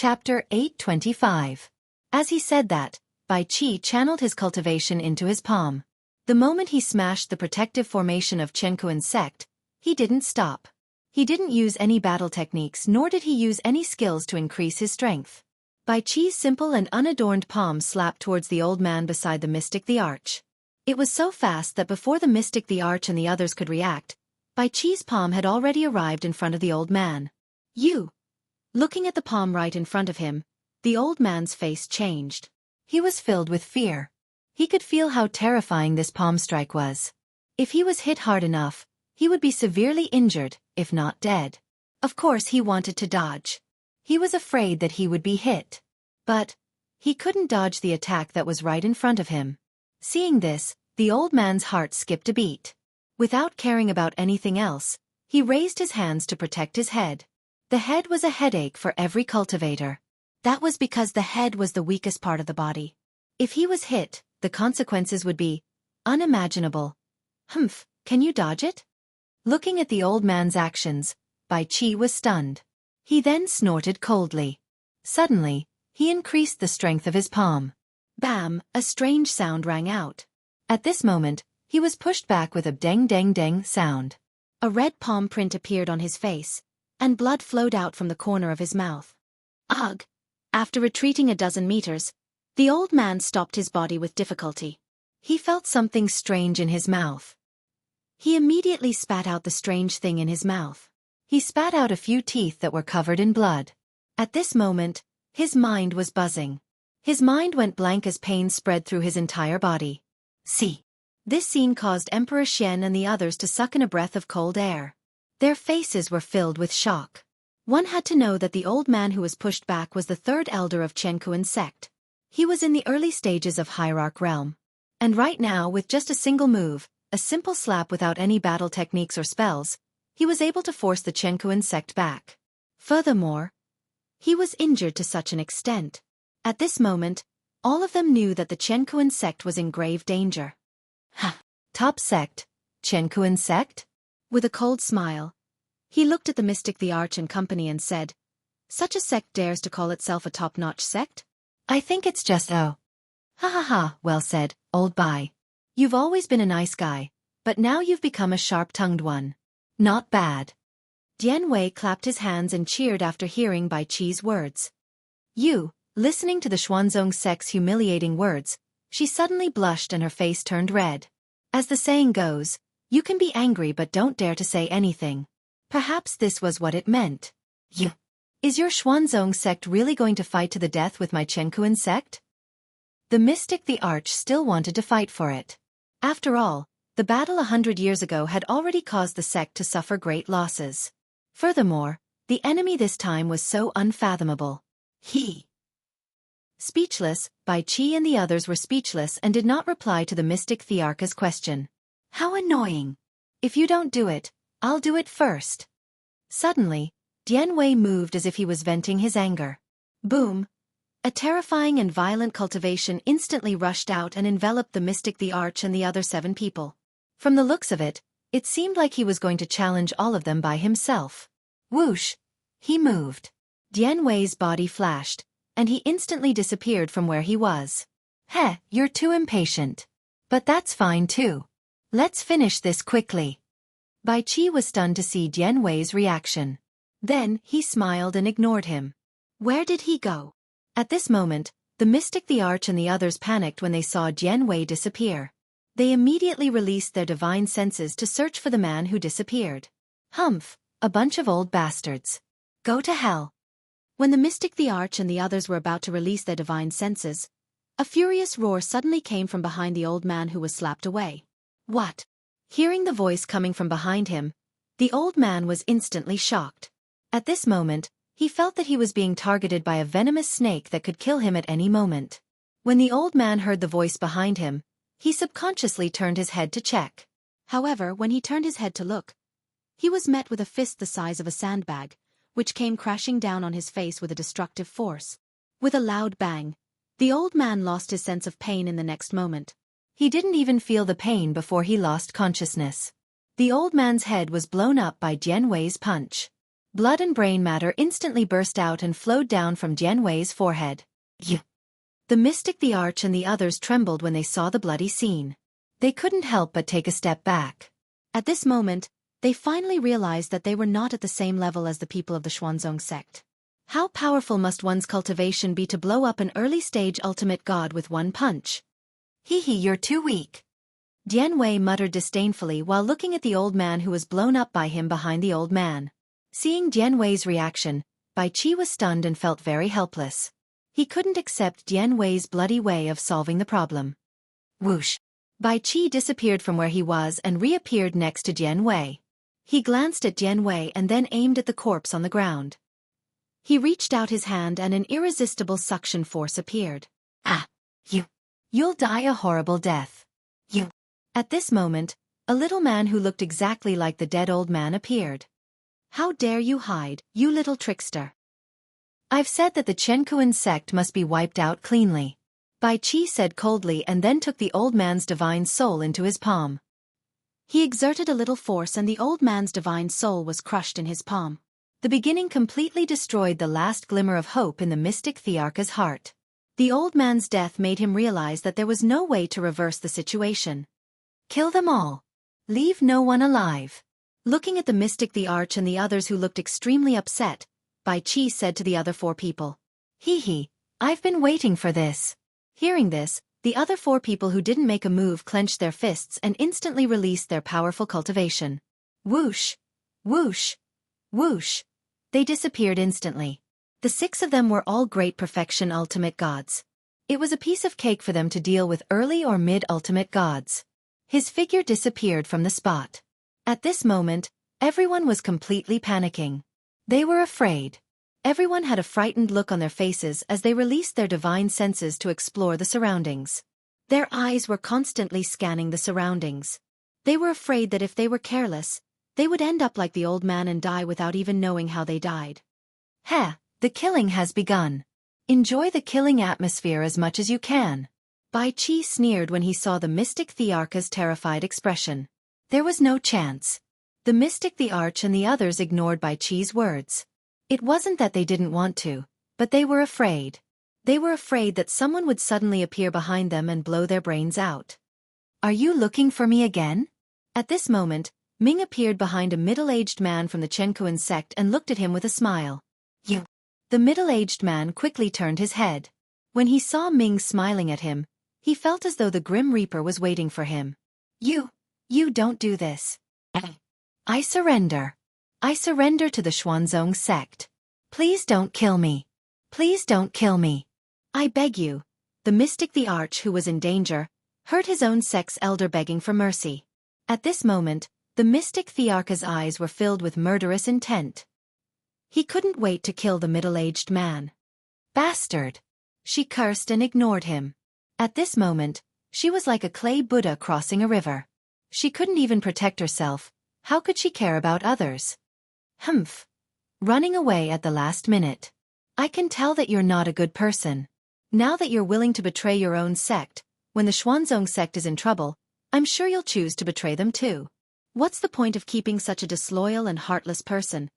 Chapter 825. As he said that, Bai Qi channeled his cultivation into his palm. The moment he smashed the protective formation of Xueqi's sect, he didn't stop. He didn't use any battle techniques nor did he use any skills to increase his strength. Bai Qi's simple and unadorned palm slapped towards the old man beside the mystic the arch. It was so fast that before the mystic the arch and the others could react, Bai Qi's palm had already arrived in front of the old man. You! Looking at the palm right in front of him, the old man's face changed. He was filled with fear. He could feel how terrifying this palm strike was. If he was hit hard enough, he would be severely injured, if not dead. Of course he wanted to dodge. He was afraid that he would be hit. But he couldn't dodge the attack that was right in front of him. Seeing this, the old man's heart skipped a beat. Without caring about anything else, he raised his hands to protect his head. The head was a headache for every cultivator. That was because the head was the weakest part of the body. If he was hit, the consequences would be unimaginable. Humph, can you dodge it? Looking at the old man's actions, Bai Qi was stunned. He then snorted coldly. Suddenly, he increased the strength of his palm. Bam! A strange sound rang out. At this moment, he was pushed back with a deng-deng-deng sound. A red palm print appeared on his face, and blood flowed out from the corner of his mouth. Ugh! After retreating a dozen meters, the old man stopped his body with difficulty. He felt something strange in his mouth. He immediately spat out the strange thing in his mouth. He spat out a few teeth that were covered in blood. At this moment, his mind was buzzing. His mind went blank as pain spread through his entire body. See. This scene caused Emperor Xian and the others to suck in a breath of cold air. Their faces were filled with shock. One had to know that the old man who was pushed back was the third elder of Xueqi's sect. He was in the early stages of Hierarch realm. And right now, with just a single move, a simple slap without any battle techniques or spells, he was able to force the Xueqi sect back. Furthermore, he was injured to such an extent. At this moment, all of them knew that the Xueqi sect was in grave danger. Huh. Top sect, Xueqi sect? With a cold smile, he looked at the mystic the arch and company and said, "Such a sect dares to call itself a top-notch sect? I think it's just oh. Ha ha ha, well said, old Bai. You've always been a nice guy, but now you've become a sharp-tongued one. Not bad." Dian Wei clapped his hands and cheered after hearing Bai Qi's words. Listening to the Xuanzong sect's humiliating words, she suddenly blushed and her face turned red. As the saying goes, you can be angry but don't dare to say anything. Perhaps this was what it meant. Is your Xuanzong sect really going to fight to the death with my Xueqi sect? The mystic the arch still wanted to fight for it. After all, the battle 100 years ago had already caused the sect to suffer great losses. Furthermore, the enemy this time was so unfathomable. Speechless, Bai Qi and the others were speechless and did not reply to the mystic Thearcha's question. How annoying! If you don't do it, I'll do it first. Suddenly, Dian Wei moved as if he was venting his anger. Boom! A terrifying and violent cultivation instantly rushed out and enveloped the mystic the arch and the other 7 people. From the looks of it, it seemed like he was going to challenge all of them by himself. Whoosh! He moved. Dian Wei's body flashed, and he instantly disappeared from where he was. Heh, you're too impatient. But that's fine too. Let's finish this quickly. Bai Qi was stunned to see Dian Wei's reaction. Then, he smiled and ignored him. Where did he go? At this moment, the mystic the arch and the others panicked when they saw Dian Wei disappear. They immediately released their divine senses to search for the man who disappeared. Humph, a bunch of old bastards. Go to hell. When the mystic the arch and the others were about to release their divine senses, a furious roar suddenly came from behind the old man who was slapped away. What? Hearing the voice coming from behind him, the old man was instantly shocked. At this moment, he felt that he was being targeted by a venomous snake that could kill him at any moment. When the old man heard the voice behind him, he subconsciously turned his head to check. However, when he turned his head to look, he was met with a fist the size of a sandbag, which came crashing down on his face with a destructive force. With a loud bang, the old man lost his sense of pain in the next moment. He didn't even feel the pain before he lost consciousness. The old man's head was blown up by Dian Wei's punch. Blood and brain matter instantly burst out and flowed down from Jian Wei's forehead. You. The mystic, the arch, and the others trembled when they saw the bloody scene. They couldn't help but take a step back. At this moment, they finally realized that they were not at the same level as the people of the Xuanzong sect. How powerful must one's cultivation be to blow up an early-stage ultimate god with one punch? Hee, you're too weak. Jian Wei muttered disdainfully while looking at the old man who was blown up by him behind the old man. Seeing Jian Wei's reaction, Bai Qi was stunned and felt very helpless. He couldn't accept Jian Wei's bloody way of solving the problem. Whoosh! Bai Qi disappeared from where he was and reappeared next to Jian Wei. He glanced at Jian Wei and then aimed at the corpse on the ground. He reached out his hand and an irresistible suction force appeared. Ah! You'll die a horrible death. You. At this moment, a little man who looked exactly like the dead old man appeared. How dare you hide, you little trickster? I've said that the Qiankuan sect must be wiped out cleanly. Bai Qi said coldly and then took the old man's divine soul into his palm. He exerted a little force and the old man's divine soul was crushed in his palm. The beginning completely destroyed the last glimmer of hope in the mystic Thearka's heart. The old man's death made him realize that there was no way to reverse the situation. Kill them all. Leave no one alive. Looking at the mystic, the arch, and the others who looked extremely upset, Bai Qi said to the other 4 people. Hee, I've been waiting for this. Hearing this, the other 4 people who didn't make a move clenched their fists and instantly released their powerful cultivation. Whoosh! Whoosh! Whoosh! They disappeared instantly. The 6 of them were all great perfection ultimate gods. It was a piece of cake for them to deal with early or mid-ultimate gods. His figure disappeared from the spot. At this moment, everyone was completely panicking. They were afraid. Everyone had a frightened look on their faces as they released their divine senses to explore the surroundings. Their eyes were constantly scanning the surroundings. They were afraid that if they were careless, they would end up like the old man and die without even knowing how they died. The killing has begun. Enjoy the killing atmosphere as much as you can. Bai Qi sneered when he saw the mystic Thearka's terrified expression. There was no chance. The mystic, the arch, and the others ignored Bai Qi's words. It wasn't that they didn't want to, but they were afraid. They were afraid that someone would suddenly appear behind them and blow their brains out. Are you looking for me again? At this moment, Ming appeared behind a middle-aged man from the Qiankuan sect and looked at him with a smile. You. The middle-aged man quickly turned his head. When he saw Ming smiling at him, he felt as though the Grim Reaper was waiting for him. You don't do this. I surrender. I surrender to the Xuanzong sect. Please don't kill me. Please don't kill me. I beg you. The mystic, the arch, who was in danger, heard his own sect's elder begging for mercy. At this moment, the mystic Thearka's eyes were filled with murderous intent. He couldn't wait to kill the middle-aged man. Bastard! She cursed and ignored him. At this moment, she was like a clay Buddha crossing a river. She couldn't even protect herself. How could she care about others? Humph! Running away at the last minute. I can tell that you're not a good person. Now that you're willing to betray your own sect, when the Xuanzong sect is in trouble, I'm sure you'll choose to betray them too. What's the point of keeping such a disloyal and heartless person?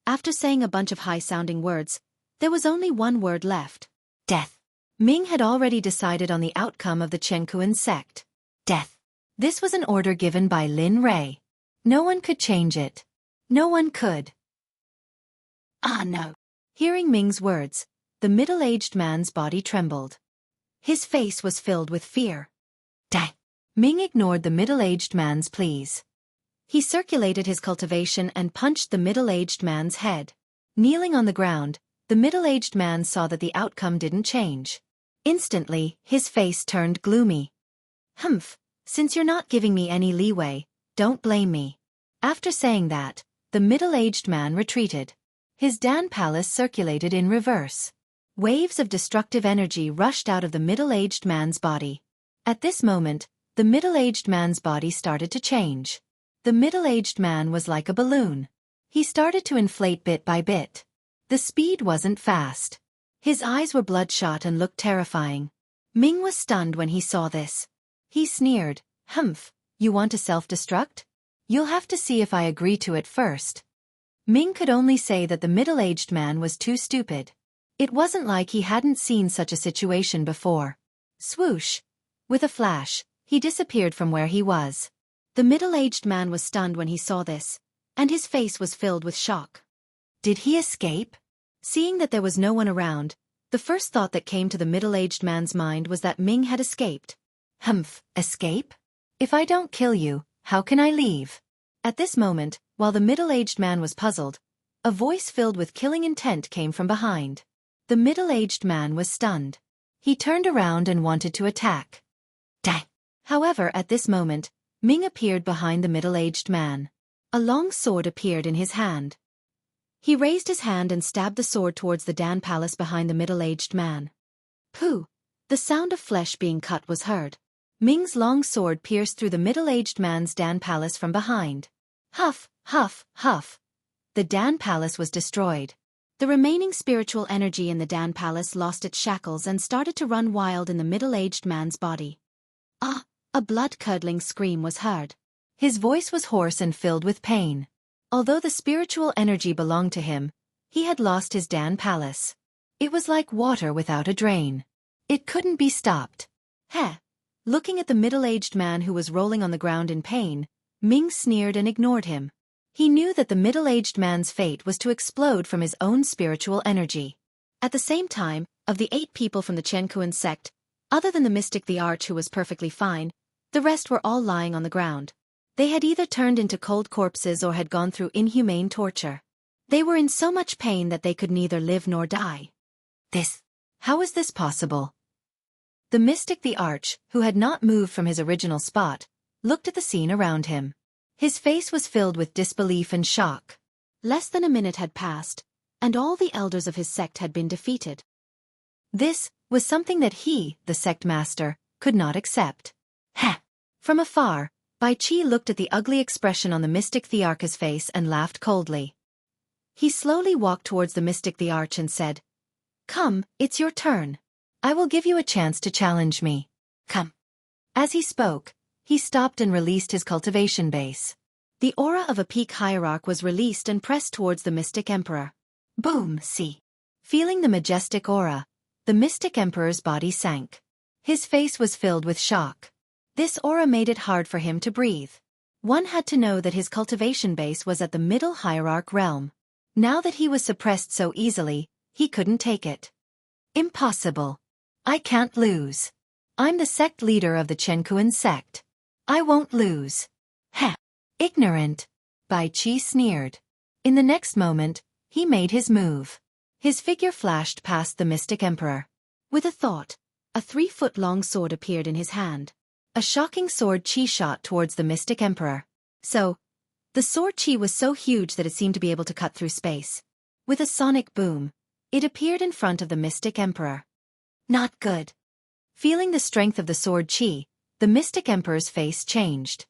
After saying a bunch of high-sounding words, there was only one word left. Death. Ming had already decided on the outcome of the Qiankuan sect. Death. This was an order given by Lin Rei. No one could change it. No one could. Ah no. Hearing Ming's words, the middle-aged man's body trembled. His face was filled with fear. Die. Ming ignored the middle-aged man's pleas. He circulated his cultivation and punched the middle-aged man's head. Kneeling on the ground, the middle-aged man saw that the outcome didn't change. Instantly, his face turned gloomy. Humph, since you're not giving me any leeway, don't blame me. After saying that, the middle-aged man retreated. His Dan palace circulated in reverse. Waves of destructive energy rushed out of the middle-aged man's body. At this moment, the middle-aged man's body started to change. The middle-aged man was like a balloon. He started to inflate bit by bit. The speed wasn't fast. His eyes were bloodshot and looked terrifying. Ming was stunned when he saw this. He sneered, Humph, you want to self-destruct? You'll have to see if I agree to it first. Ming could only say that the middle-aged man was too stupid. It wasn't like he hadn't seen such a situation before. Swoosh! With a flash, he disappeared from where he was. The middle-aged man was stunned when he saw this, and his face was filled with shock. Did he escape? Seeing that there was no one around, the first thought that came to the middle-aged man's mind was that Ming had escaped. Humph, escape? If I don't kill you, how can I leave? At this moment, while the middle-aged man was puzzled, a voice filled with killing intent came from behind. The middle-aged man was stunned. He turned around and wanted to attack. Dang! However, at this moment, Ming appeared behind the middle-aged man. A long sword appeared in his hand. He raised his hand and stabbed the sword towards the Dan palace behind the middle-aged man. Pooh! The sound of flesh being cut was heard. Ming's long sword pierced through the middle-aged man's Dan palace from behind. Huff, huff, huff. The Dan palace was destroyed. The remaining spiritual energy in the Dan palace lost its shackles and started to run wild in the middle-aged man's body. Ah! A blood-curdling scream was heard. His voice was hoarse and filled with pain. Although the spiritual energy belonged to him, he had lost his Dan palace. It was like water without a drain. It couldn't be stopped. Heh! Looking at the middle-aged man who was rolling on the ground in pain, Ming sneered and ignored him. He knew that the middle-aged man's fate was to explode from his own spiritual energy. At the same time, of the 8 people from the Xueqi sect, other than the mystic the Arch who was perfectly fine, the rest were all lying on the ground. They had either turned into cold corpses or had gone through inhumane torture. They were in so much pain that they could neither live nor die. How is this possible? The mystic the Arch, who had not moved from his original spot, looked at the scene around him. His face was filled with disbelief and shock. Less than a minute had passed, and all the elders of his sect had been defeated. This was something that he, the sect master, could not accept. Heh! From afar, Bai Qi looked at the ugly expression on the mystic Thearch's face and laughed coldly. He slowly walked towards the mystic the Arch and said, "Come, it's your turn. I will give you a chance to challenge me. Come." As he spoke, he stopped and released his cultivation base. The aura of a peak hierarch was released and pressed towards the mystic emperor. Boom! See. Feeling the majestic aura, the mystic emperor's body sank. His face was filled with shock. This aura made it hard for him to breathe. One had to know that his cultivation base was at the middle hierarch realm. Now that he was suppressed so easily, he couldn't take it. Impossible. I can't lose. I'm the sect leader of the Xueqi sect. I won't lose. Heh! Ignorant. Bai Qi sneered. In the next moment, he made his move. His figure flashed past the mystic emperor. With a thought, a 3-foot-long sword appeared in his hand. A shocking sword chi shot towards the mystic emperor. The sword chi was so huge that it seemed to be able to cut through space. With a sonic boom, it appeared in front of the mystic emperor. Not good. Feeling the strength of the sword chi, the mystic emperor's face changed.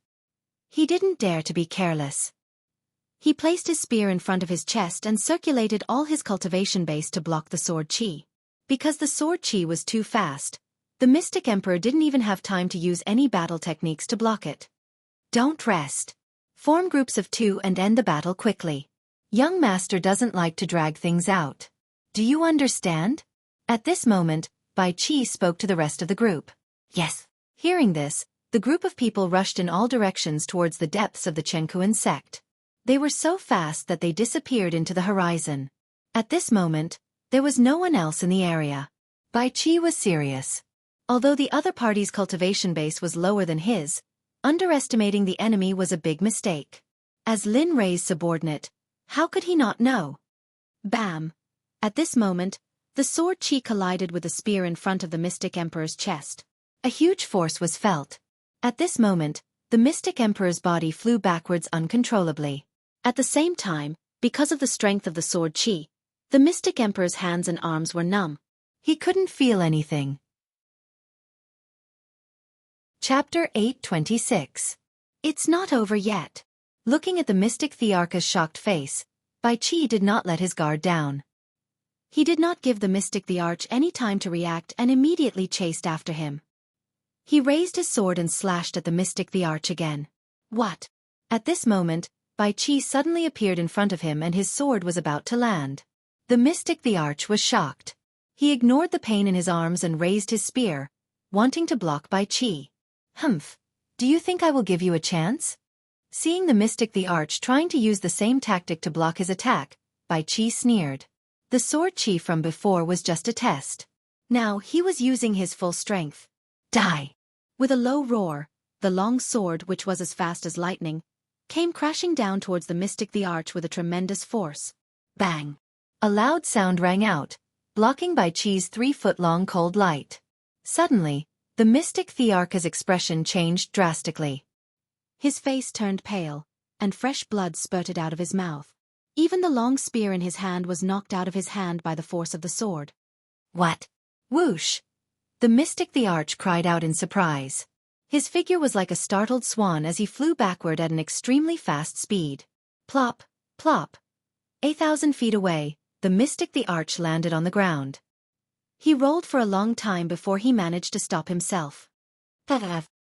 He didn't dare to be careless. He placed his spear in front of his chest and circulated all his cultivation base to block the sword chi. Because the sword chi was too fast, the mystic emperor didn't even have time to use any battle techniques to block it. Don't rest. Form groups of 2 and end the battle quickly. Young master doesn't like to drag things out. Do you understand? At this moment, Bai Qi spoke to the rest of the group. Yes. Hearing this, the group of people rushed in all directions towards the depths of the Xueqi sect. They were so fast that they disappeared into the horizon. At this moment, there was no one else in the area. Bai Qi was serious. Although the other party's cultivation base was lower than his, underestimating the enemy was a big mistake. As Lin Rei's subordinate, how could he not know? Bam! At this moment, the sword chi collided with the spear in front of the mystic emperor's chest. A huge force was felt. At this moment, the mystic emperor's body flew backwards uncontrollably. At the same time, because of the strength of the sword chi, the mystic emperor's hands and arms were numb. He couldn't feel anything. Chapter 826. It's not over yet. Looking at the mystic Thearch's shocked face, Bai Qi did not let his guard down. He did not give the mystic the Arch any time to react and immediately chased after him. He raised his sword and slashed at the mystic the Arch again. What? At this moment, Bai Qi suddenly appeared in front of him and his sword was about to land. The mystic the Arch was shocked. He ignored the pain in his arms and raised his spear, wanting to block Bai Qi. Humph. Do you think I will give you a chance? Seeing the mystic the Arch trying to use the same tactic to block his attack, Bai Qi sneered. The sword chi from before was just a test. Now he was using his full strength. Die! With a low roar, the long sword, which was as fast as lightning, came crashing down towards the mystic the Arch with a tremendous force. Bang! A loud sound rang out, blocking Bai Qi's 3-foot-long cold light. Suddenly, the mystic the Arch's expression changed drastically. His face turned pale, and fresh blood spurted out of his mouth. Even the long spear in his hand was knocked out of his hand by the force of the sword. What? Whoosh! The mystic the Arch cried out in surprise. His figure was like a startled swan as he flew backward at an extremely fast speed. Plop, plop. 1,000 feet away, the mystic the Arch landed on the ground. He rolled for a long time before he managed to stop himself.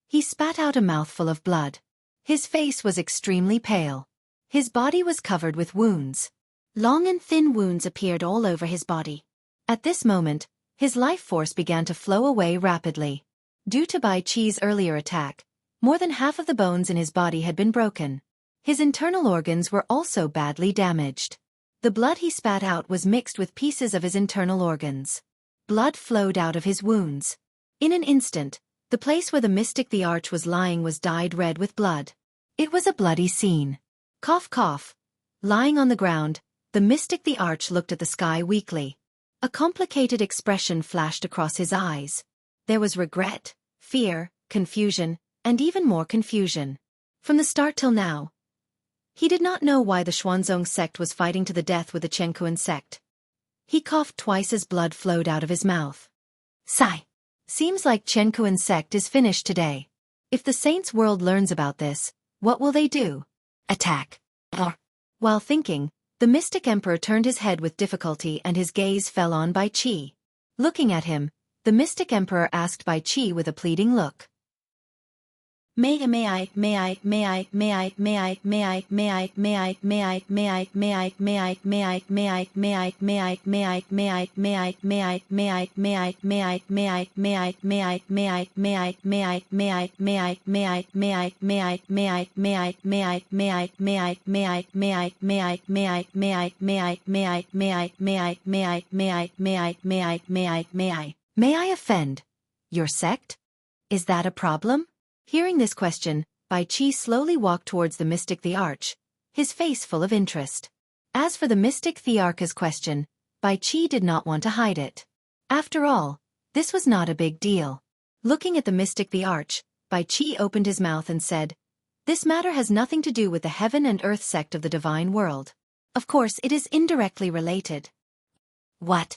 He spat out a mouthful of blood. His face was extremely pale. His body was covered with wounds. Long and thin wounds appeared all over his body. At this moment, his life force began to flow away rapidly. Due to Bai Qi's earlier attack, more than half of the bones in his body had been broken. His internal organs were also badly damaged. The blood he spat out was mixed with pieces of his internal organs. Blood flowed out of his wounds. In an instant, the place where the mystic the Arch was lying was dyed red with blood. It was a bloody scene. Cough cough. Lying on the ground, the mystic the Arch looked at the sky weakly. A complicated expression flashed across his eyes. There was regret, fear, confusion, and even more confusion. From the start till now, he did not know why the Xuanzong sect was fighting to the death with the Xueqi sect. He coughed twice as blood flowed out of his mouth. Sigh. Seems like Xueqi sect is finished today. If the Saints' world learns about this, what will they do? Attack. While thinking, the mystic emperor turned his head with difficulty and his gaze fell on Bai Qi. Looking at him, the mystic emperor asked Bai Qi with a pleading look. May I offend your sect? Is that a problem? Hearing this question, Bai Qi slowly walked towards the mystic the Arch, his face full of interest. As for the mystic the Arch's question, Bai Qi did not want to hide it. After all, this was not a big deal. Looking at the mystic the Arch, Bai Qi opened his mouth and said, "This matter has nothing to do with the heaven and earth sect of the divine world. Of course, it is indirectly related." What?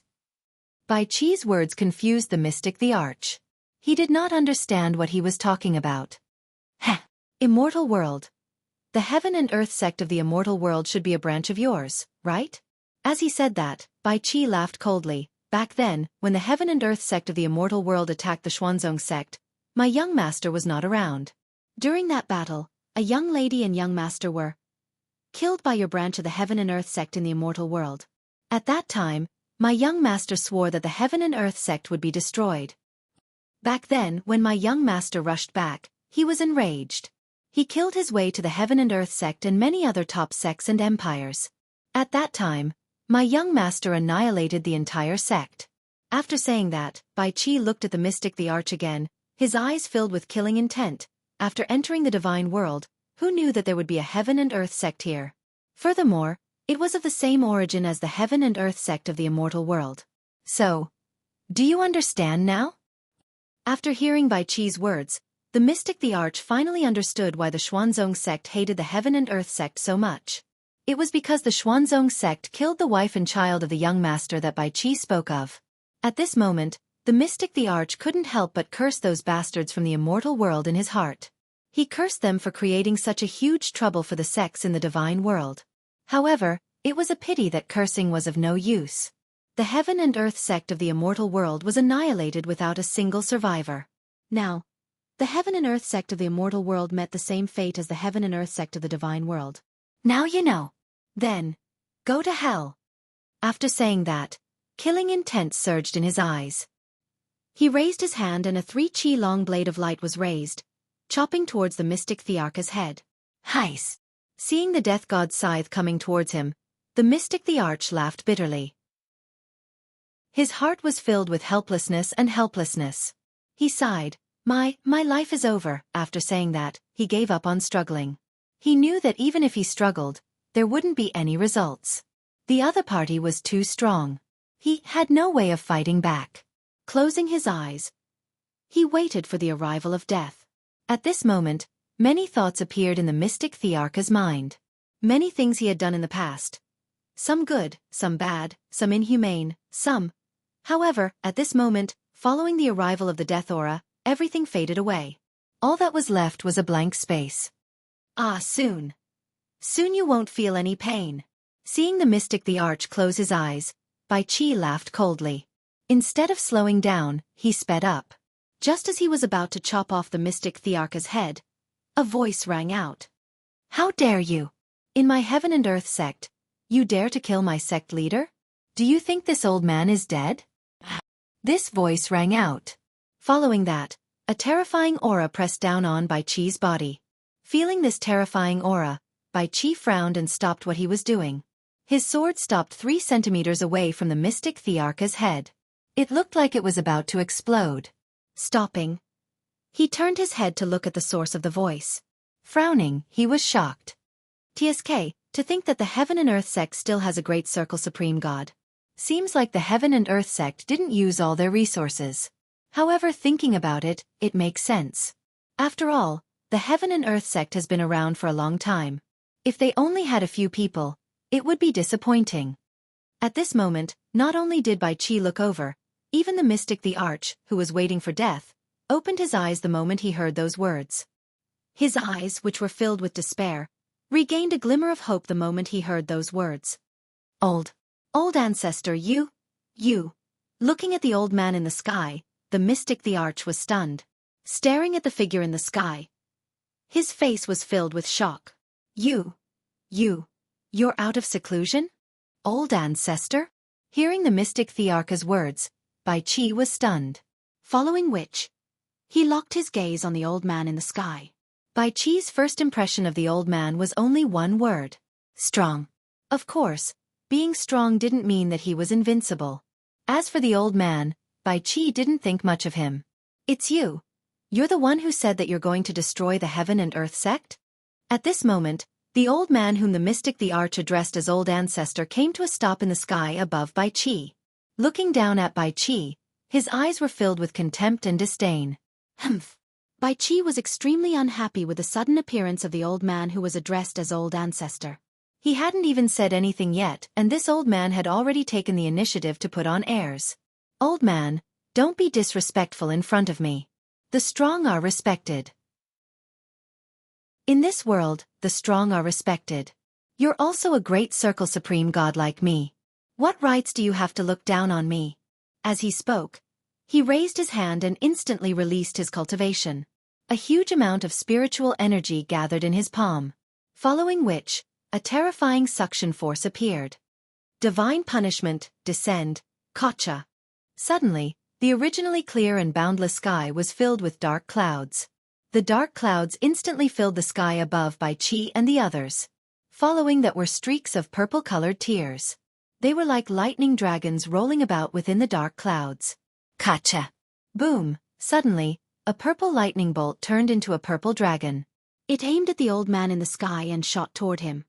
Bai Qi's words confused the mystic the Arch. He did not understand what he was talking about. Heh! Immortal world. The heaven and earth sect of the immortal world should be a branch of yours, right? As he said that, Bai Qi laughed coldly. Back then, when the heaven and earth sect of the immortal world attacked the Xuanzong sect, my young master was not around. During that battle, a young lady and young master were killed by your branch of the heaven and earth sect in the immortal world. At that time, my young master swore that the heaven and earth sect would be destroyed. Back then, when my young master rushed back, he was enraged. He killed his way to the heaven and earth sect and many other top sects and empires. At that time, my young master annihilated the entire sect. After saying that, Bai Qi looked at the mystic the Arch again, his eyes filled with killing intent. After entering the divine world, who knew that there would be a heaven and earth sect here? Furthermore, it was of the same origin as the heaven and earth sect of the immortal world. So, do you understand now? After hearing Bai Qi's words, the mystic the Arch finally understood why the Xuanzong sect hated the heaven and earth sect so much. It was because the Xuanzong sect killed the wife and child of the young master that Bai Qi spoke of. At this moment, the mystic the Arch couldn't help but curse those bastards from the immortal world in his heart. He cursed them for creating such a huge trouble for the sects in the divine world. However, it was a pity that cursing was of no use. The heaven and earth sect of the immortal world was annihilated without a single survivor. Now, the heaven and earth sect of the immortal world met the same fate as the heaven and earth sect of the divine world. Now you know. Then, go to hell. After saying that, killing intent surged in his eyes. He raised his hand and a 3 chi long blade of light was raised, chopping towards the mystic Thearka's head. Heis! Seeing the death god's scythe coming towards him, the mystic the arch laughed bitterly. His heart was filled with helplessness and helplessness. He sighed. My life is over. After saying that, he gave up on struggling. He knew that even if he struggled, there wouldn't be any results. The other party was too strong. He had no way of fighting back. Closing his eyes, he waited for the arrival of death. At this moment, many thoughts appeared in the mystic Thearka's mind. Many things he had done in the past. Some good, some bad, some inhumane, some. However, at this moment, following the arrival of the death aura, everything faded away. All that was left was a blank space. Soon. Soon you won't feel any pain. Seeing the mystic the arch close his eyes, Bai Qi laughed coldly. Instead of slowing down, he sped up. Just as he was about to chop off the mystic Thearka's head, a voice rang out. How dare you? In my heaven and earth sect, you dare to kill my sect leader? Do you think this old man is dead? This voice rang out. Following that, a terrifying aura pressed down on Bai Qi's body. Feeling this terrifying aura, Bai Qi frowned and stopped what he was doing. His sword stopped 3 centimeters away from the mystic Thearka's head. It looked like it was about to explode. Stopping. He turned his head to look at the source of the voice. Frowning, he was shocked. TSK, to think that the Heaven and Earth sect still has a great circle supreme god. Seems like the Heaven and Earth sect didn't use all their resources. However, thinking about it, it makes sense. After all, the Heaven and Earth sect has been around for a long time. If they only had a few people, it would be disappointing. At this moment, not only did Bai Qi look over, even the mystic the arch, who was waiting for death, opened his eyes the moment he heard those words. His eyes, which were filled with despair, regained a glimmer of hope the moment he heard those words. Old ancestor, you. Looking at the old man in the sky, the mystic the arch was stunned. Staring at the figure in the sky, his face was filled with shock. You're out of seclusion? Old ancestor? Hearing the mystic Thearka's words, Bai Qi was stunned. Following which, he locked his gaze on the old man in the sky. Bai Qi's first impression of the old man was only one word. Strong. Of course, being strong didn't mean that he was invincible. As for the old man, Bai Qi didn't think much of him. It's you. You're the one who said that you're going to destroy the Heaven and Earth sect? At this moment, the old man whom the mystic the arch addressed as old ancestor came to a stop in the sky above Bai Qi. Looking down at Bai Qi, his eyes were filled with contempt and disdain. Humph. Bai Qi was extremely unhappy with the sudden appearance of the old man who was addressed as old ancestor. He hadn't even said anything yet, and this old man had already taken the initiative to put on airs. Old man, don't be disrespectful in front of me. The strong are respected. In this world, the strong are respected. You're also a great circle supreme god like me. What rights do you have to look down on me? As he spoke, he raised his hand and instantly released his cultivation. A huge amount of spiritual energy gathered in his palm. Following which, a terrifying suction force appeared. Divine punishment, descend, Kacha. Suddenly, the originally clear and boundless sky was filled with dark clouds. The dark clouds instantly filled the sky above Bai Qi and the others. Following that were streaks of purple-colored tears. They were like lightning dragons rolling about within the dark clouds. Kacha! Boom! Suddenly, a purple lightning bolt turned into a purple dragon. It aimed at the old man in the sky and shot toward him.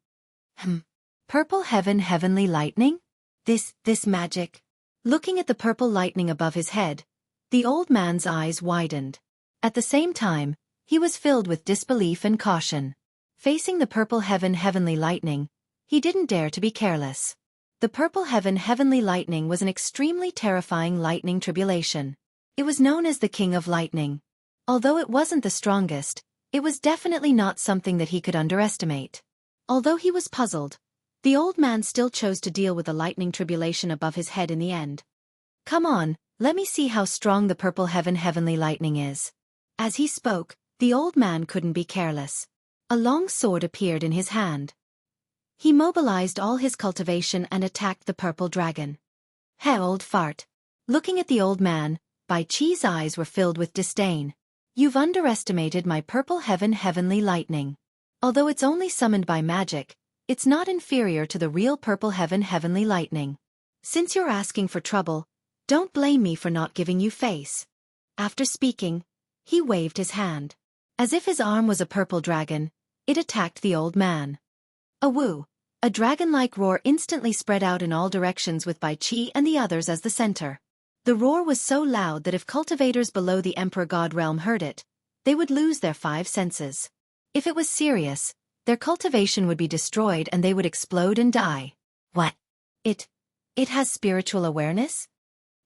Purple heavenly lightning? This magic. Looking at the purple lightning above his head, the old man's eyes widened. At the same time, he was filled with disbelief and caution. Facing the purple heavenly lightning, he didn't dare to be careless. The purple heavenly lightning was an extremely terrifying lightning tribulation. It was known as the King of Lightning. Although it wasn't the strongest, it was definitely not something that he could underestimate. Although he was puzzled, the old man still chose to deal with the lightning tribulation above his head in the end. Come on, let me see how strong the purple heavenly lightning is. As he spoke, the old man couldn't be careless. A long sword appeared in his hand. He mobilized all his cultivation and attacked the purple dragon. Hey, old fart. Looking at the old man, Bai Qi's eyes were filled with disdain. You've underestimated my purple heavenly lightning. Although it's only summoned by magic, it's not inferior to the real purple heavenly lightning. Since you're asking for trouble, don't blame me for not giving you face. After speaking, he waved his hand. As if his arm was a purple dragon, it attacked the old man. A woo, a dragon-like roar instantly spread out in all directions with Bai Qi and the others as the center. The roar was so loud that if cultivators below the Emperor God realm heard it, they would lose their 5 senses. If it was serious, their cultivation would be destroyed and they would explode and die. What? It has spiritual awareness?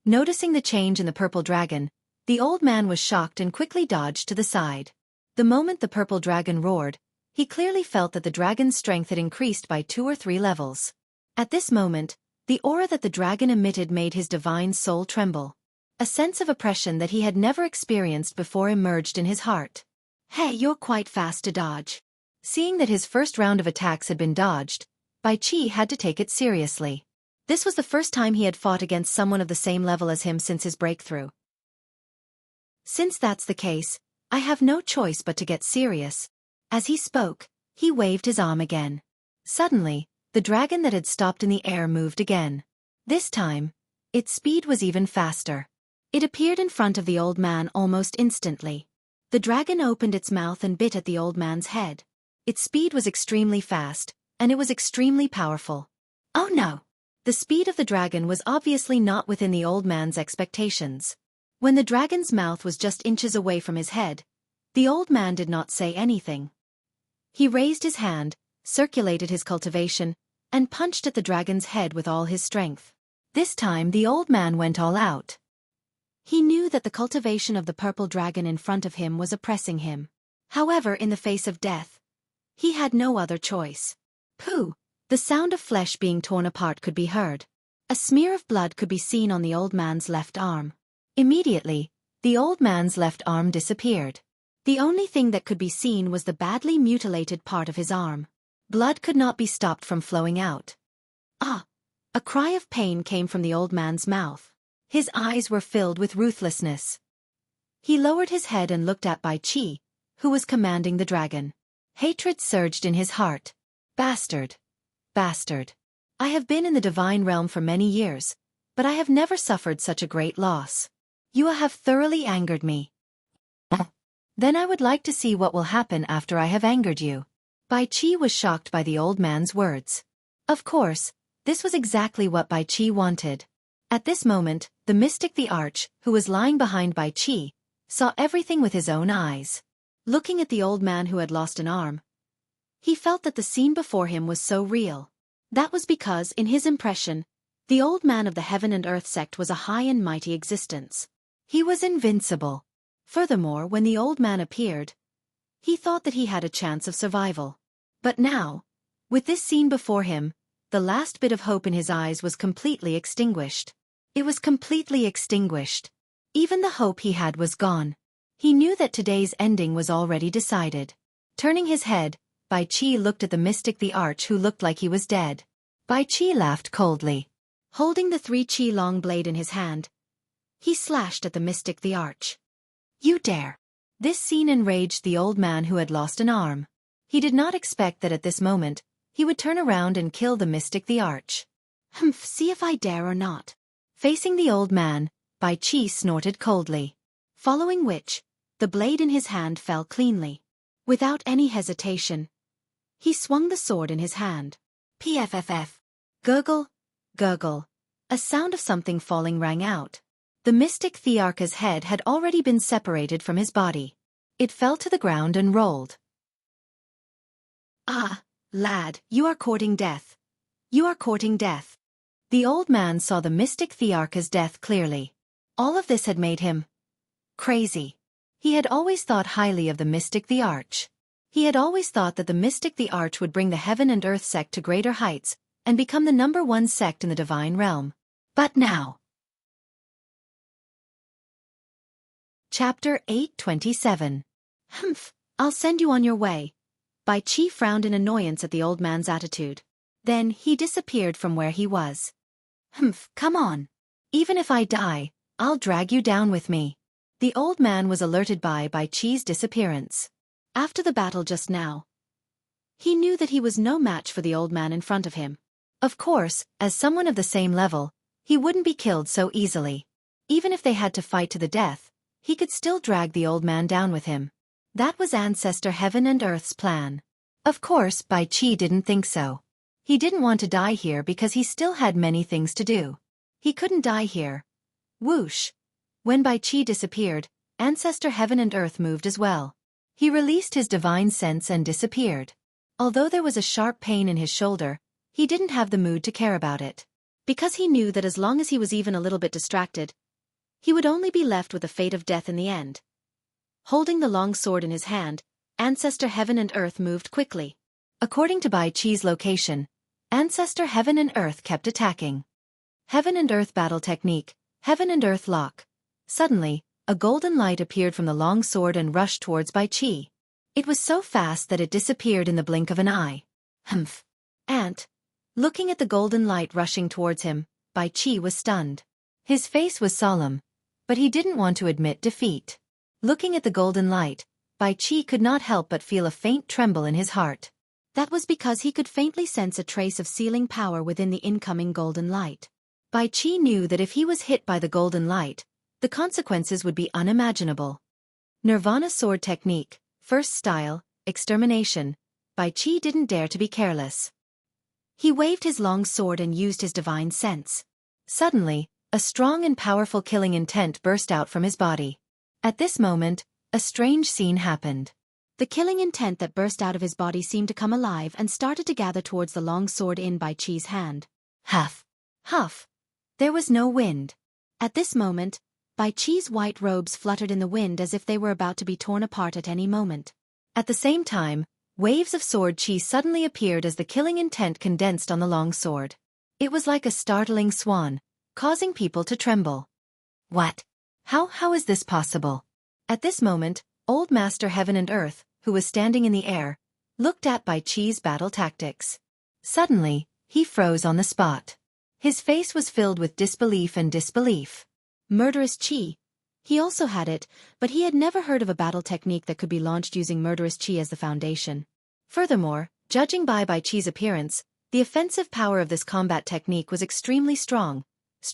Noticing the change in the purple dragon, the old man was shocked and quickly dodged to the side. The moment the purple dragon roared, he clearly felt that the dragon's strength had increased by 2 or 3 levels. At this moment, the aura that the dragon emitted made his divine soul tremble. A sense of oppression that he had never experienced before emerged in his heart. Hey, you're quite fast to dodge. Seeing that his first round of attacks had been dodged, Bai Qi had to take it seriously. This was the first time he had fought against someone of the same level as him since his breakthrough. Since that's the case, I have no choice but to get serious. As he spoke, he waved his arm again. Suddenly, the dragon that had stopped in the air moved again. This time, its speed was even faster. It appeared in front of the old man almost instantly. The dragon opened its mouth and bit at the old man's head. Its speed was extremely fast, and it was extremely powerful. Oh no! The speed of the dragon was obviously not within the old man's expectations. When the dragon's mouth was just inches away from his head, the old man did not say anything. He raised his hand, circulated his cultivation, and punched at the dragon's head with all his strength. This time the old man went all out. He knew that the cultivation of the purple dragon in front of him was oppressing him. However, in the face of death, he had no other choice. Pooh! The sound of flesh being torn apart could be heard. A smear of blood could be seen on the old man's left arm. Immediately, the old man's left arm disappeared. The only thing that could be seen was the badly mutilated part of his arm. Blood could not be stopped from flowing out. Ah! A cry of pain came from the old man's mouth. His eyes were filled with ruthlessness. He lowered his head and looked at Bai Qi, who was commanding the dragon. Hatred surged in his heart. Bastard! Bastard! I have been in the divine realm for many years, but I have never suffered such a great loss. You have thoroughly angered me. Then I would like to see what will happen after I have angered you. Bai Qi was shocked by the old man's words. Of course, this was exactly what Bai Qi wanted. At this moment, the mystic the Arch, who was lying behind Bai Qi, saw everything with his own eyes. Looking at the old man who had lost an arm, he felt that the scene before him was so real. That was because, in his impression, the old man of the Heaven and Earth sect was a high and mighty existence. He was invincible. Furthermore, when the old man appeared, he thought that he had a chance of survival. But now, with this scene before him, the last bit of hope in his eyes was completely extinguished. It was completely extinguished. Even the hope he had was gone. He knew that today's ending was already decided. Turning his head, Bai Qi looked at the mystic the Arch who looked like he was dead. Bai Qi laughed coldly. Holding the 3 Qi long blade in his hand, he slashed at the mystic the Arch. You dare! This scene enraged the old man who had lost an arm. He did not expect that at this moment, he would turn around and kill the mystic the Arch. Humph, see if I dare or not. Facing the old man, Bai Qi snorted coldly. Following which, the blade in his hand fell cleanly. Without any hesitation, he swung the sword in his hand. Pfff. Gurgle, gurgle. A sound of something falling rang out. The mystic Thearcha's head had already been separated from his body. It fell to the ground and rolled. Ah, lad, you are courting death. You are courting death. The old man saw the mystic Thearcha's death clearly. All of this had made him crazy. He had always thought highly of the mystic the Arch. He had always thought that the mystic the Arch would bring the Heaven and Earth sect to greater heights and become the #1 sect in the divine realm. But now. Chapter 827. Humph, I'll send you on your way. Bai Qi frowned in annoyance at the old man's attitude. Then he disappeared from where he was. Humph, come on. Even if I die, I'll drag you down with me. The old man was alerted by Chi's disappearance. After the battle just now, he knew that he was no match for the old man in front of him. Of course, as someone of the same level, he wouldn't be killed so easily. Even if they had to fight to the death, he could still drag the old man down with him. That was Ancestor Heaven and Earth's plan. Of course, Bai Qi didn't think so. He didn't want to die here because he still had many things to do. He couldn't die here. Whoosh! When Bai Qi disappeared, Ancestor Heaven and Earth moved as well. He released his divine sense and disappeared. Although there was a sharp pain in his shoulder, he didn't have the mood to care about it. Because he knew that as long as he was even a little bit distracted, he would only be left with the fate of death in the end. Holding the long sword in his hand, Ancestor Heaven and Earth moved quickly. According to Bai Qi's location, Ancestor Heaven and Earth kept attacking. Heaven and Earth battle technique, Heaven and Earth lock. Suddenly, a golden light appeared from the long sword and rushed towards Bai Qi. It was so fast that it disappeared in the blink of an eye. Humph. Looking at the golden light rushing towards him, Bai Qi was stunned. His face was solemn, but he didn't want to admit defeat. Looking at the golden light, Bai Qi could not help but feel a faint tremble in his heart. That was because he could faintly sense a trace of sealing power within the incoming golden light. Bai Qi knew that if he was hit by the golden light, the consequences would be unimaginable. Nirvana sword technique, first style, extermination. Bai Qi didn't dare to be careless. He waved his long sword and used his divine sense. Suddenly, a strong and powerful killing intent burst out from his body. At this moment, a strange scene happened. The killing intent that burst out of his body seemed to come alive and started to gather towards the long sword in Bai Qi's hand. Huff! Huff! There was no wind. At this moment, Bai Qi's white robes fluttered in the wind as if they were about to be torn apart at any moment. At the same time, waves of sword qi suddenly appeared as the killing intent condensed on the long sword. It was like a startling swan, causing people to tremble. What? How is this possible? At this moment, Old Master Heaven and Earth, who was standing in the air, looked at Bai Qi's battle tactics. Suddenly, he froze on the spot. His face was filled with disbelief and disbelief. Murderous qi. He also had it, but he had never heard of a battle technique that could be launched using murderous qi as the foundation. Furthermore, judging by Bai Qi's appearance, the offensive power of this combat technique was extremely strong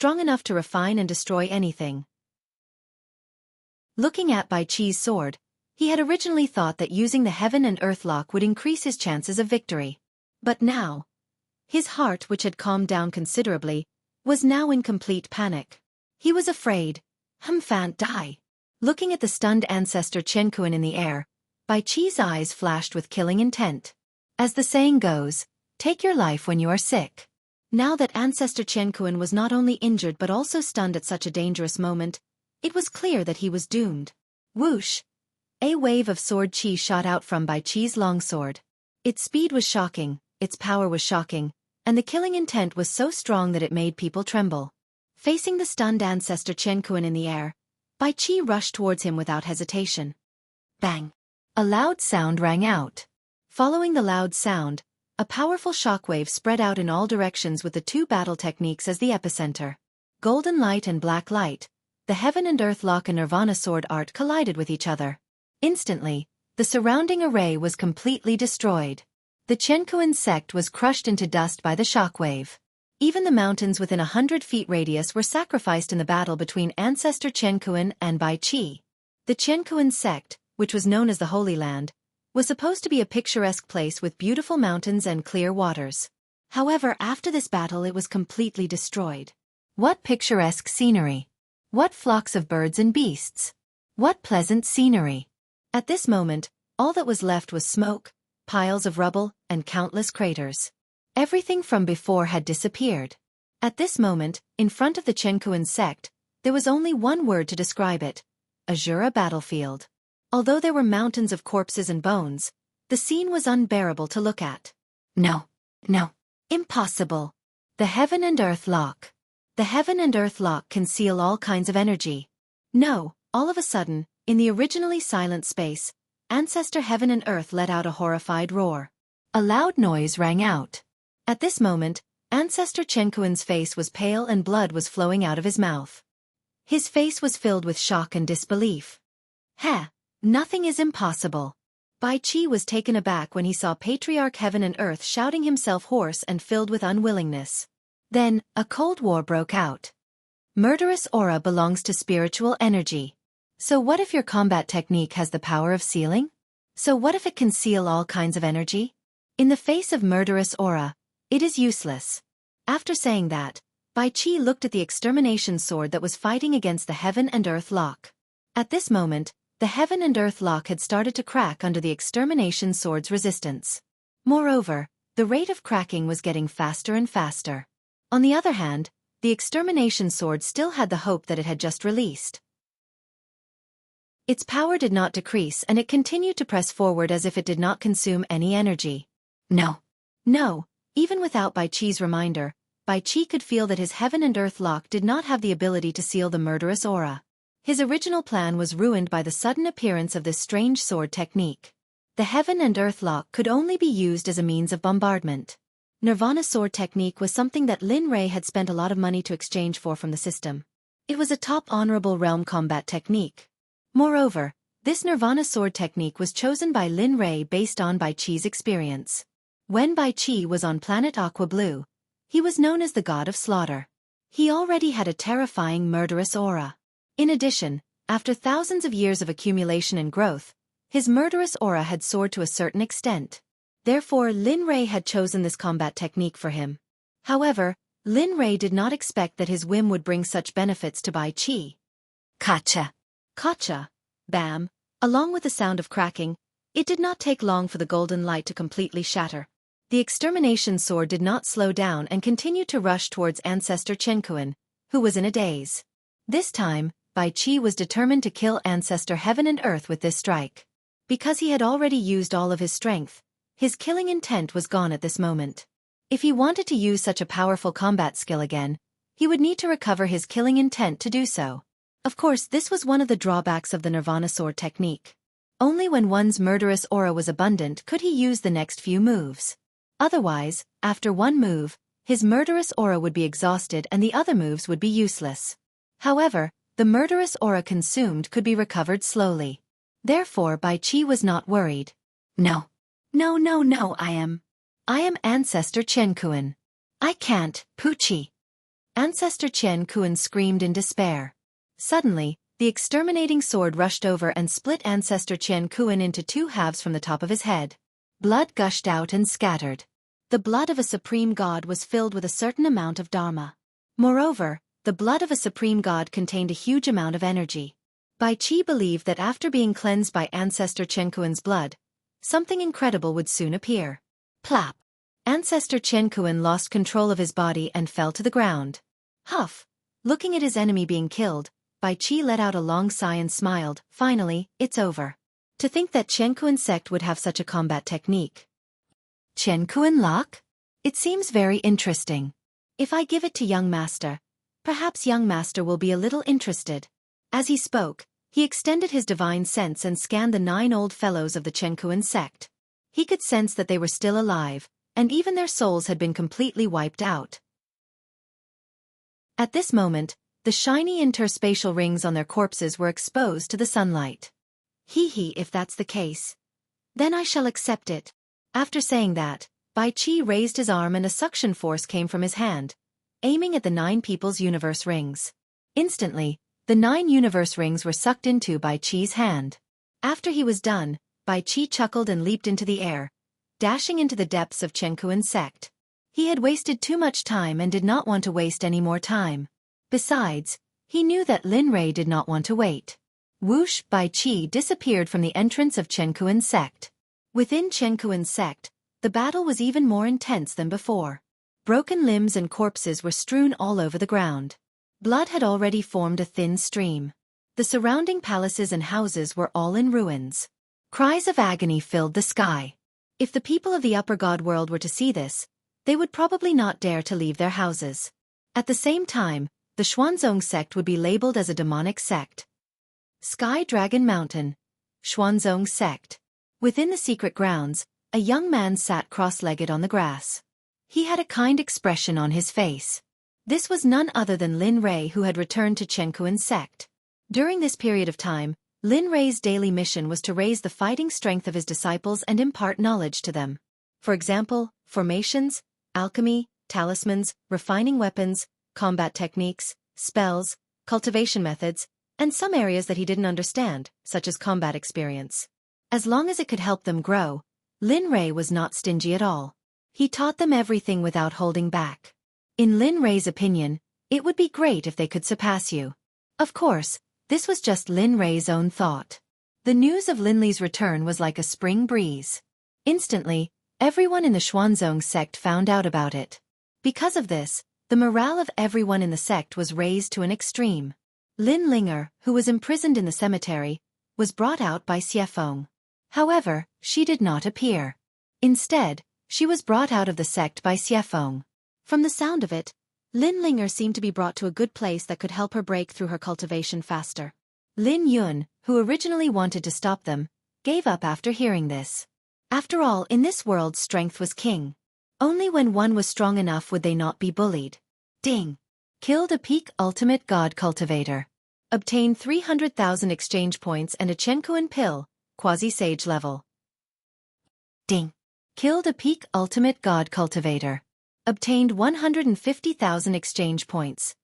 enough to refine and destroy anything. Looking at Bai Qi's sword, he had originally thought that using the Heaven and Earth lock would increase his chances of victory. But now, his heart, which had calmed down considerably, was now in complete panic. He was afraid. Humfant die. Looking at the stunned ancestor Xueqi in the air, Bai Qi's eyes flashed with killing intent. As the saying goes, take your life when you are sick. Now that Ancestor Xueqi was not only injured but also stunned at such a dangerous moment, it was clear that he was doomed. Whoosh! A wave of sword qi shot out from Bai Qi's longsword. Its speed was shocking, its power was shocking, and the killing intent was so strong that it made people tremble. Facing the stunned Ancestor Xueqi in the air, Bai Qi rushed towards him without hesitation. Bang! A loud sound rang out. Following the loud sound, a powerful shockwave spread out in all directions with the two battle techniques as the epicenter. Golden light and black light, the Heaven and Earth lock and Nirvana sword art collided with each other. Instantly, the surrounding array was completely destroyed. The Xueqi sect was crushed into dust by the shockwave. Even the mountains within 100 feet radius were sacrificed in the battle between Ancestor Xueqi and Bai Qi. The Xueqi sect, which was known as the Holy Land, was supposed to be a picturesque place with beautiful mountains and clear waters. However, after this battle it was completely destroyed. What picturesque scenery! What flocks of birds and beasts! What pleasant scenery! At this moment, all that was left was smoke, piles of rubble, and countless craters. Everything from before had disappeared. At this moment, in front of the Xueqi sect, there was only one word to describe it: Azura battlefield. Although there were mountains of corpses and bones, the scene was unbearable to look at. No. Impossible. The Heaven and Earth lock. The Heaven and Earth lock can seal all kinds of energy. No, all of a sudden, in the originally silent space, Ancestor Heaven and Earth let out a horrified roar. A loud noise rang out. At this moment, Ancestor Chenkuan's face was pale and blood was flowing out of his mouth. His face was filled with shock and disbelief. Heh, nothing is impossible. Bai Qi was taken aback when he saw Patriarch Heaven and Earth shouting himself hoarse and filled with unwillingness. Then, a cold war broke out. Murderous aura belongs to spiritual energy. So what if your combat technique has the power of sealing? So what if it can seal all kinds of energy? In the face of murderous aura, it is useless. After saying that, Bai Qi looked at the extermination sword that was fighting against the Heaven and Earth lock. At this moment, the Heaven and Earth lock had started to crack under the extermination sword's resistance. Moreover, the rate of cracking was getting faster and faster. On the other hand, the extermination sword still had the hope that it had just released. Its power did not decrease and it continued to press forward as if it did not consume any energy. No, even without Bai Qi's reminder, Bai Qi could feel that his Heaven and Earth lock did not have the ability to seal the murderous aura. His original plan was ruined by the sudden appearance of this strange sword technique. The Heaven and Earth lock could only be used as a means of bombardment. Nirvana sword technique was something that Lin Rei had spent a lot of money to exchange for from the system. It was a top honorable realm combat technique. Moreover, this Nirvana sword technique was chosen by Lin Rei based on Bai Qi's experience. When Bai Qi was on planet Aqua Blue, he was known as the god of slaughter. He already had a terrifying murderous aura. In addition, after thousands of years of accumulation and growth, his murderous aura had soared to a certain extent. Therefore, Lin Rei had chosen this combat technique for him. However, Lin Rei did not expect that his whim would bring such benefits to Bai Qi. Kacha! Kacha! Bam! Along with the sound of cracking, it did not take long for the golden light to completely shatter. The extermination sword did not slow down and continued to rush towards Ancestor Chenkuan, who was in a daze. This time, Bai Qi was determined to kill Ancestor Heaven and Earth with this strike. Because he had already used all of his strength, his killing intent was gone at this moment. If he wanted to use such a powerful combat skill again, he would need to recover his killing intent to do so. Of course, this was one of the drawbacks of the Nirvana sword technique. Only when one's murderous aura was abundant could he use the next few moves. Otherwise, after one move, his murderous aura would be exhausted and the other moves would be useless. However, the murderous aura consumed could be recovered slowly. Therefore, Bai Qi was not worried. No, I am Ancestor Chenkuan. I can't, Puchi. Ancestor Chenkuan screamed in despair. Suddenly, the exterminating sword rushed over and split Ancestor Chenkuan into two halves from the top of his head. Blood gushed out and scattered. The blood of a supreme god was filled with a certain amount of dharma. Moreover, the blood of a supreme god contained a huge amount of energy. Bai Qi believed that after being cleansed by Ancestor Chenkuan's blood, something incredible would soon appear. Plop! Ancestor Chenkuan lost control of his body and fell to the ground. Huff! Looking at his enemy being killed, Bai Qi let out a long sigh and smiled. Finally, it's over. To think that Chenkuan Sect would have such a combat technique. Chenkuan lock? It seems very interesting. If I give it to young master, perhaps young master will be a little interested. As he spoke, he extended his divine sense and scanned the 9 old fellows of the Chenkuan Sect. He could sense that they were still alive, and even their souls had been completely wiped out. At this moment, the shiny interspatial rings on their corpses were exposed to the sunlight. If that's the case. Then I shall accept it. After saying that, Bai Qi raised his arm and a suction force came from his hand, aiming at the 9 people's universe rings. Instantly, the 9 universe rings were sucked into Bai Qi's hand. After he was done, Bai Qi chuckled and leaped into the air, dashing into the depths of Chenkuan Sect. He had wasted too much time and did not want to waste any more time. Besides, he knew that Lin Rei did not want to wait. Whoosh! Bai Qi disappeared from the entrance of Chenkuan Sect. Within Chenkuan Sect, the battle was even more intense than before. Broken limbs and corpses were strewn all over the ground. Blood had already formed a thin stream. The surrounding palaces and houses were all in ruins. Cries of agony filled the sky. If the people of the upper god world were to see this, they would probably not dare to leave their houses. At the same time, the Xuanzong Sect would be labeled as a demonic sect. Sky Dragon Mountain, Xuanzong Sect. Within the secret grounds, a young man sat cross-legged on the grass. He had a kind expression on his face. This was none other than Lin Rei, who had returned to Xueqi's sect. During this period of time, Lin Rei's daily mission was to raise the fighting strength of his disciples and impart knowledge to them. For example, formations, alchemy, talismans, refining weapons, combat techniques, spells, cultivation methods, and some areas that he didn't understand, such as combat experience. As long as it could help them grow, Lin Rei was not stingy at all. He taught them everything without holding back. In Lin Rei's opinion, it would be great if they could surpass you. Of course, this was just Lin Rei's own thought. The news of Lin Li's return was like a spring breeze. Instantly, everyone in the Xuanzong sect found out about it. Because of this, the morale of everyone in the sect was raised to an extreme. Lin Linger, who was imprisoned in the cemetery, was brought out by Xuefeng. However, she did not appear. Instead, she was brought out of the sect by Xuefeng. From the sound of it, Lin Linger seemed to be brought to a good place that could help her break through her cultivation faster. Lin Yun, who originally wanted to stop them, gave up after hearing this. After all, in this world strength was king. Only when one was strong enough would they not be bullied. Ding! Killed a peak ultimate god cultivator. Obtained 300,000 exchange points and a Xueqi pill, quasi-sage level. Ding! Killed a peak ultimate god cultivator. Obtained 150,000 exchange points.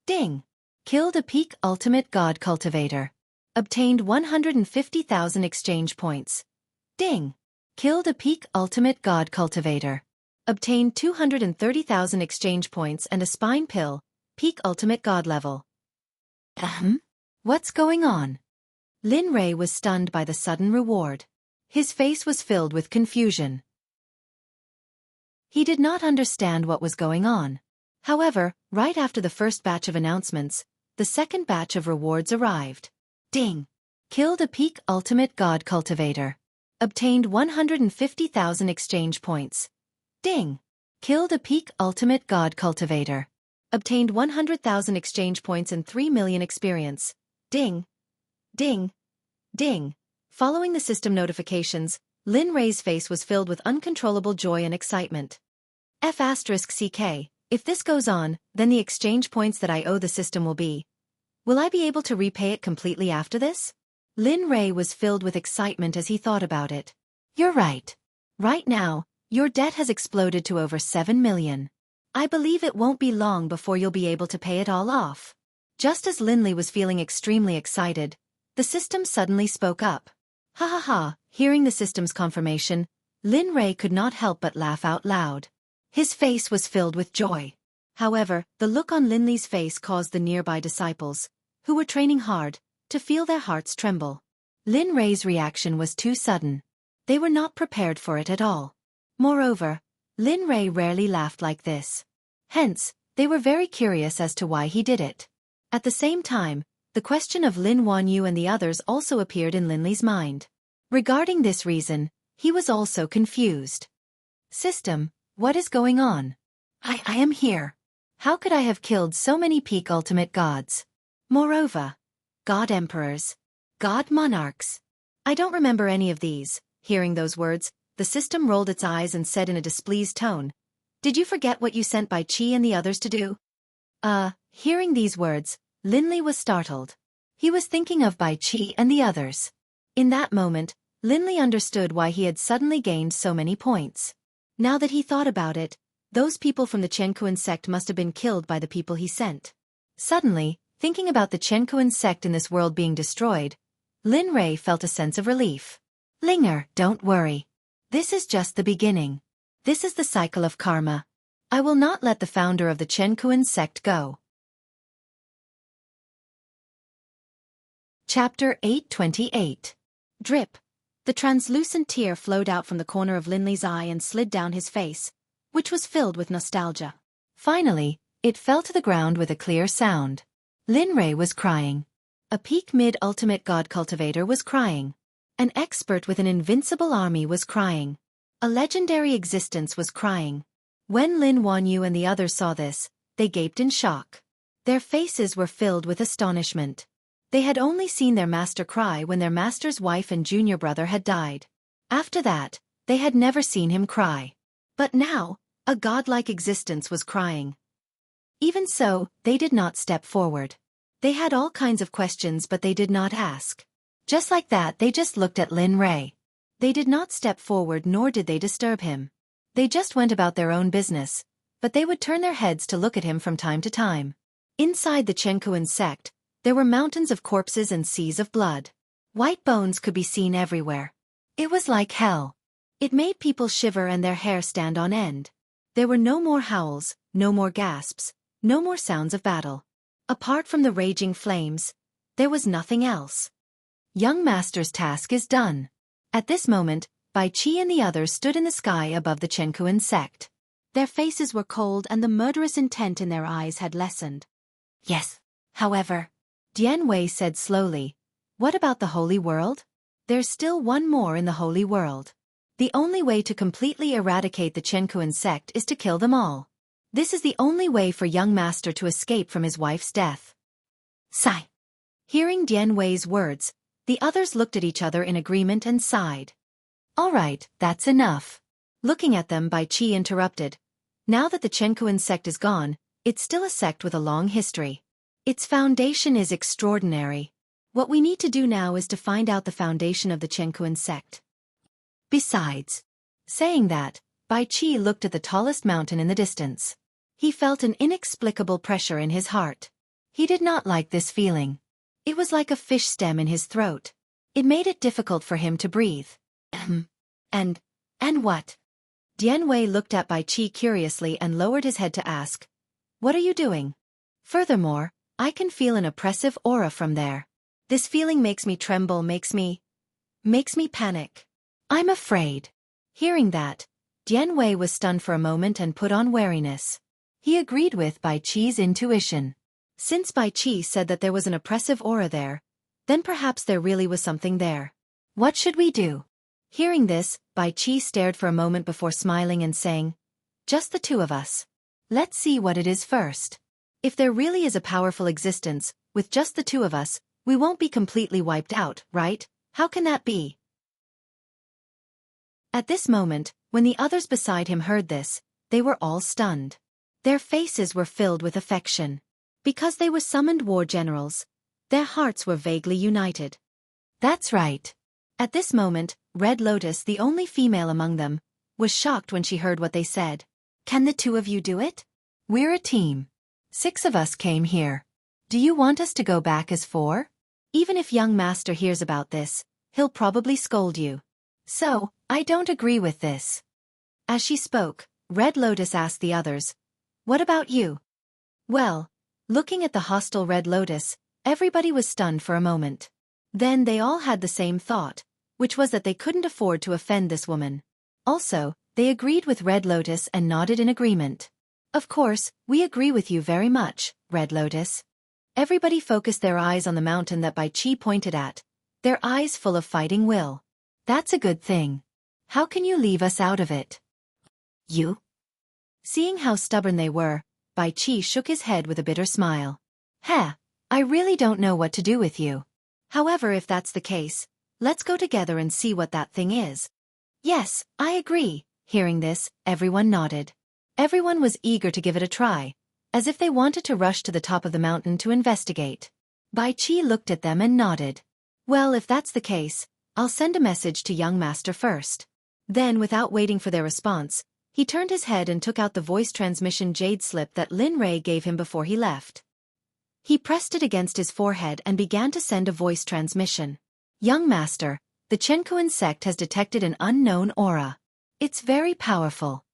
Ding! Killed a peak ultimate god cultivator. Obtained 150,000 exchange points. Ding! Killed a peak ultimate god cultivator. Obtained 230,000 exchange points and a spine pill, peak ultimate god level. What's going on? Lin Rei was stunned by the sudden reward. His face was filled with confusion. He did not understand what was going on. However, right after the first batch of announcements, the second batch of rewards arrived. Ding! Killed a peak ultimate god cultivator. Obtained 150,000 exchange points. Ding! Killed a peak ultimate god cultivator. Obtained 100,000 exchange points and 3 million experience. Ding! Ding! Ding! Following the system notifications, Lin Rei's face was filled with uncontrollable joy and excitement. F***CK, if this goes on, then the exchange points that I owe the system will be. Will I be able to repay it completely after this? Lin Rei was filled with excitement as he thought about it. You're right. Right now, your debt has exploded to over 7 million. I believe it won't be long before you'll be able to pay it all off. Just as Lin Li was feeling extremely excited, the system suddenly spoke up. Ha ha ha, hearing the system's confirmation, Lin Rei could not help but laugh out loud. His face was filled with joy. However, the look on Lin Li's face caused the nearby disciples, who were training hard, to feel their hearts tremble. Lin Rei's reaction was too sudden. They were not prepared for it at all. Moreover, Lin Rei rarely laughed like this. Hence, they were very curious as to why he did it. At the same time, the question of Lin Wanyu and the others also appeared in Lin Li's mind. Regarding this reason, he was also confused. System, what is going on? I am here. How could I have killed so many peak ultimate gods? Moreover, god emperors, god monarchs. I don't remember any of these. Hearing those words, the system rolled its eyes and said in a displeased tone, Did you forget what you sent Bai Qi and the others to do? Hearing these words, Lin Li was startled. He was thinking of Bai Qi and the others. In that moment, Lin Li understood why he had suddenly gained so many points. Now that he thought about it, those people from the Xueqi sect must have been killed by the people he sent. Suddenly, thinking about the Xueqi sect in this world being destroyed, Lin Rei felt a sense of relief. Linger, don't worry. This is just the beginning. This is the cycle of karma. I will not let the founder of the Xueqi sect go. Chapter 828. Drip. The translucent tear flowed out from the corner of Lin Li's eye and slid down his face, which was filled with nostalgia. Finally, it fell to the ground with a clear sound. Lin Rei was crying. A peak mid-ultimate god cultivator was crying. An expert with an invincible army was crying. A legendary existence was crying. When Lin Wanyu and the others saw this, they gaped in shock. Their faces were filled with astonishment. They had only seen their master cry when their master's wife and junior brother had died. After that, they had never seen him cry. But now, A godlike existence was crying. Even so, they did not step forward. They had all kinds of questions but they did not ask. Just like that they just looked at Lin Ray. They did not step forward nor did they disturb him. They just went about their own business, but they would turn their heads to look at him from time to time. Inside the Xueqi sect, there were mountains of corpses and seas of blood. White bones could be seen everywhere. It was like hell. It made people shiver and their hair stand on end. There were no more howls, no more gasps, no more sounds of battle. Apart from the raging flames, there was nothing else. Young Master's task is done. At this moment, Bai Qi and the others stood in the sky above the Xueqi sect. Their faces were cold and the murderous intent in their eyes had lessened. Yes, however, Dian Wei said slowly, what about the holy world? There's still one more in the holy world. The only way to completely eradicate the Xueqi sect is to kill them all. This is the only way for young master to escape from his wife's death. Sigh. Hearing Dian Wei's words, the others looked at each other in agreement and sighed. All right, that's enough. Looking at them, Bai Qi interrupted. Now that the Xueqi sect is gone, it's still a sect with a long history. Its foundation is extraordinary. What we need to do now is to find out the foundation of the Xueqi sect. Besides, saying that, Bai Qi looked at the tallest mountain in the distance. He felt an inexplicable pressure in his heart. He did not like this feeling. It was like a fish stem in his throat. It made it difficult for him to breathe. And what? Dian Wei looked at Bai Qi curiously and lowered his head to ask, what are you doing? Furthermore, I can feel an oppressive aura from there. This feeling makes me tremble, makes me panic. I'm afraid. Hearing that, Dian Wei was stunned for a moment and put on wariness. He agreed with Bai Qi's intuition. Since Bai Qi said that there was an oppressive aura there, then perhaps there really was something there. What should we do? Hearing this, Bai Qi stared for a moment before smiling and saying, just the two of us. Let's see what it is first. If there really is a powerful existence, with just the two of us, we won't be completely wiped out, right? How can that be? At this moment, when the others beside him heard this, they were all stunned. Their faces were filled with affection. Because they were summoned war generals, their hearts were vaguely united. That's right. At this moment, Red Lotus, the only female among them, was shocked when she heard what they said. Can the two of you do it? We're a team. 6 of us came here. Do you want us to go back as 4? Even if young master hears about this, he'll probably scold you. So, I don't agree with this. As she spoke, Red Lotus asked the others, what about you? Well, looking at the hostile Red Lotus, everybody was stunned for a moment. Then they all had the same thought, which was that they couldn't afford to offend this woman. Also, they agreed with Red Lotus and nodded in agreement. Of course, we agree with you very much, Red Lotus. Everybody focused their eyes on the mountain that Bai Qi pointed at, their eyes full of fighting will. That's a good thing. How can you leave us out of it? You? Seeing how stubborn they were, Bai Qi shook his head with a bitter smile. Heh, I really don't know what to do with you. However, if that's the case, let's go together and see what that thing is. Yes, I agree. Hearing this, everyone nodded. Everyone was eager to give it a try, as if they wanted to rush to the top of the mountain to investigate. Bai Qi looked at them and nodded. Well, if that's the case, I'll send a message to young master first. Then, without waiting for their response, he turned his head and took out the voice transmission jade slip that Lin Ray gave him before he left. He pressed it against his forehead and began to send a voice transmission. Young master, the Xueqi sect has detected an unknown aura. It's very powerful.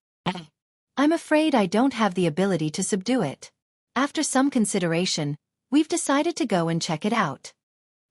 I'm afraid I don't have the ability to subdue it. After some consideration, we've decided to go and check it out.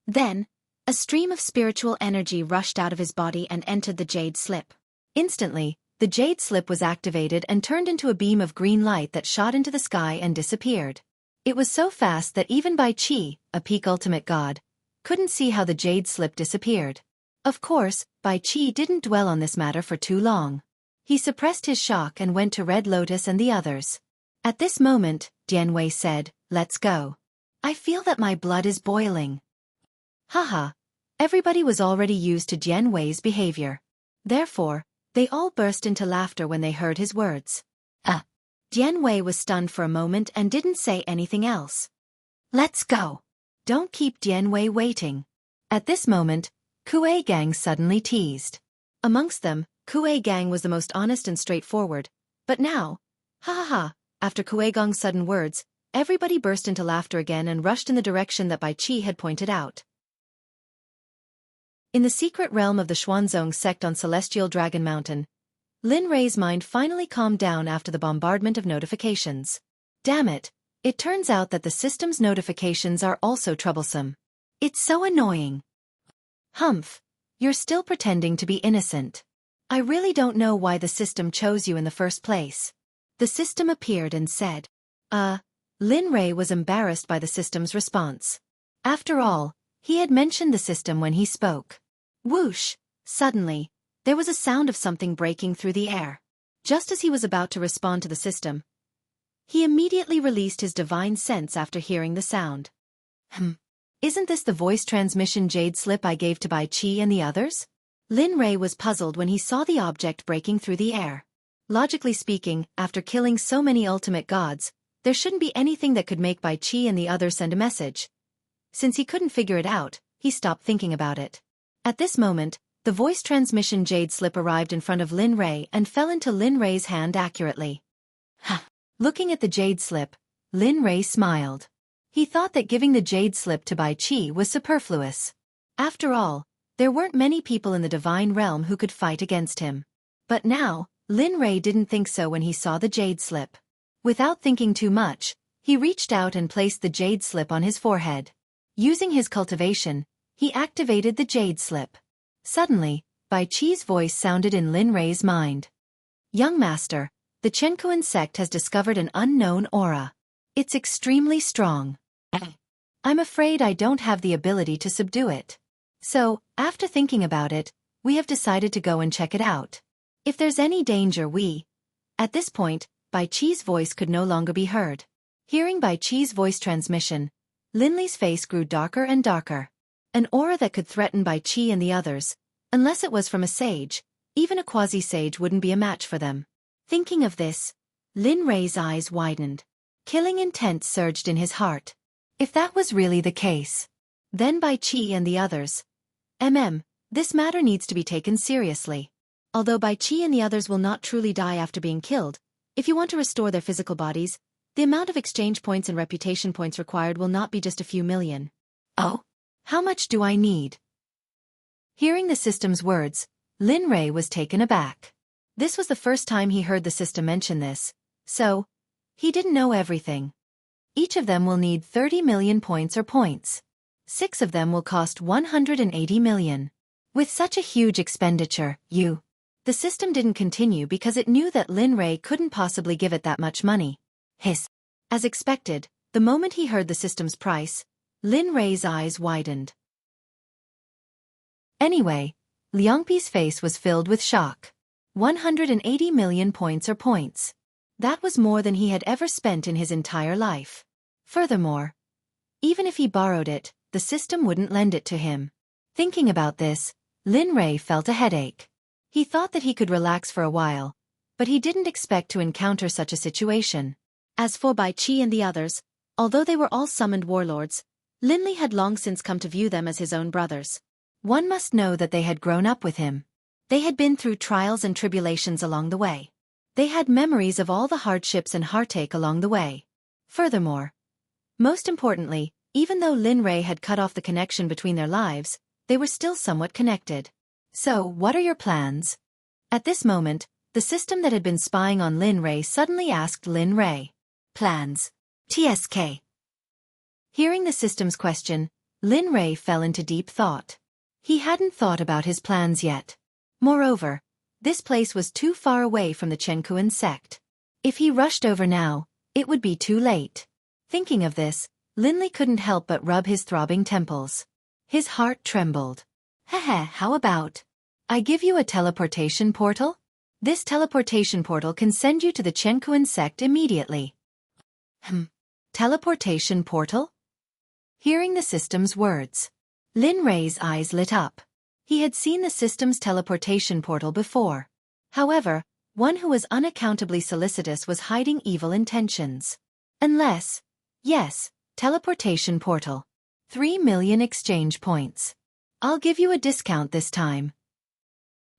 Then, a stream of spiritual energy rushed out of his body and entered the jade slip. Instantly, the jade slip was activated and turned into a beam of green light that shot into the sky and disappeared. It was so fast that even Bai Qi, a peak ultimate god, couldn't see how the jade slip disappeared. Of course, Bai Qi didn't dwell on this matter for too long. He suppressed his shock and went to Red Lotus and the others. At this moment, Dian Wei said, let's go. I feel that my blood is boiling. Haha. Everybody was already used to Dian Wei's behavior. Therefore, they all burst into laughter when they heard his words. Dian Wei was stunned for a moment and didn't say anything else. Let's go. Don't keep Dian Wei waiting. At this moment, Kuei Gang suddenly teased. Amongst them, Kuei Gang was the most honest and straightforward, but now, ha ha ha, after Kuei Gang's sudden words, everybody burst into laughter again and rushed in the direction that Bai Qi had pointed out. In the secret realm of the Xuanzong sect on Celestial Dragon Mountain, Lin Rei's mind finally calmed down after the bombardment of notifications. Damn it, it turns out that the system's notifications are also troublesome. It's so annoying. Humph, you're still pretending to be innocent. I really don't know why the system chose you in the first place. The system appeared and said. Lin Rei was embarrassed by the system's response. After all, he had mentioned the system when he spoke. Whoosh! Suddenly, there was a sound of something breaking through the air. Just as he was about to respond to the system, he immediately released his divine sense after hearing the sound. Isn't this the voice transmission jade slip I gave to Bai Qi and the others? Lin Rei was puzzled when he saw the object breaking through the air. Logically speaking, after killing so many ultimate gods, there shouldn't be anything that could make Bai Qi and the others send a message. Since he couldn't figure it out, he stopped thinking about it. At this moment, the voice transmission jade slip arrived in front of Lin Rei and fell into Lin Rei's hand accurately. Looking at the jade slip, Lin Rei smiled. He thought that giving the jade slip to Bai Qi was superfluous. After all, there weren't many people in the divine realm who could fight against him. But now, Lin Rei didn't think so when he saw the jade slip. Without thinking too much, he reached out and placed the jade slip on his forehead. Using his cultivation, he activated the jade slip. Suddenly, Bai Qi's voice sounded in Lin Rei's mind. Young master, the Xueqi sect has discovered an unknown aura. It's extremely strong. I'm afraid I don't have the ability to subdue it. So, after thinking about it, we have decided to go and check it out. If there's any danger At this point, Bai Qi's voice could no longer be heard. Hearing Bai Qi's voice transmission, Lin Li's face grew darker and darker. An aura that could threaten Bai Qi and the others, unless it was from a sage, even a quasi-sage wouldn't be a match for them. Thinking of this, Lin Rei's eyes widened. Killing intent surged in his heart. If that was really the case, then Bai Qi and the others. This matter needs to be taken seriously. Although Bai Qi and the others will not truly die after being killed, if you want to restore their physical bodies, the amount of exchange points and reputation points required will not be just a few million. Oh? How much do I need? Hearing the system's words, Lin Rei was taken aback. This was the first time he heard the system mention this, so he didn't know everything. Each of them will need 30 million points or points. 6 of them will cost 180 million. With such a huge expenditure, The system didn't continue because it knew that Lin Rei couldn't possibly give it that much money. As expected, the moment he heard the system's price, Lin Rei's eyes widened. Anyway, Liangpi's face was filled with shock. 180 million points or points. That was more than he had ever spent in his entire life. Furthermore, even if he borrowed it, the system wouldn't lend it to him. Thinking about this, Lin Rei felt a headache. He thought that he could relax for a while, but he didn't expect to encounter such a situation. As for Bai Qi and the others, although they were all summoned warlords, Lin Li had long since come to view them as his own brothers. One must know that they had grown up with him. They had been through trials and tribulations along the way. They had memories of all the hardships and heartache along the way. Furthermore, most importantly, even though Lin Rei had cut off the connection between their lives, they were still somewhat connected. So, what are your plans? At this moment, the system that had been spying on Lin Rei suddenly asked Lin Rei. Plans. TSK. Hearing the system's question, Lin Rei fell into deep thought. He hadn't thought about his plans yet. Moreover, this place was too far away from the Xueqi sect. If he rushed over now, it would be too late. Thinking of this, Lin Li couldn't help but rub his throbbing temples. His heart trembled. How about I give you a teleportation portal? This teleportation portal can send you to the Xueqi sect immediately. Teleportation portal? Hearing the system's words, Lin Rei's eyes lit up. He had seen the system's teleportation portal before. However, One who was unaccountably solicitous was hiding evil intentions. Unless, yes, teleportation portal. 3 million exchange points. I'll give you a discount this time.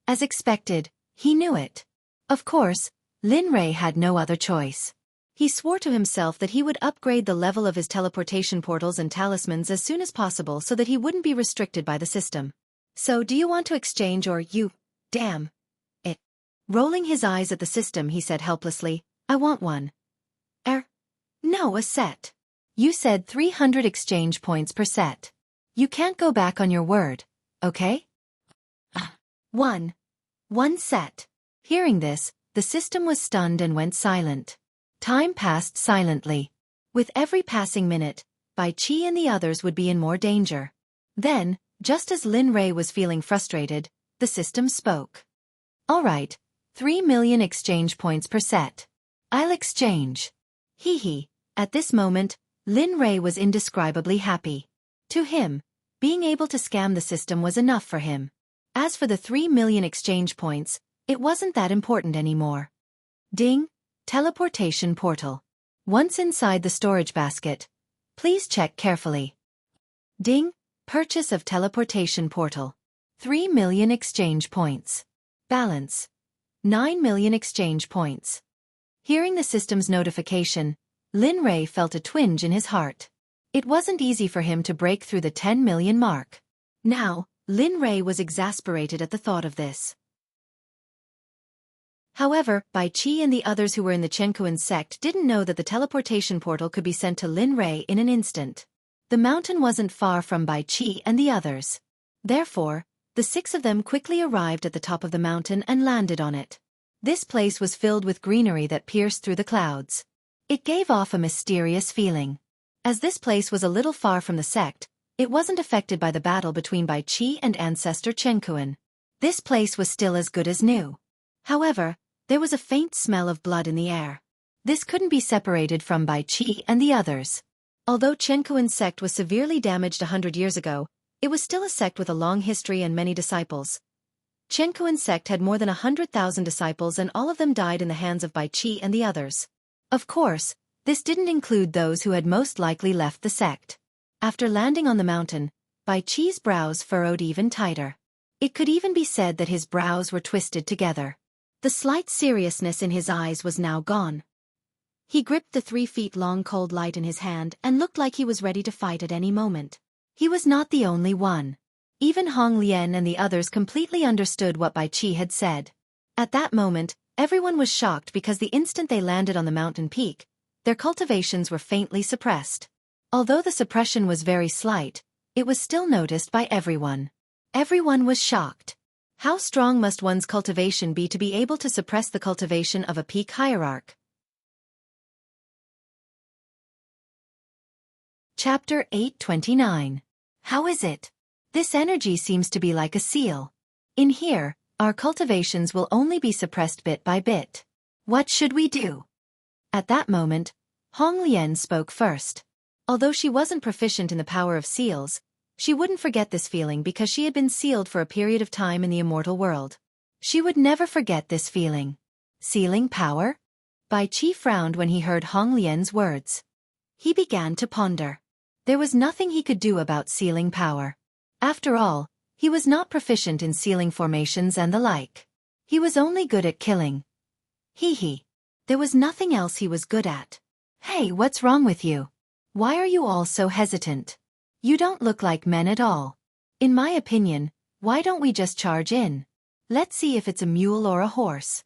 As expected, he knew it. Of course, Lin Rei had no other choice. He swore to himself that he would upgrade the level of his teleportation portals and talismans as soon as possible so that he wouldn't be restricted by the system. So do you want to exchange or you, damn it. Rolling his eyes at the system, he said helplessly, I want one. No, a set. You said 300 exchange points per set. You can't go back on your word, okay? One set. Hearing this, the system was stunned and went silent. Time passed silently. With every passing minute, Bai Qi and the others would be in more danger. Then, just as Lin Rei was feeling frustrated, the system spoke. All right, 3 million exchange points per set. I'll exchange. Hee. At this moment, Lin Rei was indescribably happy. To him, being able to scam the system was enough for him. As for the 3 million exchange points, it wasn't that important anymore. Ding, teleportation portal. Once inside the storage basket, please check carefully. Ding, purchase of teleportation portal. 3 million exchange points. Balance. 9 million exchange points. Hearing the system's notification, Lin Rei felt a twinge in his heart. It wasn't easy for him to break through the 10 million mark. Now, Lin Rei was exasperated at the thought of this. However, Bai Qi and the others who were in the Xueqi sect didn't know that the teleportation portal could be sent to Lin Rei in an instant. The mountain wasn't far from Bai Qi and the others. Therefore, the 6 of them quickly arrived at the top of the mountain and landed on it. This place was filled with greenery that pierced through the clouds. It gave off a mysterious feeling. As this place was a little far from the sect, it wasn't affected by the battle between Bai Qi and ancestor Xueqi. This place was still as good as new. However, there was a faint smell of blood in the air. This couldn't be separated from Bai Qi and the others. Although Xueqi sect was severely damaged 100 years ago, it was still a sect with a long history and many disciples. Xueqi sect had more than 100,000 disciples and all of them died in the hands of Bai Qi and the others. Of course, this didn't include those who had most likely left the sect. After landing on the mountain, Bai Qi's brows furrowed even tighter. It could even be said that his brows were twisted together. The slight seriousness in his eyes was now gone. He gripped the 3-feet-long cold light in his hand and looked like he was ready to fight at any moment. He was not the only one. Even Hong Lian and the others completely understood what Bai Qi had said. At that moment, everyone was shocked because the instant they landed on the mountain peak, their cultivations were faintly suppressed. Although the suppression was very slight, it was still noticed by everyone. Everyone was shocked. How strong must one's cultivation be to be able to suppress the cultivation of a peak hierarch? Chapter 829. How is it? This energy seems to be like a seal. In here, our cultivations will only be suppressed bit by bit. What should we do? At that moment, Hong Lian spoke first. Although she wasn't proficient in the power of seals, she wouldn't forget this feeling because she had been sealed for a period of time in the immortal world. She would never forget this feeling. Sealing power? Bai Qi frowned when he heard Hong Lian's words. He began to ponder. There was nothing he could do about sealing power. After all, he was not proficient in sealing formations and the like. He was only good at killing. Hee. There was nothing else he was good at. Hey, what's wrong with you? Why are you all so hesitant? You don't look like men at all. In my opinion, why don't we just charge in? Let's see if it's a mule or a horse.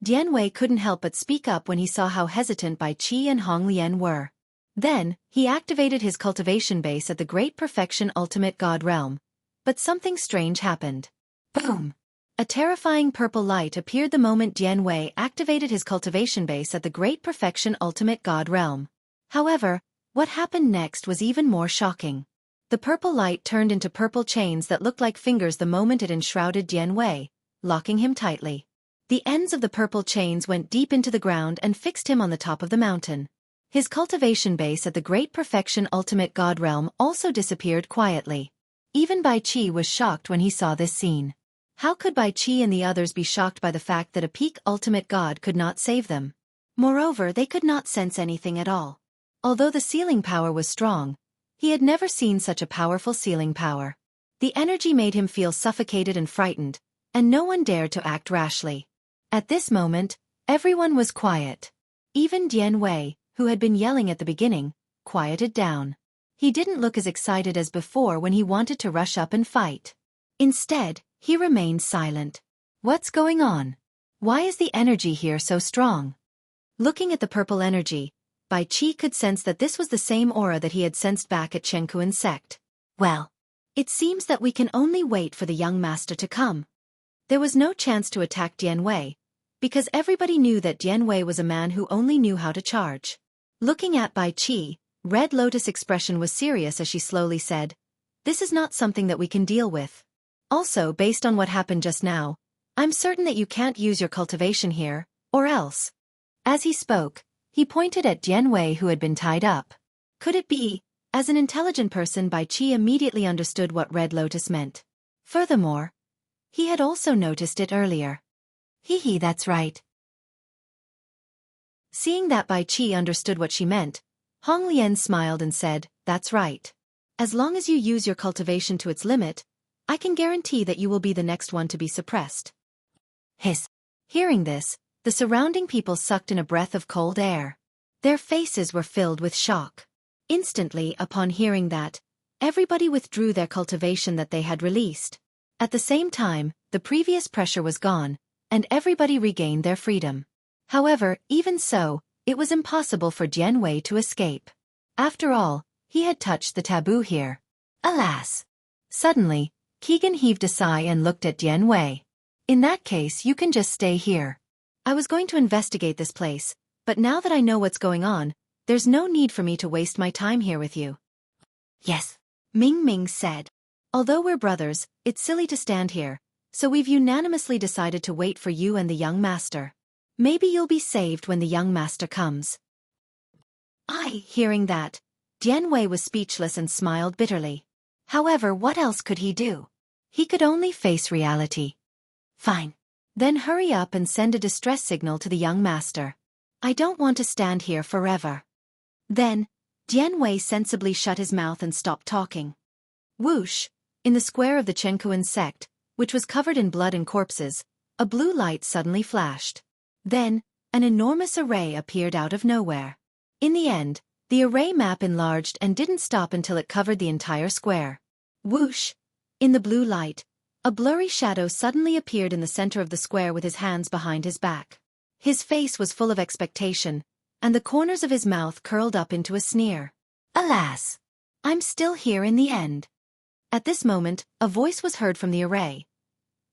Dian Wei couldn't help but speak up when he saw how hesitant Bai Qi and Hong Lian were. Then, he activated his cultivation base at the Great Perfection Ultimate God Realm. But something strange happened. Boom! A terrifying purple light appeared the moment Dian Wei activated his cultivation base at the Great Perfection Ultimate God Realm. However, what happened next was even more shocking. The purple light turned into purple chains that looked like fingers the moment it enshrouded Dian Wei, locking him tightly. The ends of the purple chains went deep into the ground and fixed him on the top of the mountain. His cultivation base at the Great Perfection Ultimate God Realm also disappeared quietly. Even Bai Qi was shocked when he saw this scene. How could Bai Qi and the others be shocked by the fact that a peak ultimate god could not save them? Moreover, they could not sense anything at all. Although the sealing power was strong, he had never seen such a powerful sealing power. The energy made him feel suffocated and frightened, and no one dared to act rashly. At this moment, everyone was quiet. Even Dian Wei, who had been yelling at the beginning, quieted down. He didn't look as excited as before when he wanted to rush up and fight. Instead, he remained silent. What's going on? Why is the energy here so strong? Looking at the purple energy, Bai Qi could sense that this was the same aura that he had sensed back at Xueqi's sect. Well, it seems that we can only wait for the young master to come. There was no chance to attack Dian Wei, because everybody knew that Dian Wei was a man who only knew how to charge. Looking at Bai Qi, Red Lotus' expression was serious as she slowly said, "This is not something that we can deal with. Also, based on what happened just now, I'm certain that you can't use your cultivation here, or else." As he spoke, he pointed at Dian Wei who had been tied up. Could it be? As an intelligent person, Bai Qi immediately understood what Red Lotus meant. Furthermore, he had also noticed it earlier. That's right. Seeing that Bai Qi understood what she meant, Hong Lian smiled and said, "That's right. As long as you use your cultivation to its limit, I can guarantee that you will be the next one to be suppressed." Hiss. Hearing this, the surrounding people sucked in a breath of cold air. Their faces were filled with shock. Instantly, upon hearing that, everybody withdrew their cultivation that they had released. At the same time, the previous pressure was gone, and everybody regained their freedom. However, even so, it was impossible for Dian Wei to escape. After all, he had touched the taboo here. Alas! Suddenly, Keegan heaved a sigh and looked at Dian Wei. "In that case, you can just stay here. I was going to investigate this place, but now that I know what's going on, there's no need for me to waste my time here with you." "Yes," Ming Ming said. "Although we're brothers, it's silly to stand here, so we've unanimously decided to wait for you and the young master. Maybe you'll be saved when the young master comes." Hearing that, Dian Wei was speechless and smiled bitterly. However, what else could he do? He could only face reality. "Fine. Then hurry up and send a distress signal to the young master. I don't want to stand here forever." Then, Dian Wei sensibly shut his mouth and stopped talking. Whoosh! In the square of the Xueqi sect, which was covered in blood and corpses, a blue light suddenly flashed. Then, an enormous array appeared out of nowhere. In the end, the array map enlarged and didn't stop until it covered the entire square. Whoosh! In the blue light, a blurry shadow suddenly appeared in the center of the square with his hands behind his back. His face was full of expectation, and the corners of his mouth curled up into a sneer. "Alas! I'm still here in the end." At this moment, a voice was heard from the array.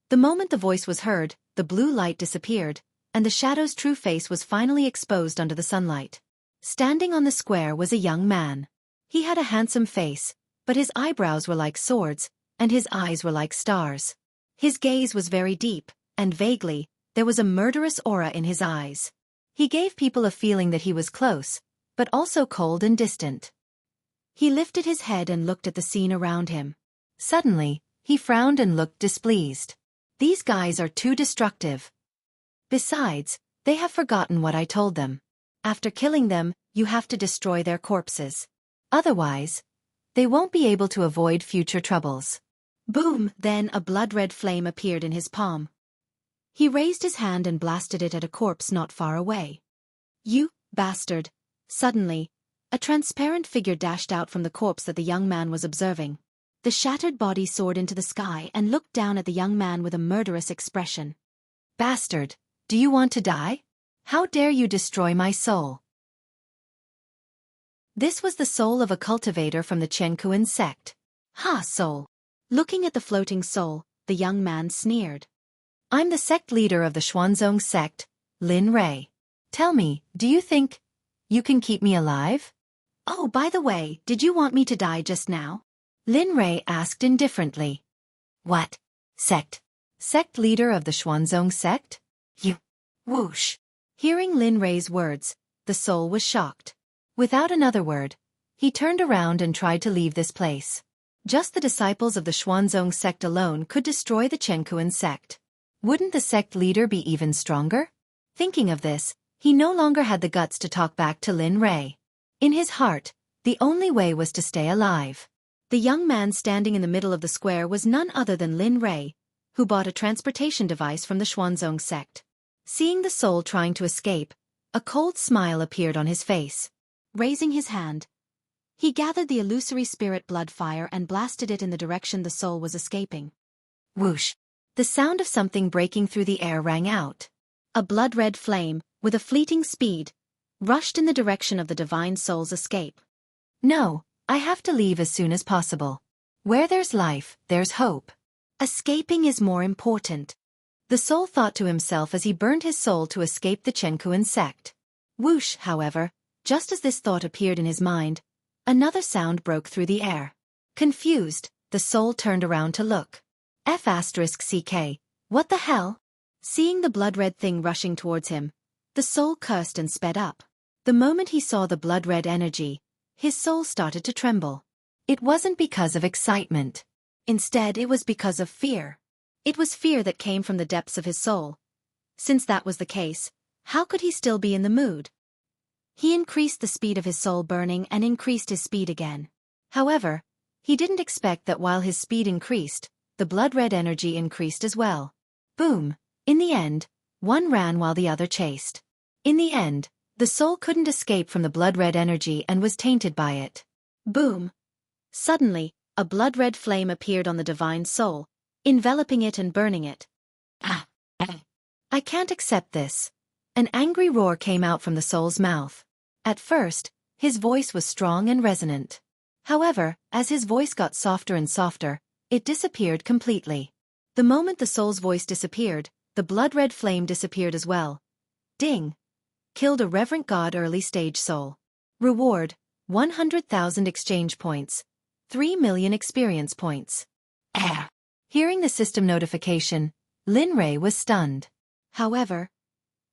The moment the voice was heard, the blue light disappeared, and the shadow's true face was finally exposed under the sunlight. Standing on the square was a young man. He had a handsome face, but his eyebrows were like swords, and his eyes were like stars. His gaze was very deep, and vaguely, there was a murderous aura in his eyes. He gave people a feeling that he was close, but also cold and distant. He lifted his head and looked at the scene around him. Suddenly, he frowned and looked displeased. "These guys are too destructive. Besides, they have forgotten what I told them. After killing them, you have to destroy their corpses. Otherwise, they won't be able to avoid future troubles." Boom! Then a blood-red flame appeared in his palm. He raised his hand and blasted it at a corpse not far away. "You bastard!" Suddenly, a transparent figure dashed out from the corpse that the young man was observing. The shattered body soared into the sky and looked down at the young man with a murderous expression. "Bastard, do you want to die? How dare you destroy my soul?" This was the soul of a cultivator from the Xueqi sect. Soul. Looking at the floating soul, the young man sneered. "I'm the sect leader of the Xuanzong sect, Lin Rei. Tell me, do you think you can keep me alive?" "Oh, by the way, did you want me to die just now?" Lin Rei asked indifferently. "What? Sect? Sect leader of the Xuanzong sect? You?" Whoosh! Hearing Lin Rei's words, the soul was shocked. Without another word, he turned around and tried to leave this place. Just the disciples of the Xuanzong sect alone could destroy the Chengkuan sect. Wouldn't the sect leader be even stronger? Thinking of this, he no longer had the guts to talk back to Lin Rei. In his heart, the only way was to stay alive. The young man standing in the middle of the square was none other than Lin Rei, who bought a transportation device from the Xuanzong sect. Seeing the soul trying to escape, a cold smile appeared on his face. Raising his hand, he gathered the illusory spirit blood fire and blasted it in the direction the soul was escaping. Whoosh! The sound of something breaking through the air rang out. A blood-red flame, with a fleeting speed, rushed in the direction of the divine soul's escape. No, I have to leave as soon as possible. Where there's life, there's hope. Escaping is more important. The soul thought to himself as he burned his soul to escape the Chengkuan sect. Whoosh, however, just as this thought appeared in his mind, another sound broke through the air. Confused, the soul turned around to look. F***ck, what the hell? Seeing the blood-red thing rushing towards him, the soul cursed and sped up. The moment he saw the blood-red energy, his soul started to tremble. It wasn't because of excitement. Instead, it was because of fear. It was fear that came from the depths of his soul. Since that was the case, how could he still be in the mood? He increased the speed of his soul burning and increased his speed again. However, he didn't expect that while his speed increased, the blood-red energy increased as well. Boom! In the end, one ran while the other chased. In the end, the soul couldn't escape from the blood-red energy and was tainted by it. Boom! Suddenly, a blood-red flame appeared on the divine soul, enveloping it and burning it. I can't accept this. An angry roar came out from the soul's mouth. At first, his voice was strong and resonant. However, as his voice got softer and softer, it disappeared completely. The moment the soul's voice disappeared, the blood-red flame disappeared as well. Ding! Killed a reverent god early stage soul. Reward, 100,000 exchange points. 3 million experience points. Hearing the system notification, Lin Rei was stunned. However,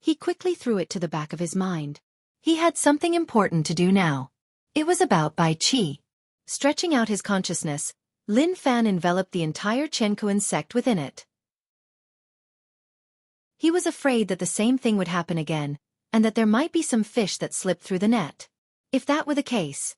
he quickly threw it to the back of his mind. He had something important to do now. It was about Bai Qi. Stretching out his consciousness, Lin Fan enveloped the entire Chengkuan sect within it. He was afraid that the same thing would happen again, and that there might be some fish that slipped through the net. If that were the case,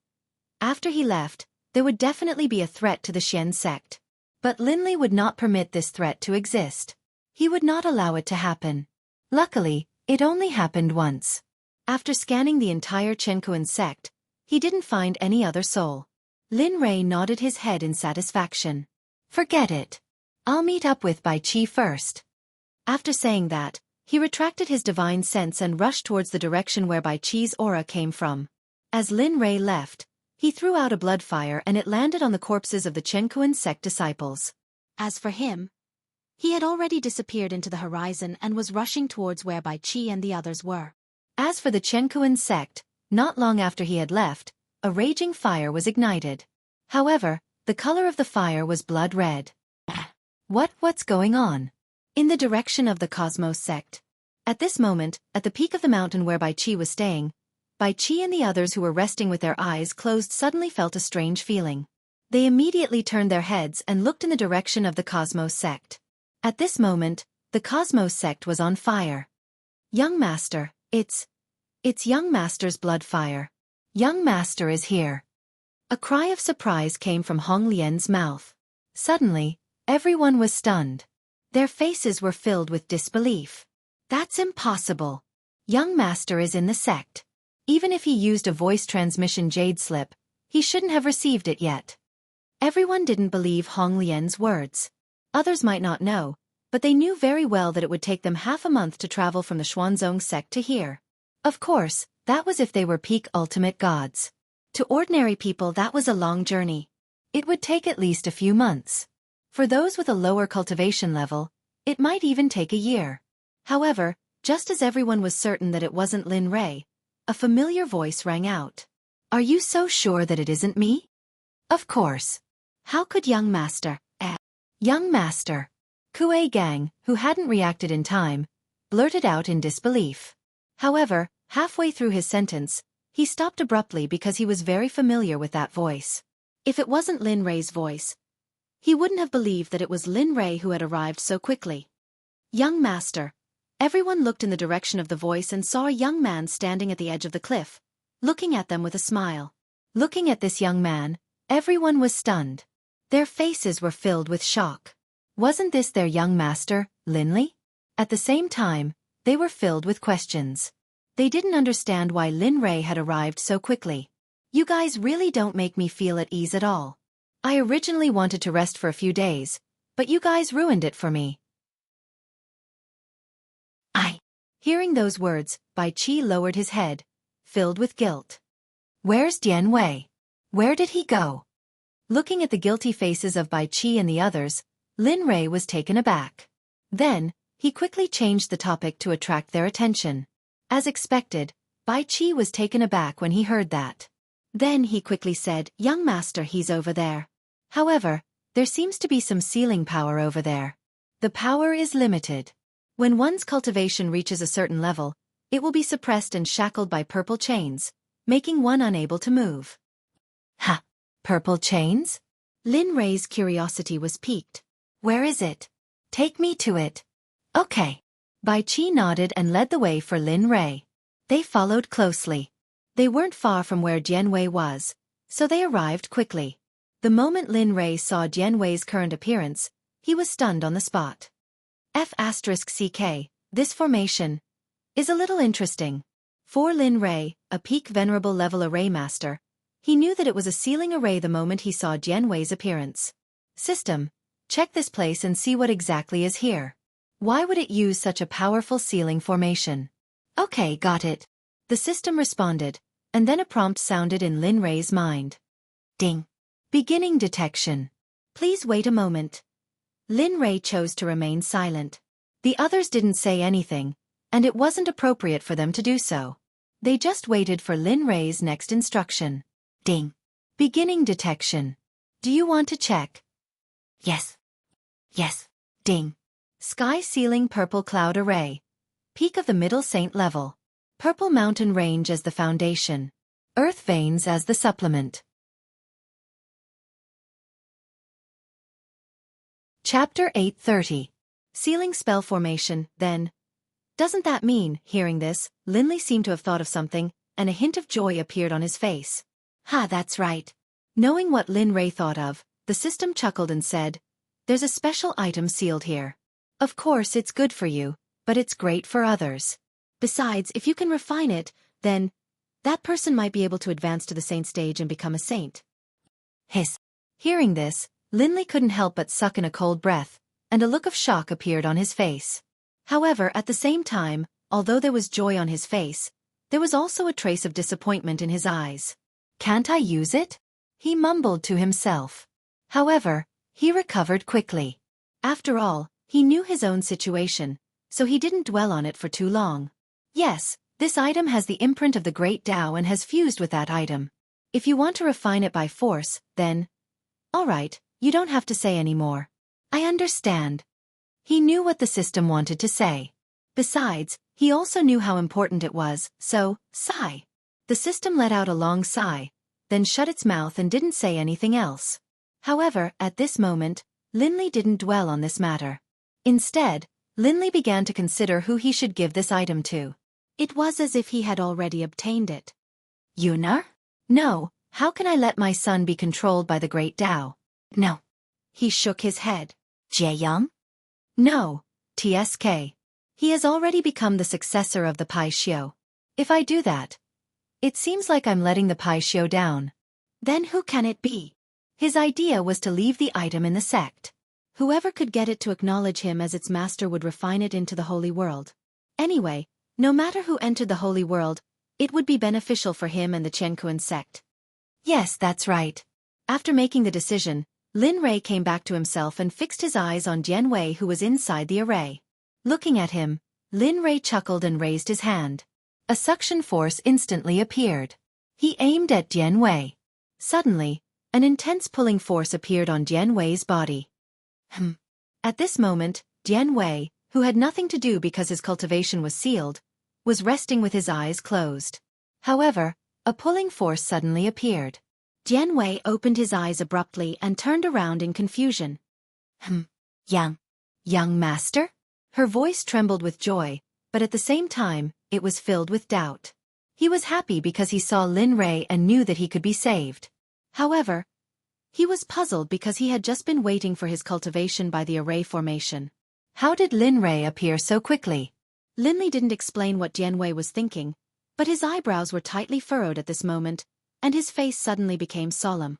after he left, there would definitely be a threat to the Xian sect. But Lin Li would not permit this threat to exist. He would not allow it to happen. Luckily, it only happened once. After scanning the entire Chengkuan sect, he didn't find any other soul. Lin Rei nodded his head in satisfaction. Forget it. I'll meet up with Bai Qi first. After saying that, he retracted his divine sense and rushed towards the direction where Bai Qi's aura came from. As Lin Rei left, he threw out a blood fire and it landed on the corpses of the Chengkuan sect disciples. As for him, he had already disappeared into the horizon and was rushing towards where Bai Qi and the others were. As for the Chengkuan sect, not long after he had left, a raging fire was ignited. However, the color of the fire was blood red. What's going on? In the direction of the Cosmos sect. At this moment, at the peak of the mountain where Bai Qi was staying, Bai Qi and the others who were resting with their eyes closed suddenly felt a strange feeling. They immediately turned their heads and looked in the direction of the Cosmos sect. At this moment, the Cosmos sect was on fire. Young Master, it's Young Master's blood fire. Young Master is here. A cry of surprise came from Hong Lian's mouth. Suddenly, everyone was stunned. Their faces were filled with disbelief. That's impossible. Young Master is in the sect. Even if he used a voice transmission jade slip, he shouldn't have received it yet. Everyone didn't believe Hong Lian's words. Others might not know, but they knew very well that it would take them half a month to travel from the Xuanzong sect to here. Of course, that was if they were peak ultimate gods. To ordinary people that was a long journey. It would take at least a few months. For those with a lower cultivation level, it might even take a year. However, just as everyone was certain that it wasn't Lin Rei, a familiar voice rang out. Are you so sure that it isn't me? Of course. How could Young Master, Young Master? Kuei Gang, who hadn't reacted in time, blurted out in disbelief. However, halfway through his sentence, he stopped abruptly because he was very familiar with that voice. If it wasn't Lin Rei's voice, he wouldn't have believed that it was Lin Rei who had arrived so quickly. Young master. Everyone looked in the direction of the voice and saw a young man standing at the edge of the cliff, looking at them with a smile. Looking at this young man, everyone was stunned. Their faces were filled with shock. Wasn't this their young master, Linley? At the same time, they were filled with questions. They didn't understand why Lin Rei had arrived so quickly. You guys really don't make me feel at ease at all. I originally wanted to rest for a few days, but you guys ruined it for me. Hearing those words, Bai Qi lowered his head, filled with guilt. Where's Dian Wei? Where did he go? Looking at the guilty faces of Bai Qi and the others, Lin Rei was taken aback. Then, he quickly changed the topic to attract their attention. As expected, Bai Qi was taken aback when he heard that. Then he quickly said, Young master, he's over there. However, there seems to be some sealing power over there. The power is limited. When one's cultivation reaches a certain level, it will be suppressed and shackled by purple chains, making one unable to move. Ha! Purple chains? Lin Rei's curiosity was piqued. Where is it? Take me to it. Okay. Bai Qi nodded and led the way for Lin Rei. They followed closely. They weren't far from where Dian Wei was, so they arrived quickly. The moment Lin Rei saw Dian Wei's current appearance, he was stunned on the spot. F***CK, this formation is a little interesting. For Lin Rei, a peak venerable level array master, he knew that it was a sealing array the moment he saw Dian Wei's appearance. System, check this place and see what exactly is here. Why would it use such a powerful sealing formation? Okay, got it. The system responded, and then a prompt sounded in Lin Rei's mind. Ding. Beginning detection. Please wait a moment. Lin Rei chose to remain silent. The others didn't say anything, and it wasn't appropriate for them to do so. They just waited for Lin Rei's next instruction. Ding. Beginning detection. Do you want to check? Yes. Yes. Ding. Sky ceiling purple cloud array. Peak of the middle saint level. Purple mountain range as the foundation. Earth veins as the supplement. Chapter 830. Sealing spell formation, then. Doesn't that mean, hearing this, Linley seemed to have thought of something, and a hint of joy appeared on his face. Ha, that's right. Knowing what Lin Rei thought of, the system chuckled and said, There's a special item sealed here. Of course it's good for you, but it's great for others. Besides, if you can refine it, then that person might be able to advance to the saint stage and become a saint. Hiss. Hearing this, Linley couldn't help but suck in a cold breath, and a look of shock appeared on his face. However, at the same time, although there was joy on his face, there was also a trace of disappointment in his eyes. Can't I use it? He mumbled to himself. However, he recovered quickly. After all, he knew his own situation, so he didn't dwell on it for too long. Yes, this item has the imprint of the Great Tao and has fused with that item. If you want to refine it by force, then... Alright, you don't have to say any more. I understand. He knew what the system wanted to say. Besides, he also knew how important it was, so, sigh. The system let out a long sigh, then shut its mouth and didn't say anything else. However, at this moment, Linley didn't dwell on this matter. Instead, Linley began to consider who he should give this item to. It was as if he had already obtained it. Yunar? No, how can I let my son be controlled by the Great Tao? No. He shook his head. Jieyang? No, TSK. He has already become the successor of the Pai Xiu. If I do that, it seems like I'm letting the Pai Xiu down. Then who can it be? His idea was to leave the item in the sect. Whoever could get it to acknowledge him as its master would refine it into the Holy World. Anyway, no matter who entered the Holy World, it would be beneficial for him and the Xueqi sect. Yes, that's right. After making the decision, Lin Rei came back to himself and fixed his eyes on Dian Wei, who was inside the array. Looking at him, Lin Rei chuckled and raised his hand. A suction force instantly appeared. He aimed at Dian Wei. Suddenly, an intense pulling force appeared on Dian Wei's body. At this moment, Dian Wei, who had nothing to do because his cultivation was sealed, was resting with his eyes closed. However, a pulling force suddenly appeared. Wei opened his eyes abruptly and turned around in confusion. Young master? Her voice trembled with joy, but at the same time, it was filled with doubt. He was happy because he saw Lin Rei and knew that he could be saved. However, he was puzzled because he had just been waiting for his cultivation by the array formation. How did Lin Rei appear so quickly? Lin Li didn't explain what Dian Wei was thinking, but his eyebrows were tightly furrowed at this moment, and his face suddenly became solemn.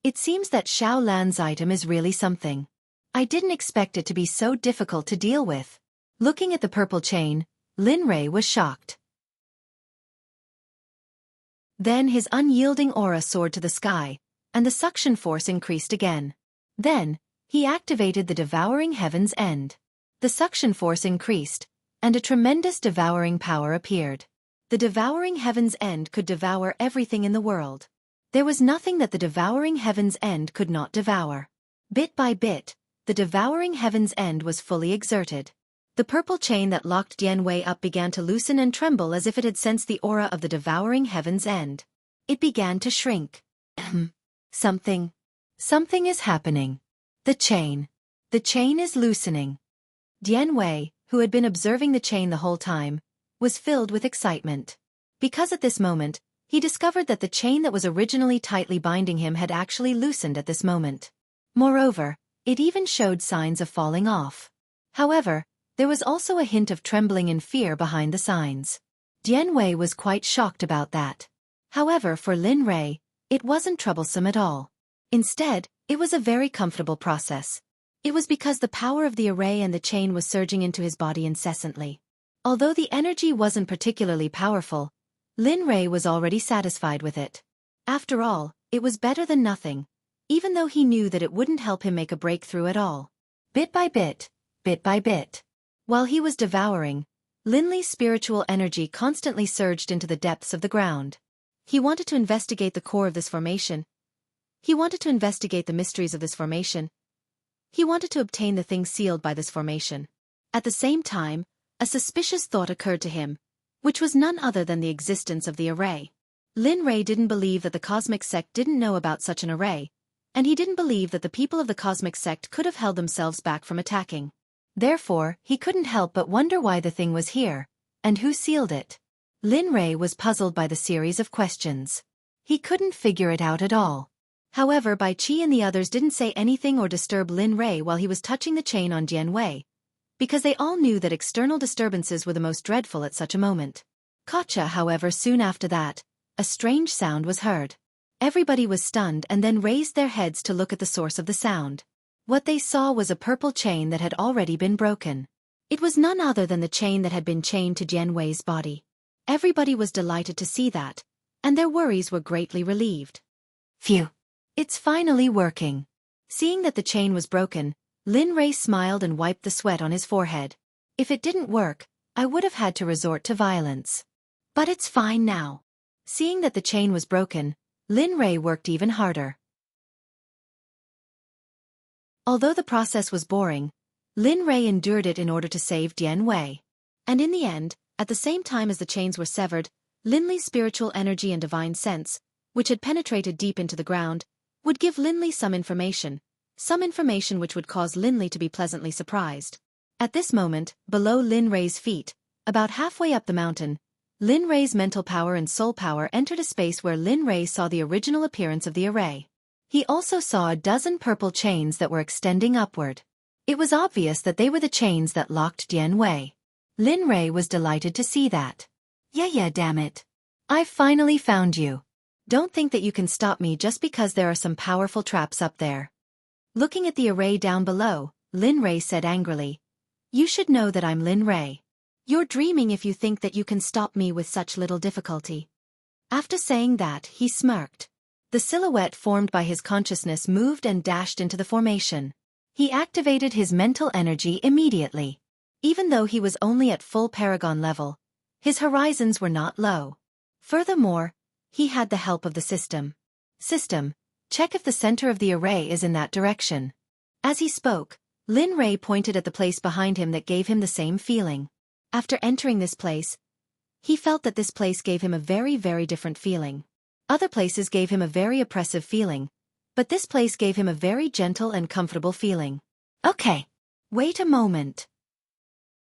It seems that Xiao Lan's item is really something. I didn't expect it to be so difficult to deal with. Looking at the purple chain, Lin Rei was shocked. Then his unyielding aura soared to the sky, and the suction force increased again. Then, he activated the Devouring Heaven's End. The suction force increased, and a tremendous devouring power appeared. The Devouring Heaven's End could devour everything in the world. There was nothing that the Devouring Heaven's End could not devour. Bit by bit, the Devouring Heaven's End was fully exerted. The purple chain that locked Dian Wei up began to loosen and tremble as if it had sensed the aura of the Devouring Heaven's End. It began to shrink. Something is happening. The chain is loosening. Dian Wei, who had been observing the chain the whole time, was filled with excitement. Because at this moment, he discovered that the chain that was originally tightly binding him had actually loosened at this moment. Moreover, it even showed signs of falling off. However, there was also a hint of trembling and fear behind the signs. Dian Wei was quite shocked about that. However, for Lin Rei, it wasn't troublesome at all. Instead, it was a very comfortable process. It was because the power of the array and the chain was surging into his body incessantly. Although the energy wasn't particularly powerful, Lin Rei was already satisfied with it. After all, it was better than nothing, even though he knew that it wouldn't help him make a breakthrough at all. Bit by bit. While he was devouring, Lin Li's spiritual energy constantly surged into the depths of the ground. He wanted to investigate the core of this formation. He wanted to investigate the mysteries of this formation. He wanted to obtain the things sealed by this formation. At the same time, a suspicious thought occurred to him, which was none other than the existence of the array. Lin Rei didn't believe that the Cosmic Sect didn't know about such an array, and he didn't believe that the people of the Cosmic Sect could have held themselves back from attacking. Therefore, he couldn't help but wonder why the thing was here, and who sealed it. Lin Rei was puzzled by the series of questions. He couldn't figure it out at all. However, Bai Qi and the others didn't say anything or disturb Lin Rei while he was touching the chain on Dian Wei, because they all knew that external disturbances were the most dreadful at such a moment. Gotcha. However, soon after that, a strange sound was heard. Everybody was stunned and then raised their heads to look at the source of the sound. What they saw was a purple chain that had already been broken. It was none other than the chain that had been chained to Dian Wei's body. Everybody was delighted to see that, and their worries were greatly relieved. Phew! It's finally working. Seeing that the chain was broken, Lin Rei smiled and wiped the sweat on his forehead. If it didn't work, I would have had to resort to violence. But it's fine now. Seeing that the chain was broken, Lin Rei worked even harder. Although the process was boring, Lin Rei endured it in order to save Dian Wei. And in the end, at the same time as the chains were severed, Lin Li's spiritual energy and divine sense, which had penetrated deep into the ground, would give Lin Li some information which would cause Lin Li to be pleasantly surprised. At this moment, below Lin Rei's feet, about halfway up the mountain, Lin Rei's mental power and soul power entered a space where Lin Rei saw the original appearance of the array. He also saw a dozen purple chains that were extending upward. It was obvious that they were the chains that locked Dian Wei. Lin Rei was delighted to see that. Yeah, damn it. I've finally found you. Don't think that you can stop me just because there are some powerful traps up there. Looking at the array down below, Lin Rei said angrily. You should know that I'm Lin Rei. You're dreaming if you think that you can stop me with such little difficulty. After saying that, he smirked. The silhouette formed by his consciousness moved and dashed into the formation. He activated his mental energy immediately. Even though he was only at full paragon level, his horizons were not low. Furthermore, he had the help of the system. Check if the center of the array is in that direction. As he spoke, Lin Rei pointed at the place behind him that gave him the same feeling. After entering this place, he felt that this place gave him a very, very different feeling. Other places gave him a very oppressive feeling, but this place gave him a very gentle and comfortable feeling. Okay. Wait a moment.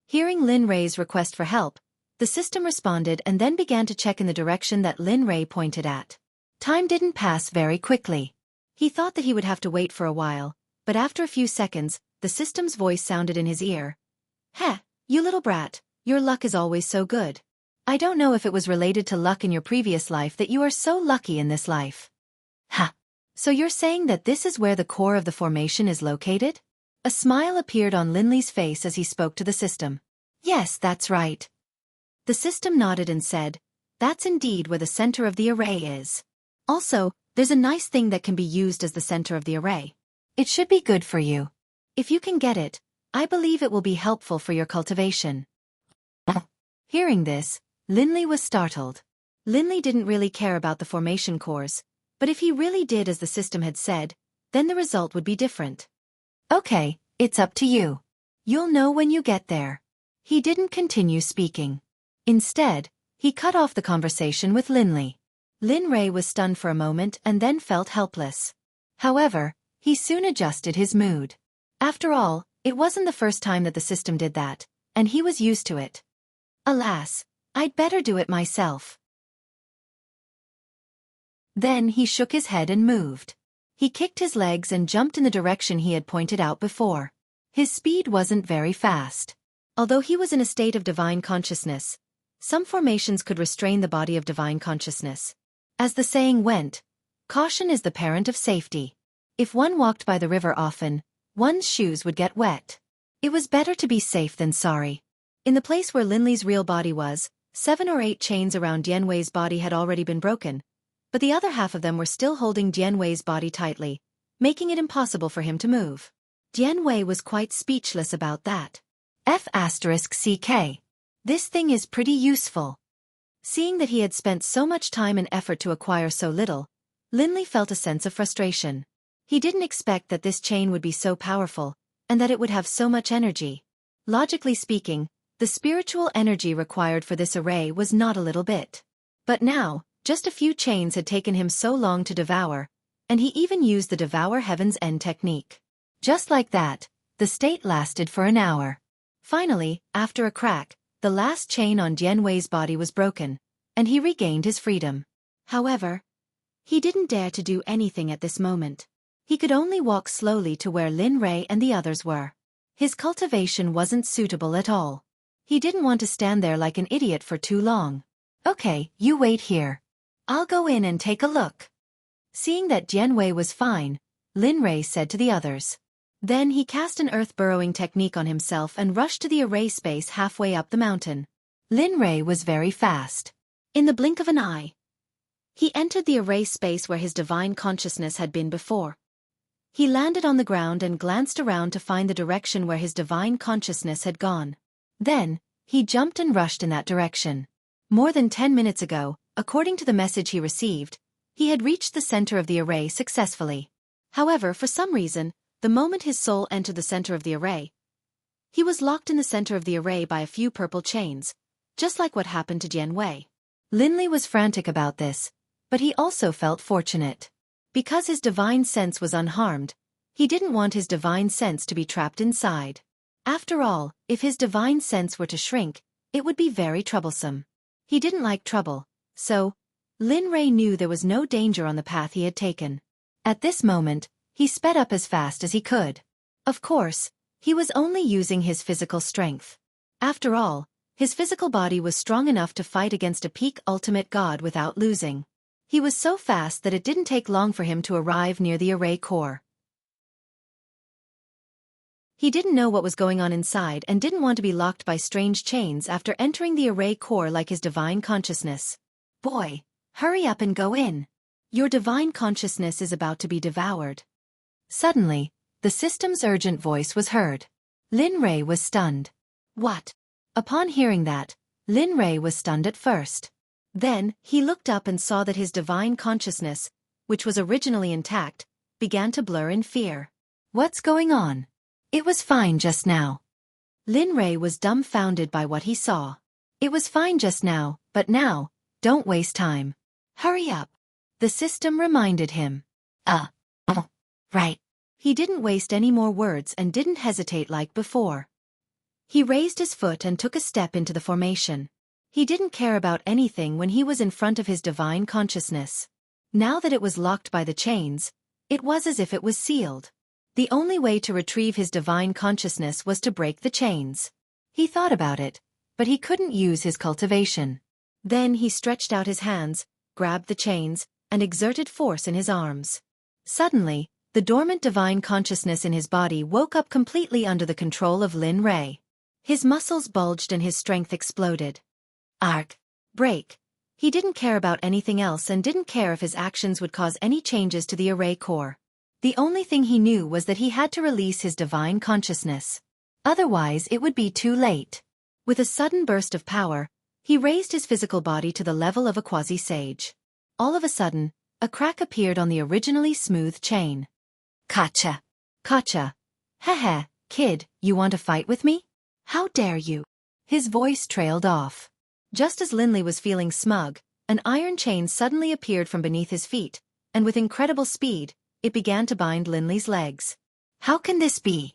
Hearing Lin Rei's request for help, the system responded and then began to check in the direction that Lin Rei pointed at. Time didn't pass very quickly. He thought that he would have to wait for a while, but after a few seconds, the system's voice sounded in his ear. Heh, you little brat, your luck is always so good. I don't know if it was related to luck in your previous life that you are so lucky in this life. Ha! So you're saying that this is where the core of the formation is located? A smile appeared on Lin Li's face as he spoke to the system. Yes, that's right. The system nodded and said, that's indeed where the center of the array is. Also, there's a nice thing that can be used as the center of the array. It should be good for you. If you can get it, I believe it will be helpful for your cultivation. Hearing this, Lin Li was startled. Lin Li didn't really care about the formation cores, but if he really did as the system had said, then the result would be different. Okay, it's up to you. You'll know when you get there. He didn't continue speaking. Instead, he cut off the conversation with Lin Li. Lin Rei was stunned for a moment and then felt helpless. However, he soon adjusted his mood. After all, it wasn't the first time that the system did that, and he was used to it. Alas, I'd better do it myself. Then he shook his head and moved. He kicked his legs and jumped in the direction he had pointed out before. His speed wasn't very fast. Although he was in a state of divine consciousness, some formations could restrain the body of divine consciousness. As the saying went, caution is the parent of safety. If one walked by the river often, one's shoes would get wet. It was better to be safe than sorry. In the place where Lin Li's real body was, 7 or 8 chains around Dian Wei's body had already been broken, but the other half of them were still holding Dian Wei's body tightly, making it impossible for him to move. Dian Wei was quite speechless about that. F***CK. This thing is pretty useful. Seeing that he had spent so much time and effort to acquire so little, Lin Li felt a sense of frustration. He didn't expect that this chain would be so powerful, and that it would have so much energy. Logically speaking, the spiritual energy required for this array was not a little bit. But now, just a few chains had taken him so long to devour, and he even used the Devour Heaven's End technique. Just like that, the state lasted for an hour. Finally, after a crack, the last chain on Dian Wei's body was broken, and he regained his freedom. However, he didn't dare to do anything at this moment. He could only walk slowly to where Lin Rei and the others were. His cultivation wasn't suitable at all. He didn't want to stand there like an idiot for too long. Okay, you wait here. I'll go in and take a look. Seeing that Dian Wei was fine, Lin Rei said to the others. Then he cast an earth-burrowing technique on himself and rushed to the array space halfway up the mountain. Lin Rei was very fast. In the blink of an eye, he entered the array space where his divine consciousness had been before. He landed on the ground and glanced around to find the direction where his divine consciousness had gone. Then, he jumped and rushed in that direction. More than 10 minutes ago, according to the message he received, he had reached the center of the array successfully. However, for some reason, the moment his soul entered the center of the array, he was locked in the center of the array by a few purple chains, just like what happened to Dian Wei. Lin Li was frantic about this, but he also felt fortunate. Because his divine sense was unharmed, he didn't want his divine sense to be trapped inside. After all, if his divine sense were to shrink, it would be very troublesome. He didn't like trouble, so Lin Rei knew there was no danger on the path he had taken. At this moment, he sped up as fast as he could. Of course, he was only using his physical strength. After all, his physical body was strong enough to fight against a peak ultimate god without losing. He was so fast that it didn't take long for him to arrive near the array core. He didn't know what was going on inside and didn't want to be locked by strange chains after entering the array core like his divine consciousness. Boy, hurry up and go in. Your divine consciousness is about to be devoured. Suddenly, the system's urgent voice was heard. Lin Rei was stunned. What? Upon hearing that, Lin Rei was stunned at first. Then, he looked up and saw that his divine consciousness, which was originally intact, began to blur in fear. What's going on? It was fine just now. Lin Rei was dumbfounded by what he saw. It was fine just now, but now, don't waste time. Hurry up. the system reminded him. Oh, right. He didn't waste any more words and didn't hesitate like before. He raised his foot and took a step into the formation. He didn't care about anything when he was in front of his divine consciousness. Now that it was locked by the chains, it was as if it was sealed. The only way to retrieve his divine consciousness was to break the chains. He thought about it, but he couldn't use his cultivation. Then he stretched out his hands, grabbed the chains, and exerted force in his arms. Suddenly, the dormant divine consciousness in his body woke up completely under the control of Lin Rei. His muscles bulged and his strength exploded. Arg. Break. He didn't care about anything else and didn't care if his actions would cause any changes to the array core. The only thing he knew was that he had to release his divine consciousness. Otherwise it would be too late. With a sudden burst of power, he raised his physical body to the level of a quasi-sage. All of a sudden, a crack appeared on the originally smooth chain. Gotcha. Gotcha. Heh, kid, you want to fight with me? How dare you? His voice trailed off. Just as Linley was feeling smug, an iron chain suddenly appeared from beneath his feet, and with incredible speed, it began to bind Linley's legs. How can this be?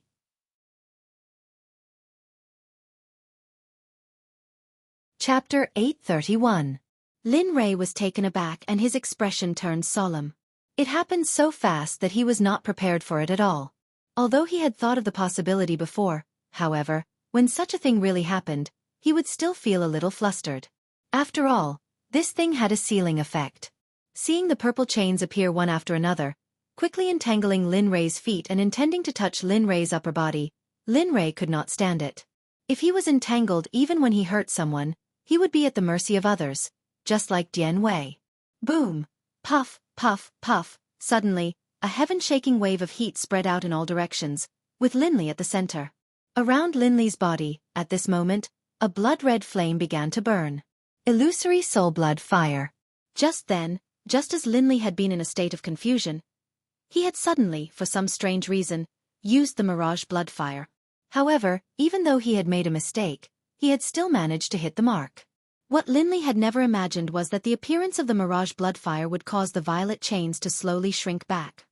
Chapter 831. Lin Rei was taken aback and his expression turned solemn. It happened so fast that he was not prepared for it at all. Although he had thought of the possibility before, however, when such a thing really happened, he would still feel a little flustered. After all, this thing had a sealing effect. Seeing the purple chains appear one after another, quickly entangling Lin Rei's feet and intending to touch Lin Rei's upper body, Lin Rei could not stand it. If he was entangled even when he hurt someone, he would be at the mercy of others, just like Dian Wei. Boom! Puff, puff, puff. Suddenly, a heaven-shaking wave of heat spread out in all directions, with Linley at the center. Around Linley's body, at this moment, a blood-red flame began to burn. Illusory soul blood fire. Just then, just as Linley had been in a state of confusion, he had suddenly, for some strange reason, used the mirage blood fire. However, even though he had made a mistake, he had still managed to hit the mark. What Linley had never imagined was that the appearance of the mirage blood fire would cause the violet chains to slowly shrink back.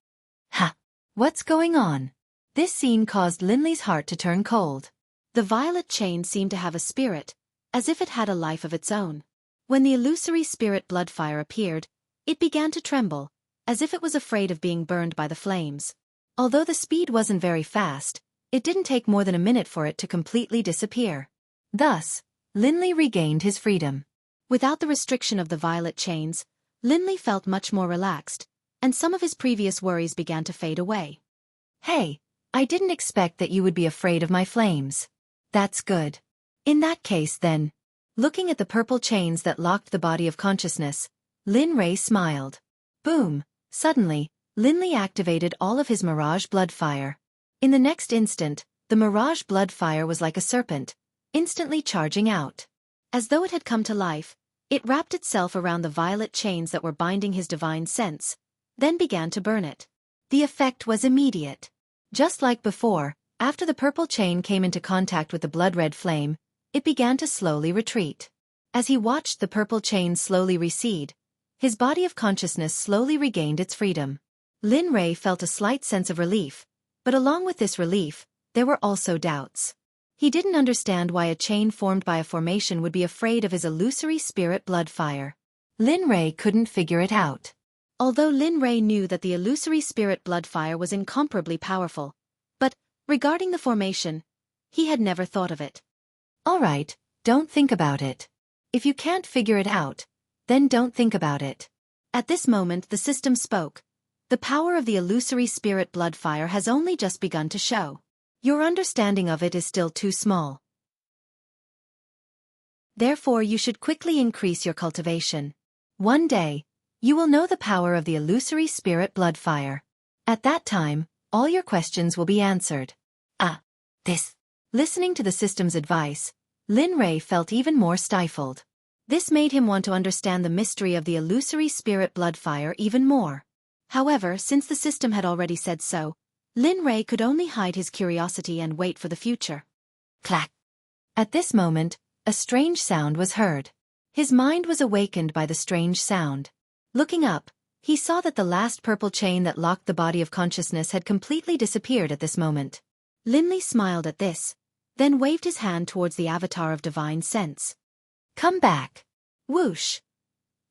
Ha! What's going on? This scene caused Linley's heart to turn cold. The violet chain seemed to have a spirit, as if it had a life of its own. When the illusory spirit blood fire appeared, it began to tremble, as if it was afraid of being burned by the flames. Although the speed wasn't very fast, it didn't take more than a minute for it to completely disappear. Thus, Linley regained his freedom. Without the restriction of the violet chains, Linley felt much more relaxed, and some of his previous worries began to fade away. Hey, I didn't expect that you would be afraid of my flames. That's good. In that case then, looking at the purple chains that locked the body of consciousness, Lin Rei smiled. Boom! Suddenly, Linley activated all of his mirage blood fire. In the next instant, the mirage blood fire was like a serpent, instantly charging out. As though it had come to life, it wrapped itself around the violet chains that were binding his divine sense, then began to burn it. The effect was immediate. Just like before, after the purple chain came into contact with the blood-red flame, it began to slowly retreat. As he watched the purple chain slowly recede, his body of consciousness slowly regained its freedom. Lin Rei felt a slight sense of relief, but along with this relief, there were also doubts. He didn't understand why a chain formed by a formation would be afraid of his illusory spirit blood fire. Lin Rei couldn't figure it out. Although Lin Rei knew that the illusory spirit blood fire was incomparably powerful, but, regarding the formation, he had never thought of it. Alright, don't think about it. If you can't figure it out, then don't think about it. At this moment the system spoke. The power of the illusory spirit blood fire has only just begun to show. Your understanding of it is still too small. Therefore you should quickly increase your cultivation. One day, you will know the power of the illusory spirit blood fire. At that time, all your questions will be answered. This. Listening to the system's advice, Lin Rei felt even more stifled. This made him want to understand the mystery of the illusory spirit blood fire even more. However, since the system had already said so, Lin Rei could only hide his curiosity and wait for the future. Clack! At this moment, a strange sound was heard. His mind was awakened by the strange sound. Looking up, He saw that the last purple chain that locked the body of consciousness had completely disappeared at this moment. Linley smiled at this, then waved his hand towards the avatar of divine sense. Come back. Whoosh.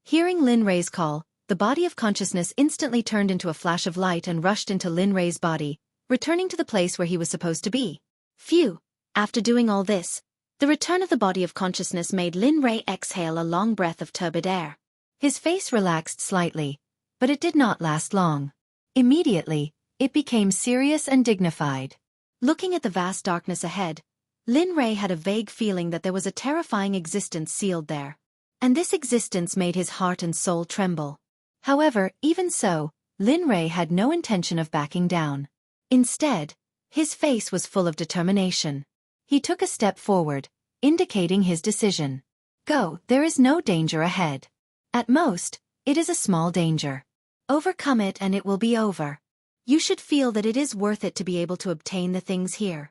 Hearing Lin Rei's call, the body of consciousness instantly turned into a flash of light and rushed into Lin Rei's body, returning to the place where he was supposed to be. Phew. After doing all this, the return of the body of consciousness made Lin Rei exhale a long breath of turbid air. His face relaxed slightly, but it did not last long. Immediately, it became serious and dignified. Looking at the vast darkness ahead, Lin Rei had a vague feeling that there was a terrifying existence sealed there. And this existence made his heart and soul tremble. However, even so, Lin Rei had no intention of backing down. Instead, his face was full of determination. He took a step forward, indicating his decision. Go, there is no danger ahead. At most, it is a small danger. Overcome it and it will be over. You should feel that it is worth it to be able to obtain the things here.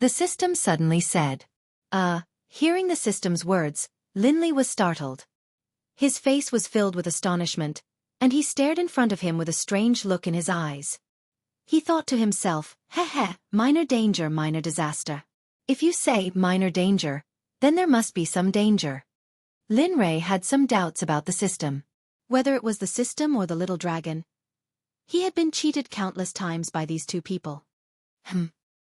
The system suddenly said. Hearing the system's words, Linley was startled. His face was filled with astonishment, and he stared in front of him with a strange look in his eyes. He thought to himself, minor danger, minor disaster. If you say minor danger, then there must be some danger. Lin Rei had some doubts about the system. Whether it was the system or the little dragon, he had been cheated countless times by these two people.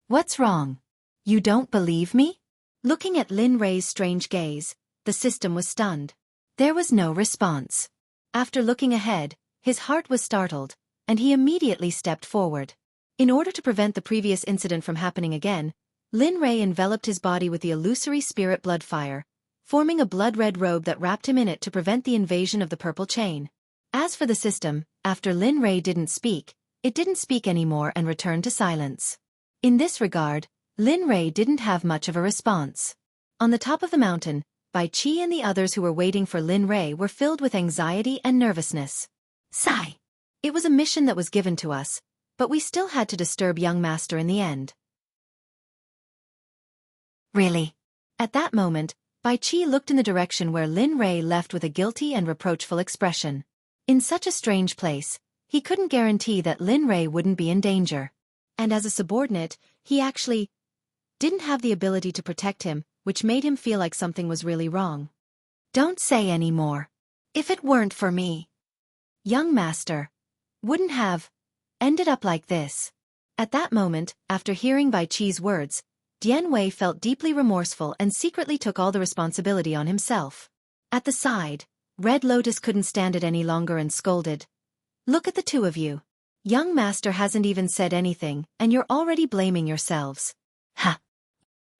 What's wrong? You don't believe me? Looking at Lin Rei's strange gaze, the system was stunned. There was no response. After looking ahead, his heart was startled, and he immediately stepped forward. In order to prevent the previous incident from happening again, Lin Rei enveloped his body with the illusory spirit blood fire, forming a blood-red robe that wrapped him in it to prevent the invasion of the purple chain. As for the system, after Lin Rei didn't speak, it didn't speak anymore and returned to silence. In this regard, Lin Rei didn't have much of a response. On the top of the mountain, Bai Qi and the others who were waiting for Lin Rei were filled with anxiety and nervousness. Sigh. It was a mission that was given to us, but we still had to disturb young master in the end. Really? At that moment, Bai Qi looked in the direction where Lin Rei left with a guilty and reproachful expression. In such a strange place, he couldn't guarantee that Lin Rei wouldn't be in danger. And as a subordinate, he actually didn't have the ability to protect him, which made him feel like something was really wrong. Don't say any more. If it weren't for me, young master wouldn't have ended up like this. At that moment, after hearing Bai Qi's words, Dian Wei felt deeply remorseful and secretly took all the responsibility on himself. At the side, Red Lotus couldn't stand it any longer and scolded. Look at the two of you. Young master hasn't even said anything, and you're already blaming yourselves. Ha!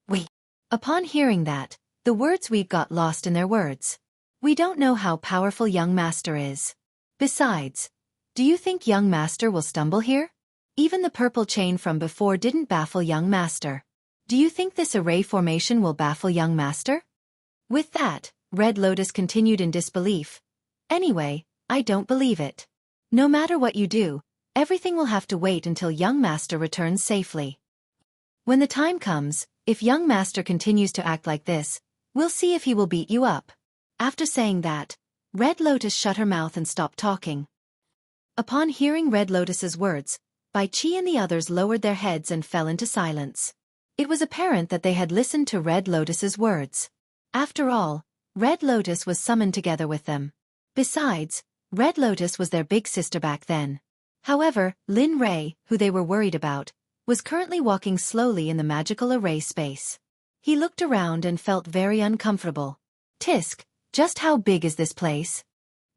We. Upon hearing that, the words we got lost in their words. We don't know how powerful young master is. Besides, do you think young master will stumble here? Even the purple chain from before didn't baffle young master. Do you think this array formation will baffle young master? With that, Red Lotus continued in disbelief. Anyway, I don't believe it. No matter what you do, everything will have to wait until young master returns safely. When the time comes, if young master continues to act like this, we'll see if he will beat you up. After saying that, Red Lotus shut her mouth and stopped talking. Upon hearing Red Lotus's words, Bai Qi and the others lowered their heads and fell into silence. It was apparent that they had listened to Red Lotus's words. After all, Red Lotus was summoned together with them. Besides, Red Lotus was their big sister back then. However, Lin Rei, who they were worried about, was currently walking slowly in the magical array space. He looked around and felt very uncomfortable. Tisk, just how big is this place?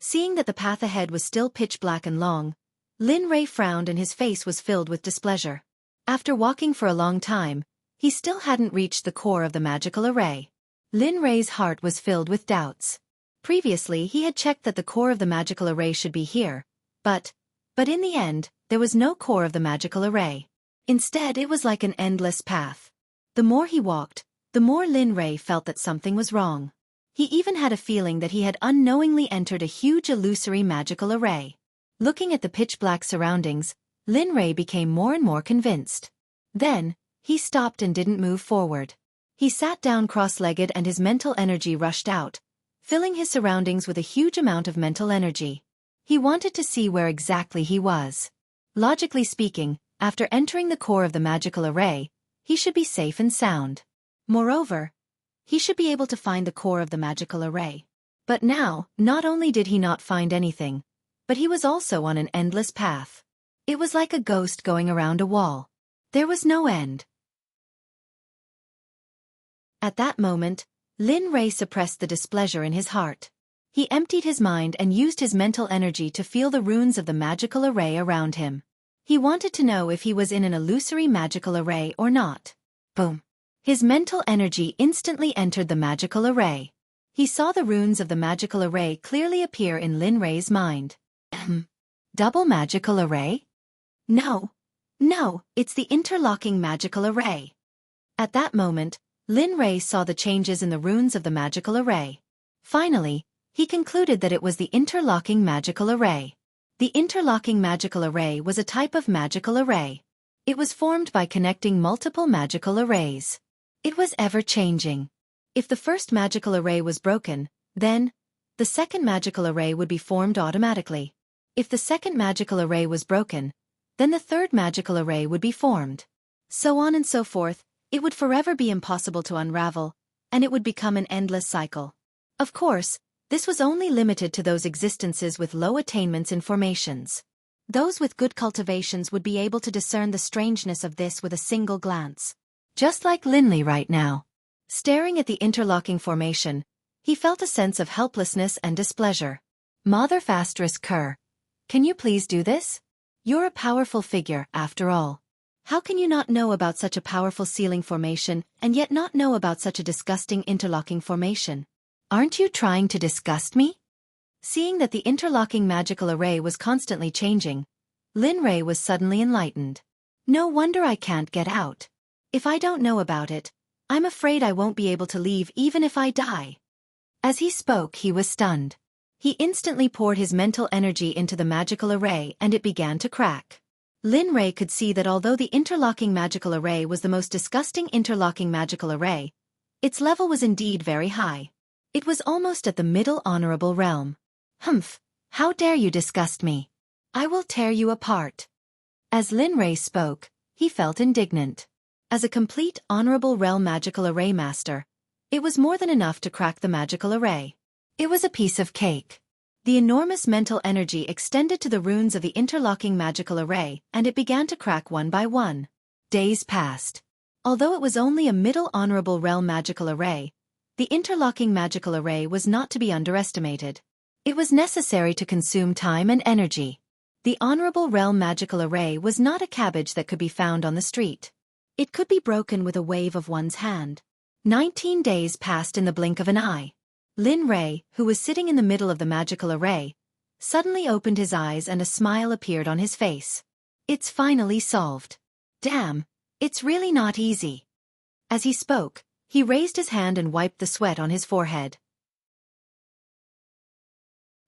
Seeing that the path ahead was still pitch black and long, Lin Rei frowned and his face was filled with displeasure. After walking for a long time, he still hadn't reached the core of the magical array. Lin Rei's heart was filled with doubts. Previously he had checked that the core of the magical array should be here, but in the end, there was no core of the magical array. Instead, it was like an endless path. The more he walked, the more Lin Rei felt that something was wrong. He even had a feeling that he had unknowingly entered a huge illusory magical array. Looking at the pitch-black surroundings, Lin Rei became more and more convinced. Then, he stopped and didn't move forward. He sat down cross-legged and his mental energy rushed out, filling his surroundings with a huge amount of mental energy. He wanted to see where exactly he was. Logically speaking, after entering the core of the magical array, he should be safe and sound. Moreover, he should be able to find the core of the magical array. But now, not only did he not find anything, but he was also on an endless path. It was like a ghost going around a wall. There was no end. At that moment, Lin Rei suppressed the displeasure in his heart. He emptied his mind and used his mental energy to feel the runes of the magical array around him. He wanted to know if he was in an illusory magical array or not. Boom! His mental energy instantly entered the magical array. He saw the runes of the magical array clearly appear in Lin Rei's mind. Double magical array? No, it's the interlocking magical array. At that moment, Lin Rei saw the changes in the runes of the magical array. Finally, he concluded that it was the interlocking magical array. The interlocking magical array was a type of magical array. It was formed by connecting multiple magical arrays. It was ever-changing. If the first magical array was broken, then the second magical array would be formed automatically. If the second magical array was broken, then the third magical array would be formed. So on and so forth. It would forever be impossible to unravel, and it would become an endless cycle. Of course, this was only limited to those existences with low attainments in formations. Those with good cultivations would be able to discern the strangeness of this with a single glance. Just like Linley right now. Staring at the interlocking formation, he felt a sense of helplessness and displeasure. Mother Fastris Kerr, can you please do this? You're a powerful figure, after all. How can you not know about such a powerful sealing formation and yet not know about such a disgusting interlocking formation? Aren't you trying to disgust me? Seeing that the interlocking magical array was constantly changing, Lin Rei was suddenly enlightened. No wonder I can't get out. If I don't know about it, I'm afraid I won't be able to leave even if I die. As he spoke, he was stunned. He instantly poured his mental energy into the magical array and it began to crack. Lin Rei could see that although the interlocking magical array was the most disgusting interlocking magical array, its level was indeed very high. It was almost at the middle honorable realm. Humph! How dare you disgust me? I will tear you apart. As Lin Rei spoke, he felt indignant. As a complete honorable realm magical array master, it was more than enough to crack the magical array. It was a piece of cake. The enormous mental energy extended to the runes of the interlocking magical array and it began to crack one by one. Days passed. Although it was only a middle honorable realm magical array, the interlocking magical array was not to be underestimated. It was necessary to consume time and energy. The honorable realm magical array was not a cabbage that could be found on the street. It could be broken with a wave of one's hand. 19 days passed in the blink of an eye. Lin Rei, who was sitting in the middle of the magical array, suddenly opened his eyes and a smile appeared on his face. It's finally solved. Damn, it's really not easy. As he spoke, he raised his hand and wiped the sweat on his forehead.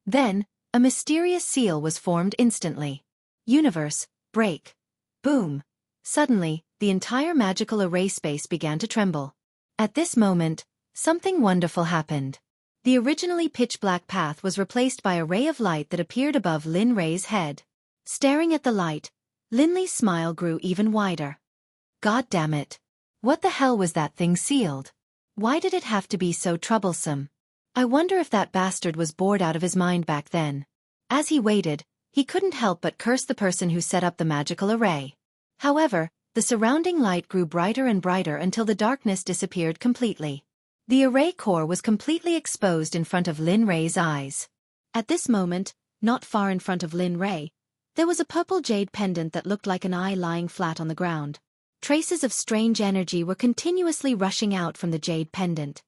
Then, a mysterious seal was formed instantly. Universe, break. Boom. Suddenly, the entire magical array space began to tremble. At this moment, something wonderful happened. The originally pitch-black path was replaced by a ray of light that appeared above Lin Rei's head. Staring at the light, Linley's smile grew even wider. God damn it. What the hell was that thing sealed? Why did it have to be so troublesome? I wonder if that bastard was bored out of his mind back then. As he waited, he couldn't help but curse the person who set up the magical array. However, the surrounding light grew brighter and brighter until the darkness disappeared completely. The array core was completely exposed in front of Lin Rei's eyes. At this moment, not far in front of Lin Rei, there was a purple jade pendant that looked like an eye lying flat on the ground. Traces of strange energy were continuously rushing out from the jade pendant.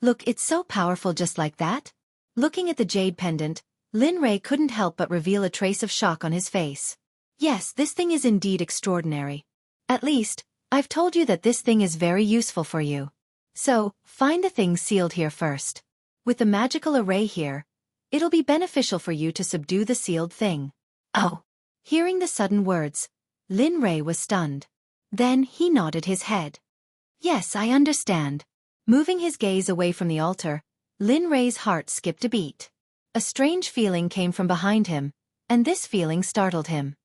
Look, it's so powerful just like that. Looking at the jade pendant, Lin Rei couldn't help but reveal a trace of shock on his face. Yes, this thing is indeed extraordinary. At least, I've told you that this thing is very useful for you. So, find the thing sealed here first. With the magical array here, it'll be beneficial for you to subdue the sealed thing. Oh! Hearing the sudden words, Lin Rei was stunned. Then he nodded his head. Yes, I understand. Moving his gaze away from the altar, Lin Rei's heart skipped a beat. A strange feeling came from behind him, and this feeling startled him.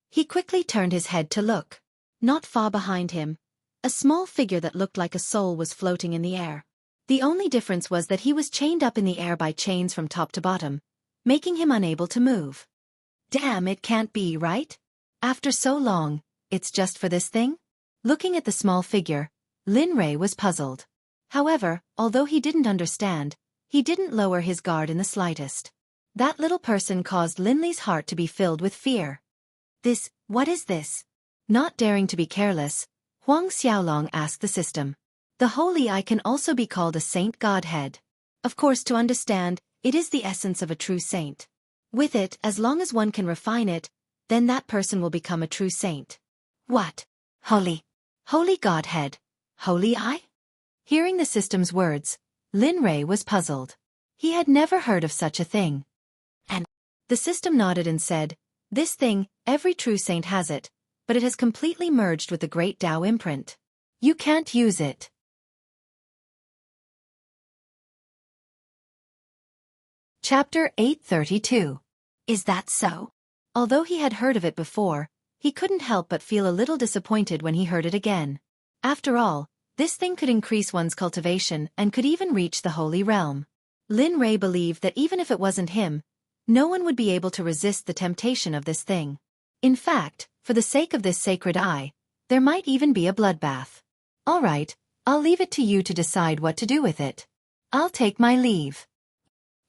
He quickly turned his head to look. Not far behind him, a small figure that looked like a soul was floating in the air. The only difference was that he was chained up in the air by chains from top to bottom, making him unable to move. Damn, it can't be, right? After so long, it's just for this thing? Looking at the small figure, Lin Rei was puzzled. However, although he didn't understand, he didn't lower his guard in the slightest. That little person caused Lin Lei's heart to be filled with fear. What is this? Not daring to be careless, Huang Xiaolong asked the system. The holy eye can also be called a saint godhead. Of course, to understand, it is the essence of a true saint. With it, as long as one can refine it, then that person will become a true saint. What? Holy godhead? Holy eye? Hearing the system's words, Lin Rei was puzzled. He had never heard of such a thing. And the system nodded and said, this thing, every true saint has it, but it has completely merged with the great Tao imprint. You can't use it. Chapter 832. Is that so? Although he had heard of it before, he couldn't help but feel a little disappointed when he heard it again. After all, this thing could increase one's cultivation and could even reach the holy realm. Lin Rei believed that even if it wasn't him, no one would be able to resist the temptation of this thing. In fact, for the sake of this sacred eye, there might even be a bloodbath. All right, I'll leave it to you to decide what to do with it. I'll take my leave.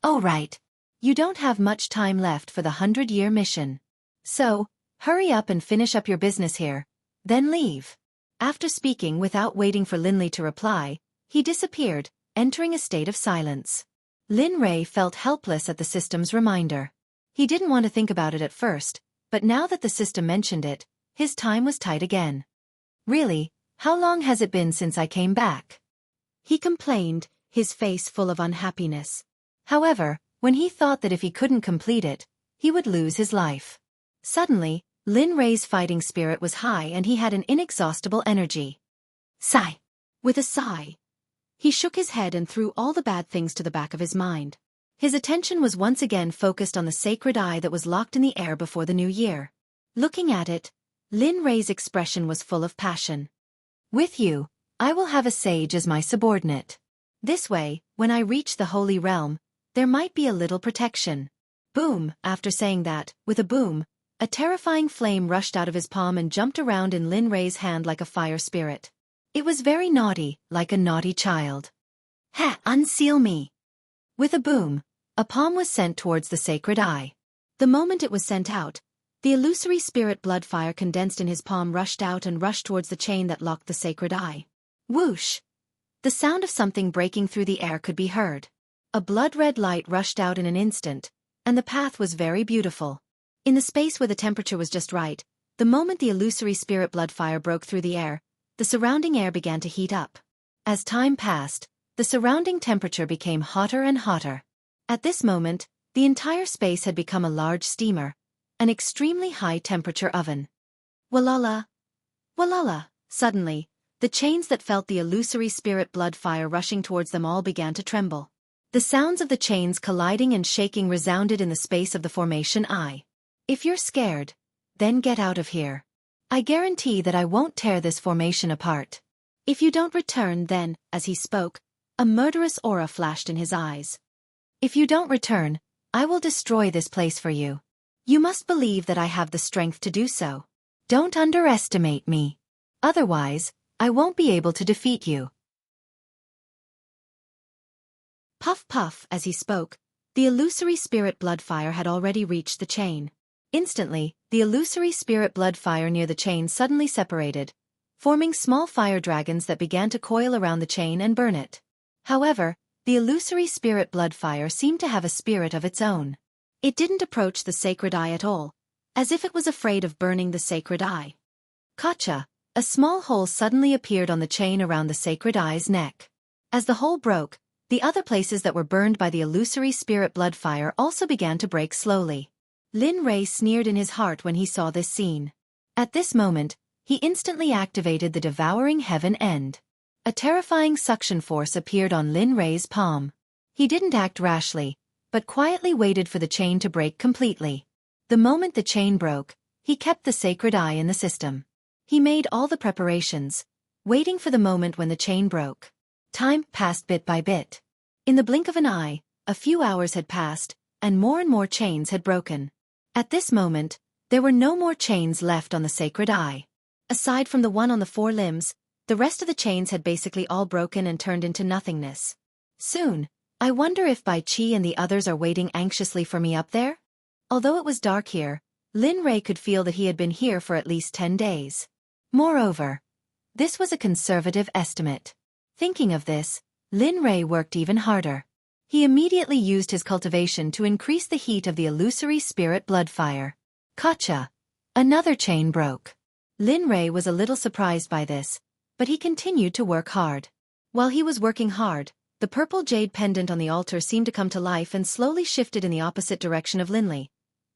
Oh right. You don't have much time left for the 100-year mission. So, hurry up and finish up your business here, then leave. After speaking without waiting for Lin Lei to reply, he disappeared, entering a state of silence. Lin Rei felt helpless at the system's reminder. He didn't want to think about it at first, but now that the system mentioned it, his time was tight again. Really, how long has it been since I came back? He complained, his face full of unhappiness. However, when he thought that if he couldn't complete it, he would lose his life. Suddenly, Lin Rei's fighting spirit was high and he had an inexhaustible energy. Sigh. With a sigh, he shook his head and threw all the bad things to the back of his mind. His attention was once again focused on the sacred eye that was locked in the air before the new year. Looking at it, Lin Rei's expression was full of passion. With you, I will have a sage as my subordinate. This way, when I reach the holy realm, there might be a little protection. Boom! After saying that, with a boom, a terrifying flame rushed out of his palm and jumped around in Lin Rei's hand like a fire spirit. It was very naughty, like a naughty child. Ha! Unseal me! With a boom, a palm was sent towards the sacred eye. The moment it was sent out, the illusory spirit blood fire condensed in his palm rushed out and rushed towards the chain that locked the sacred eye. Whoosh! The sound of something breaking through the air could be heard. A blood-red light rushed out in an instant, and the path was very beautiful. In the space where the temperature was just right, the moment the illusory spirit blood fire broke through the air, the surrounding air began to heat up. As time passed, the surrounding temperature became hotter and hotter. At this moment, the entire space had become a large steamer, an extremely high-temperature oven. Walala! Walala! Suddenly, the chains that felt the illusory spirit blood fire rushing towards them all began to tremble. The sounds of the chains colliding and shaking resounded in the space of the formation eye. If you're scared, then get out of here. I guarantee that I won't tear this formation apart. If you don't return then, as he spoke, a murderous aura flashed in his eyes. If you don't return, I will destroy this place for you. You must believe that I have the strength to do so. Don't underestimate me. Otherwise, I won't be able to defeat you. Puff puff, as he spoke, the illusory spirit blood fire had already reached the chain. Instantly, the illusory spirit blood fire near the chain suddenly separated, forming small fire dragons that began to coil around the chain and burn it. However, the illusory spirit blood fire seemed to have a spirit of its own. It didn't approach the sacred eye at all, as if it was afraid of burning the sacred eye. Gotcha! A small hole suddenly appeared on the chain around the sacred eye's neck. As the hole broke, the other places that were burned by the illusory spirit blood fire also began to break slowly. Lin Rei sneered in his heart when he saw this scene. At this moment, he instantly activated the devouring heaven end. A terrifying suction force appeared on Lin Rei's palm. He didn't act rashly, but quietly waited for the chain to break completely. The moment the chain broke, he kept the sacred eye in the system. He made all the preparations, waiting for the moment when the chain broke. Time passed bit by bit. In the blink of an eye, a few hours had passed, and more chains had broken. At this moment, there were no more chains left on the sacred eye. Aside from the one on the 4 limbs, the rest of the chains had basically all broken and turned into nothingness. Soon, I wonder if Bai Qi and the others are waiting anxiously for me up there? Although it was dark here, Lin Rei could feel that he had been here for at least 10 days. Moreover, this was a conservative estimate. Thinking of this, Lin Rei worked even harder. He immediately used his cultivation to increase the heat of the illusory spirit blood fire. Gotcha! Another chain broke. Lin Rei was a little surprised by this, but he continued to work hard. While he was working hard, the purple jade pendant on the altar seemed to come to life and slowly shifted in the opposite direction of Linley,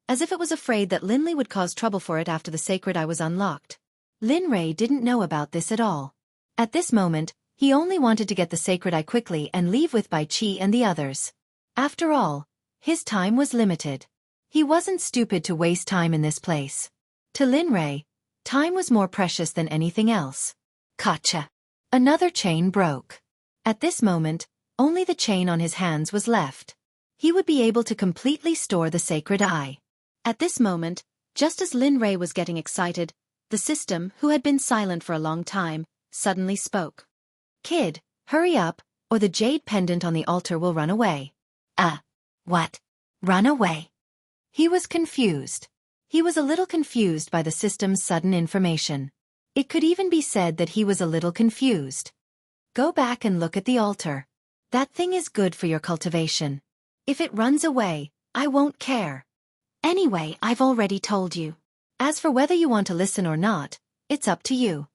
as if it was afraid that Linley would cause trouble for it after the sacred eye was unlocked. Lin Rei didn't know about this at all. At this moment, he only wanted to get the sacred eye quickly and leave with Bai Qi and the others. After all, his time was limited. He wasn't stupid to waste time in this place. To Lin Rei, time was more precious than anything else. Gotcha! Another chain broke. At this moment, only the chain on his hands was left. He would be able to completely store the sacred eye. At this moment, just as Lin Rei was getting excited, the system, who had been silent for a long time, suddenly spoke. Kid, hurry up, or the jade pendant on the altar will run away. What? Run away? He was confused. He was a little confused by the system's sudden information. It could even be said that he was a little confused. Go back and look at the altar. That thing is good for your cultivation. If it runs away, I won't care. Anyway, I've already told you. As for whether you want to listen or not, it's up to you.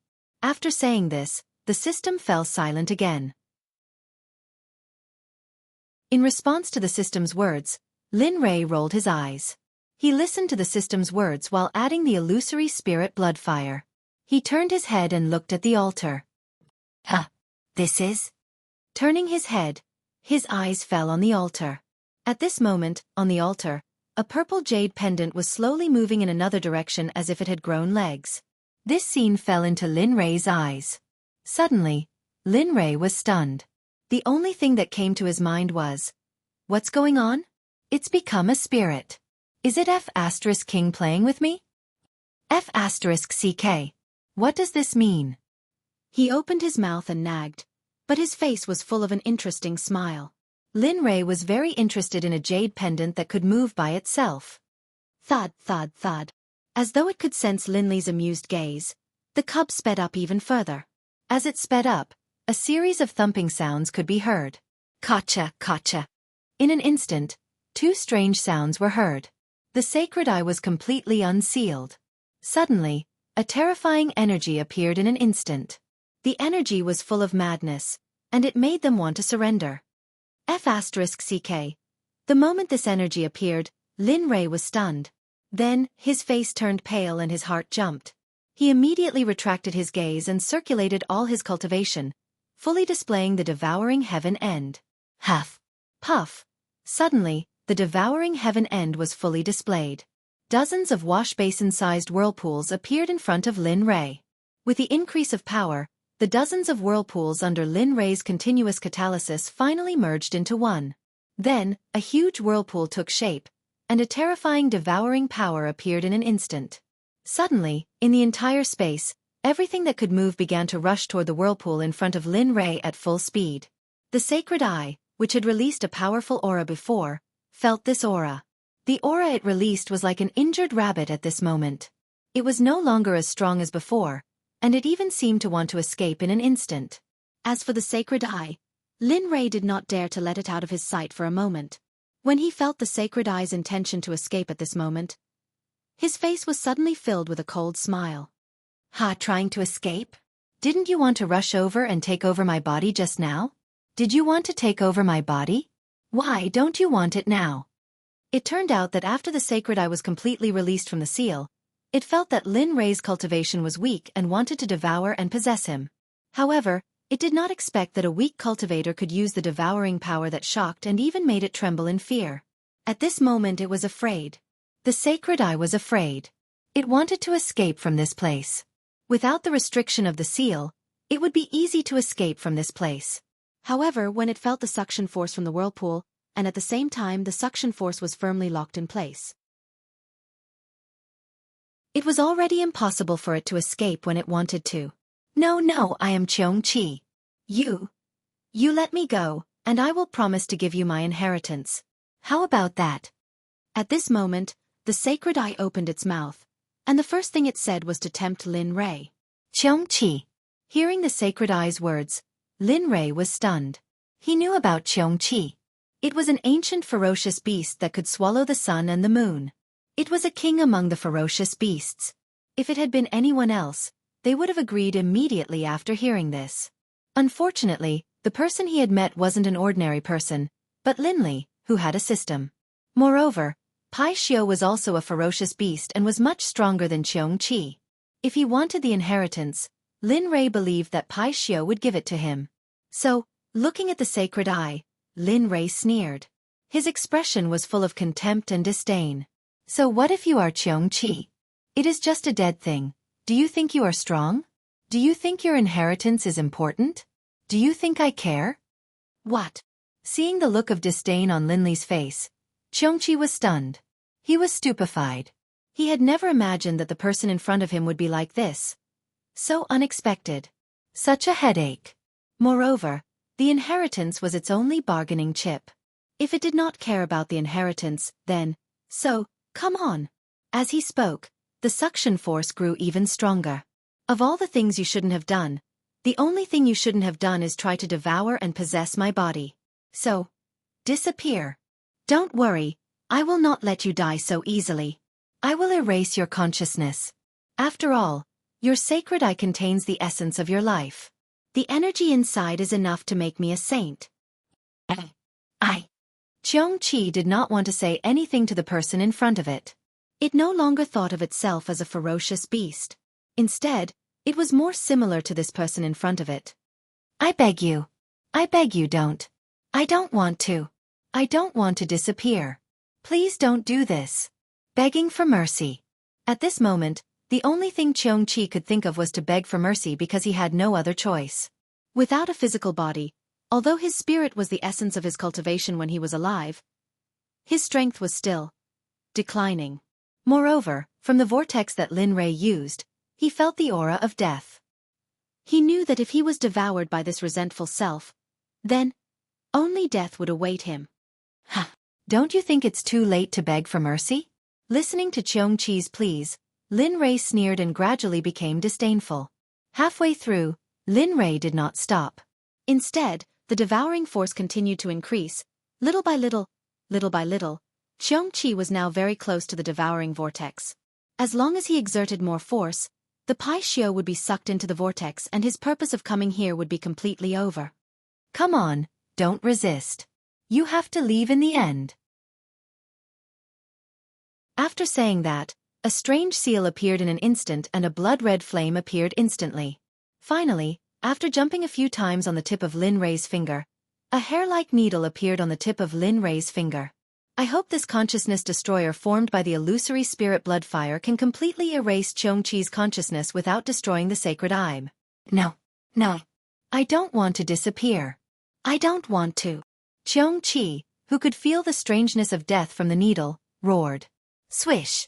After saying this, the system fell silent again. In response to the system's words, Lin Rei rolled his eyes. He listened to the system's words while adding the illusory spirit blood fire. He turned his head and looked at the altar. This is? Turning his head, his eyes fell on the altar. At this moment, on the altar, a purple jade pendant was slowly moving in another direction as if it had grown legs. This scene fell into Lin Rei's eyes. Suddenly, Lin Rei was stunned. The only thing that came to his mind was, what's going on? It's become a spirit. Is it F** King playing with me? F***CK. What does this mean? He opened his mouth and nagged, but his face was full of an interesting smile. Lin Rei was very interested in a jade pendant that could move by itself. Thud, thud, thud. As though it could sense Linley's amused gaze, the cub sped up even further. As it sped up, a series of thumping sounds could be heard. Gotcha, gotcha. In an instant, 2 strange sounds were heard. The sacred eye was completely unsealed. Suddenly, a terrifying energy appeared in an instant. The energy was full of madness, and it made them want to surrender. F***CK. The moment this energy appeared, Lin Rei was stunned. Then, his face turned pale and his heart jumped. He immediately retracted his gaze and circulated all his cultivation, fully displaying the devouring heaven end. Huff. Puff. Suddenly, the devouring heaven end was fully displayed. Dozens of wash-basin-sized whirlpools appeared in front of Lin Rei. With the increase of power, the dozens of whirlpools under Lin Rei's continuous catalysis finally merged into one. Then, a huge whirlpool took shape, and a terrifying devouring power appeared in an instant. Suddenly, in the entire space, everything that could move began to rush toward the whirlpool in front of Lin Rei at full speed. The sacred eye, which had released a powerful aura before, felt this aura. The aura it released was like an injured rabbit at this moment. It was no longer as strong as before, and it even seemed to want to escape in an instant. As for the sacred eye, Lin Rei did not dare to let it out of his sight for a moment. When he felt the sacred eye's intention to escape at this moment, his face was suddenly filled with a cold smile. Trying to escape? Didn't you want to rush over and take over my body just now? Did you want to take over my body? Why don't you want it now? It turned out that after the sacred eye was completely released from the seal, it felt that Lin Rei's cultivation was weak and wanted to devour and possess him. However, it did not expect that a weak cultivator could use the devouring power that shocked and even made it tremble in fear. At this moment it was afraid. The sacred eye was afraid. It wanted to escape from this place. Without the restriction of the seal, it would be easy to escape from this place. However, when it felt the suction force from the whirlpool, and at the same time the suction force was firmly locked in place, it was already impossible for it to escape when it wanted to. No, I am Xueqi. You let me go, and I will promise to give you my inheritance. How about that? At this moment, the sacred eye opened its mouth, and the first thing it said was to tempt Lin Rei. Xueqi. Hearing the sacred eye's words, Lin Rei was stunned. He knew about Xueqi. It was an ancient ferocious beast that could swallow the sun and the moon. It was a king among the ferocious beasts. If it had been anyone else, they would have agreed immediately after hearing this. Unfortunately, the person he had met wasn't an ordinary person, but Linley, who had a system. Moreover, Pai Xiu was also a ferocious beast and was much stronger than Xueqi. If he wanted the inheritance, Lin Rei believed that Pai Xiu would give it to him. So, looking at the sacred eye, Lin Rei sneered. His expression was full of contempt and disdain. So what if you are Xueqi? It is just a dead thing. Do you think you are strong? Do you think your inheritance is important? Do you think I care? What? Seeing the look of disdain on Linley's face, Xueqi was stunned. He was stupefied. He had never imagined that the person in front of him would be like this. So unexpected. Such a headache. Moreover, the inheritance was its only bargaining chip. If it did not care about the inheritance, then, come on. As he spoke, the suction force grew even stronger. Of all the things you shouldn't have done, the only thing you shouldn't have done is try to devour and possess my body. So, disappear. Don't worry, I will not let you die so easily. I will erase your consciousness. After all, your sacred eye contains the essence of your life. The energy inside is enough to make me a saint. Xueqi did not want to say anything to the person in front of it. It no longer thought of itself as a ferocious beast. Instead, it was more similar to this person in front of it. I beg you don't. I don't want to. I don't want to disappear. Please don't do this. Begging for mercy. At this moment, the only thing Xueqi could think of was to beg for mercy because he had no other choice. Without a physical body, although his spirit was the essence of his cultivation when he was alive, his strength was still declining. Moreover, from the vortex that Lin Rei used, he felt the aura of death. He knew that if he was devoured by this resentful self, then only death would await him. Don't you think it's too late to beg for mercy? Listening to Xueqi's pleas, Lin Rei sneered and gradually became disdainful. Halfway through, Lin Rei did not stop. Instead, the devouring force continued to increase. Little by little, Xueqi was now very close to the devouring vortex. As long as he exerted more force, the Pai Xiu would be sucked into the vortex and his purpose of coming here would be completely over. Come on, don't resist. You have to leave in the end. After saying that, a strange seal appeared in an instant and a blood-red flame appeared instantly. Finally, after jumping a few times on the tip of Lin Rei's finger, a hair-like needle appeared on the tip of Lin Rei's finger. I hope this consciousness destroyer formed by the illusory spirit blood fire can completely erase Xueqi's consciousness without destroying the sacred eye. No. I don't want to disappear. I don't want to. Xueqi, who could feel the strangeness of death from the needle, roared. Swish.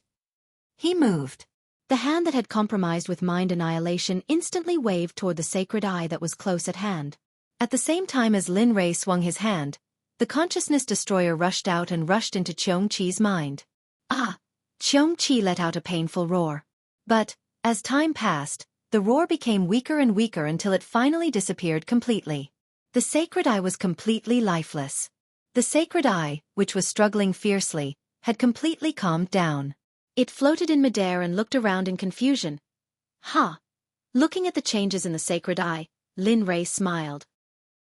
He moved. The hand that had compromised with mind annihilation instantly waved toward the sacred eye that was close at hand. At the same time as Lin Rei swung his hand, the consciousness destroyer rushed out and rushed into Xueqi's mind. Xueqi let out a painful roar. But, as time passed, the roar became weaker and weaker until it finally disappeared completely. The sacred eye was completely lifeless. The sacred eye, which was struggling fiercely, had completely calmed down. It floated in midair and looked around in confusion. Looking at the changes in the sacred eye, Lin Rei smiled.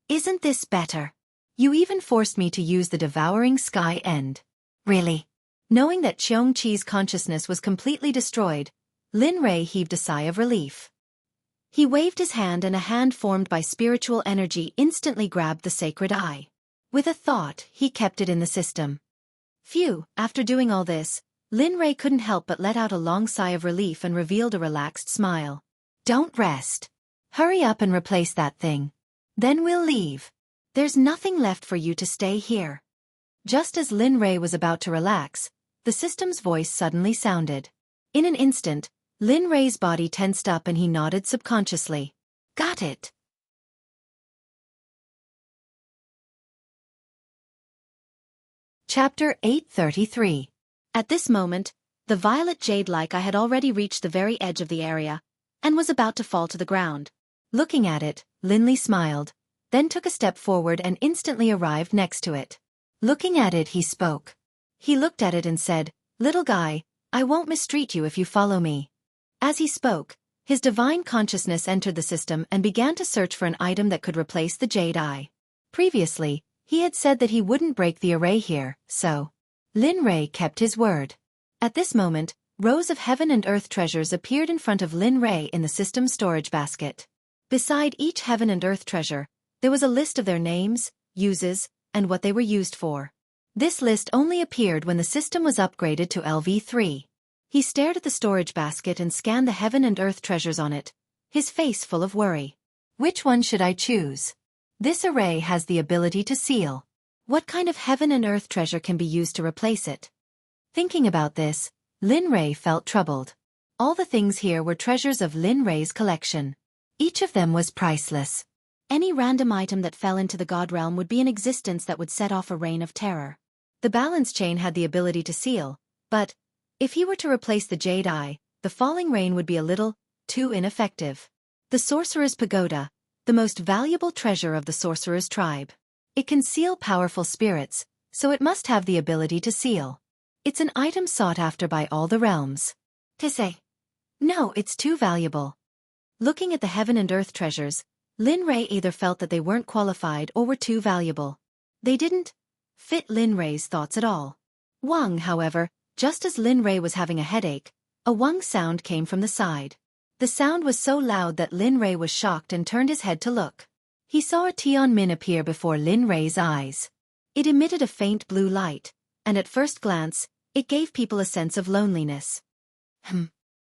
Isn't this better? You even forced me to use the devouring sky end. Really? Knowing that Xueqi's consciousness was completely destroyed, Lin Rei heaved a sigh of relief. He waved his hand and a hand formed by spiritual energy instantly grabbed the sacred eye. With a thought, he kept it in the system. Phew, after doing all this, Lin Rei couldn't help but let out a long sigh of relief and revealed a relaxed smile. Don't rest. Hurry up and replace that thing. Then we'll leave. There's nothing left for you to stay here. Just as Lin Rei was about to relax, the system's voice suddenly sounded. In an instant, Lin Rei's body tensed up and he nodded subconsciously. Got it. Chapter 833. At this moment, the violet jade-like eye had already reached the very edge of the area, and was about to fall to the ground. Looking at it, Lin Li smiled, then took a step forward and instantly arrived next to it. Looking at it, he spoke. He looked at it and said, "Little guy, I won't mistreat you if you follow me." As he spoke, his divine consciousness entered the system and began to search for an item that could replace the jade eye. Previously, he had said that he wouldn't break the array here, so Lin Rei kept his word. At this moment, rows of heaven and earth treasures appeared in front of Lin Rei in the system's storage basket. Beside each heaven and earth treasure, there was a list of their names, uses, and what they were used for. This list only appeared when the system was upgraded to LV3. He stared at the storage basket and scanned the heaven and earth treasures on it, his face full of worry. Which one should I choose? This array has the ability to seal. What kind of heaven and earth treasure can be used to replace it? Thinking about this, Lin Rei felt troubled. All the things here were treasures of Lin Rei's collection. Each of them was priceless. Any random item that fell into the God realm would be an existence that would set off a reign of terror. The balance chain had the ability to seal, but if he were to replace the jade eye, the falling rain would be a little too ineffective. The sorcerer's pagoda, the most valuable treasure of the sorcerer's tribe. It can seal powerful spirits, so it must have the ability to seal. It's an item sought after by all the realms. To say, no, it's too valuable. Looking at the heaven and earth treasures, Lin Rei either felt that they weren't qualified or were too valuable. They didn't fit Lin Rei's thoughts at all. Wang, however, just as Lin Rei was having a headache, a Wang sound came from the side. The sound was so loud that Lin Rei was shocked and turned his head to look. He saw a Tianmin appear before Lin Rei's eyes. It emitted a faint blue light, and at first glance, it gave people a sense of loneliness.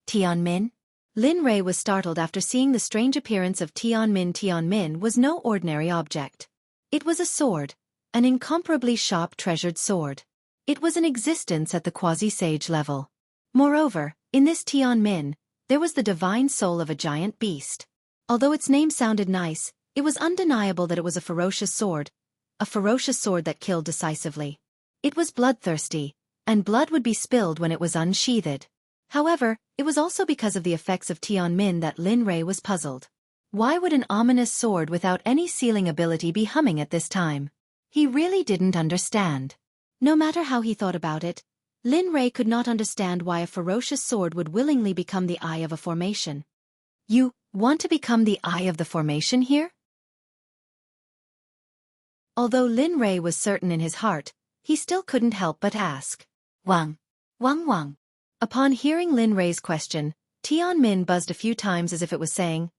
Tianmin? Lin Rei was startled after seeing the strange appearance of Tianmin. Tianmin was no ordinary object. It was a sword, an incomparably sharp treasured sword. It was in existence at the quasi-sage level. Moreover, in this Tianmin, there was the divine soul of a giant beast. Although its name sounded nice, it was undeniable that it was a ferocious sword that killed decisively. It was bloodthirsty, and blood would be spilled when it was unsheathed. However, it was also because of the effects of Tianmin that Lin Rei was puzzled. Why would an ominous sword without any sealing ability be humming at this time? He really didn't understand. No matter how he thought about it, Lin Rei could not understand why a ferocious sword would willingly become the eye of a formation. You want to become the eye of the formation here? Although Lin Rei was certain in his heart, he still couldn't help but ask. Wang. Upon hearing Lin Rei's question, Tianmin buzzed a few times as if it was saying,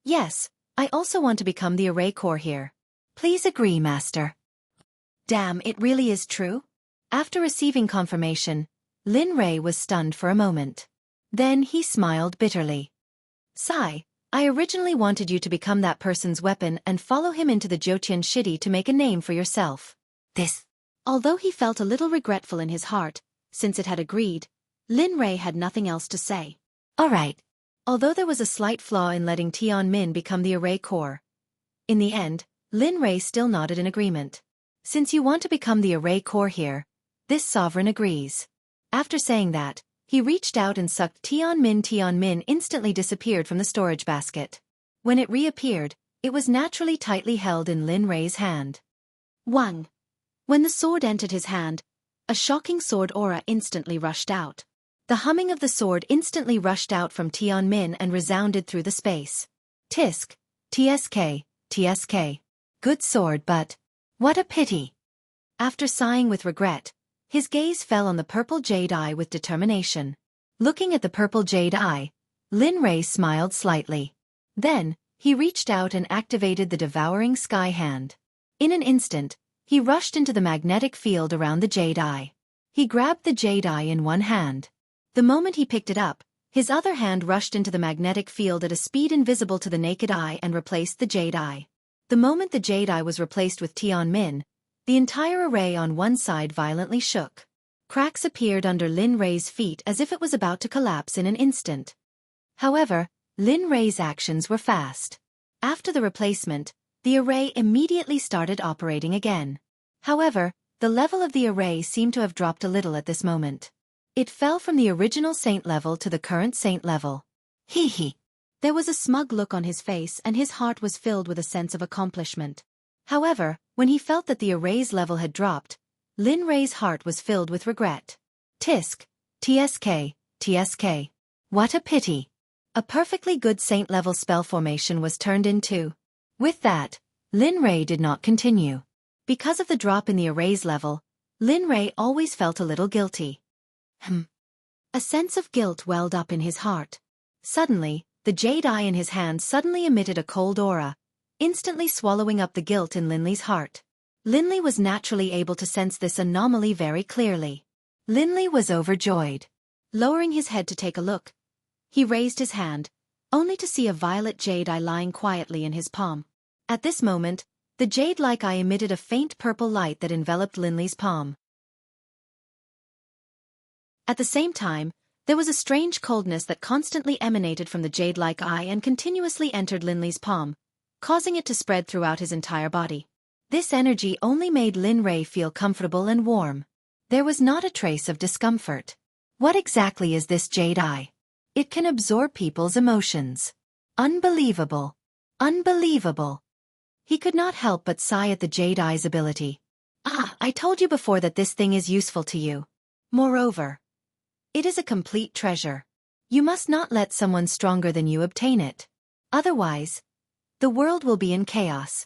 "Yes, I also want to become the array core here. Please agree, Master." Damn, it really is true? After receiving confirmation, Lin Rei was stunned for a moment. Then he smiled bitterly. "Sai, I originally wanted you to become that person's weapon and follow him into the Jotian City to make a name for yourself." Although he felt a little regretful in his heart, since it had agreed, Lin Rei had nothing else to say. All right. Although there was a slight flaw in letting Tianmin become the array core, in the end, Lin Rei still nodded in agreement. Since you want to become the array core here, this sovereign agrees. After saying that, he reached out and sucked Tianmin. Tianmin instantly disappeared from the storage basket. When it reappeared, it was naturally tightly held in Lin Rei's hand. Wang. When the sword entered his hand, a shocking sword aura instantly rushed out. The humming of the sword instantly rushed out from Tianmin and resounded through the space. Tisk, tsk, tsk. Good sword, but what a pity. After sighing with regret, his gaze fell on the purple jade eye with determination. Looking at the purple jade eye, Lin Rei smiled slightly. Then, he reached out and activated the devouring sky hand. In an instant, he rushed into the magnetic field around the jade eye. He grabbed the jade eye in one hand. The moment he picked it up, his other hand rushed into the magnetic field at a speed invisible to the naked eye and replaced the jade eye. The moment the jade eye was replaced with Tian Min, the entire array on one side violently shook. Cracks appeared under Lin Rei's feet as if it was about to collapse in an instant. However, Lin Rei's actions were fast. After the replacement, the array immediately started operating again. However, the level of the array seemed to have dropped a little at this moment. It fell from the original Saint level to the current Saint level. Hee. There was a smug look on his face and his heart was filled with a sense of accomplishment. However, when he felt that the array's level had dropped, Lin Rei's heart was filled with regret. Tisk. TSK. What a pity. A perfectly good Saint-level spell formation was turned into. With that, Lin Rei did not continue. Because of the drop in the array's level, Lin Rei always felt a little guilty. A sense of guilt welled up in his heart. Suddenly, the jade eye in his hand suddenly emitted a cold aura, instantly swallowing up the guilt in Linley's heart. Linley was naturally able to sense this anomaly very clearly. Linley was overjoyed. Lowering his head to take a look, he raised his hand, only to see a violet jade eye lying quietly in his palm. At this moment, the jade-like eye emitted a faint purple light that enveloped Linley's palm. At the same time, there was a strange coldness that constantly emanated from the jade-like eye and continuously entered Linley's palm, causing it to spread throughout his entire body. This energy only made Lin Rei feel comfortable and warm. There was not a trace of discomfort. What exactly is this jade eye? It can absorb people's emotions. Unbelievable. Unbelievable. He could not help but sigh at the jade eye's ability. I told you before that this thing is useful to you. Moreover, it is a complete treasure. You must not let someone stronger than you obtain it. Otherwise, the world will be in chaos.